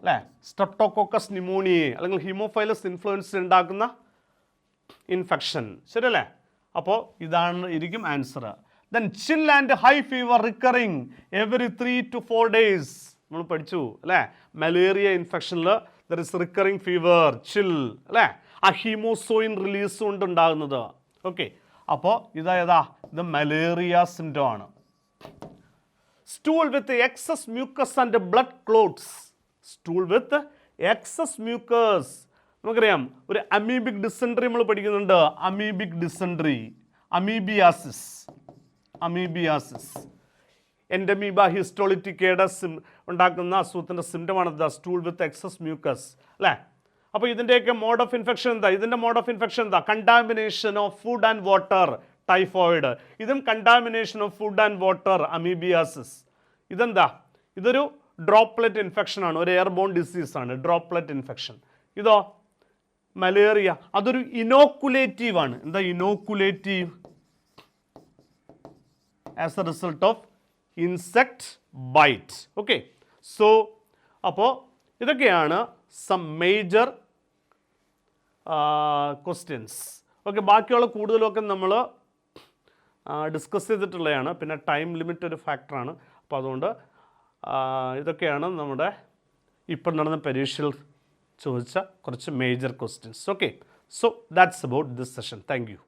അല്ലേ, സ്ട്രെപ്റ്റോകോക്കസ് ന്യൂമോണിയെ അല്ലെങ്കിൽ ഹീമോഫൈലസ് ഇൻഫ്ലുവൻസ് ഉണ്ടാക്കുന്ന ഇൻഫെക്ഷൻ. ശരിയല്ലേ? അപ്പോൾ ഇതാണ് ഇരിക്കും answer. Then chill and high fever recurring every 3 to 4 days. നമ്മൾ പഠിച്ചു അല്ലേ. മലേറിയ ഇൻഫെക്ഷനിൽ there is recurring fever, chill അല്ലേ. ആ ഹീമോസോയിൻ റിലീസ് കൊണ്ട് ഉണ്ടാകുന്നത്. ഓക്കെ, അപ്പോൾ ഇതാ ഇത് മലേറിയ സിംറ്റം ആണ്. Stool with excess mucus and blood clots. Stool with excess mucus. നമുക്കറിയാം ഒരു അമീബിക് ഡിസെൻട്രി നമ്മൾ പഠിക്കുന്നുണ്ട്. Amoebic dysentery, amoebiasis. എൻഡമീബ ഹിസ്റ്റോളിറ്റിക്കയുടെ ഉണ്ടാക്കുന്ന അസുഖത്തിൻ്റെ സിംറ്റമാണ് the stool with excess mucus അല്ലേ. അപ്പോൾ ഇതിൻ്റെയൊക്കെ മോഡ് ഓഫ് ഇൻഫെക്ഷൻ എന്താ? ഇതിൻ്റെ മോഡ് ഓഫ് ഇൻഫെക്ഷൻ എന്താ? Contamination of food and water, typhoid. ഇതും contamination of food and water, amoebiasis. ഇതെന്താ? ഇതൊരു ഡ്രോപ്ലെറ്റ് ഇൻഫെക്ഷൻ ആണ്, ഒരു എയർബോൺ ഡിസീസ് ആണ്, ഡ്രോപ്ലെറ്റ് ഇൻഫെക്ഷൻ. ഇതോ മലേറിയ, അതൊരു ഇനോക്കുലേറ്റീവ് ആണ്. എന്താ inoculative? As a result of insect bite. Okay, so അപ്പോൾ ഇതൊക്കെയാണ് സം മേജർ ക്വസ്റ്റ്യൻസ്. ഓക്കെ, ബാക്കിയുള്ള കൂടുതലൊക്കെ നമ്മൾ ഡിസ്കസ് ചെയ്തിട്ടുള്ളതാണ്. പിന്നെ ടൈം ലിമിറ്റ് ഒരു ഫാക്ടറാണ്. അപ്പോൾ അതുകൊണ്ട് ഇതൊക്കെയാണ് നമ്മുടെ ഇപ്പം നടന്ന പരീക്ഷയിൽ ചോദിച്ച കുറച്ച് major questions. Okay, so that's about this session. Thank you.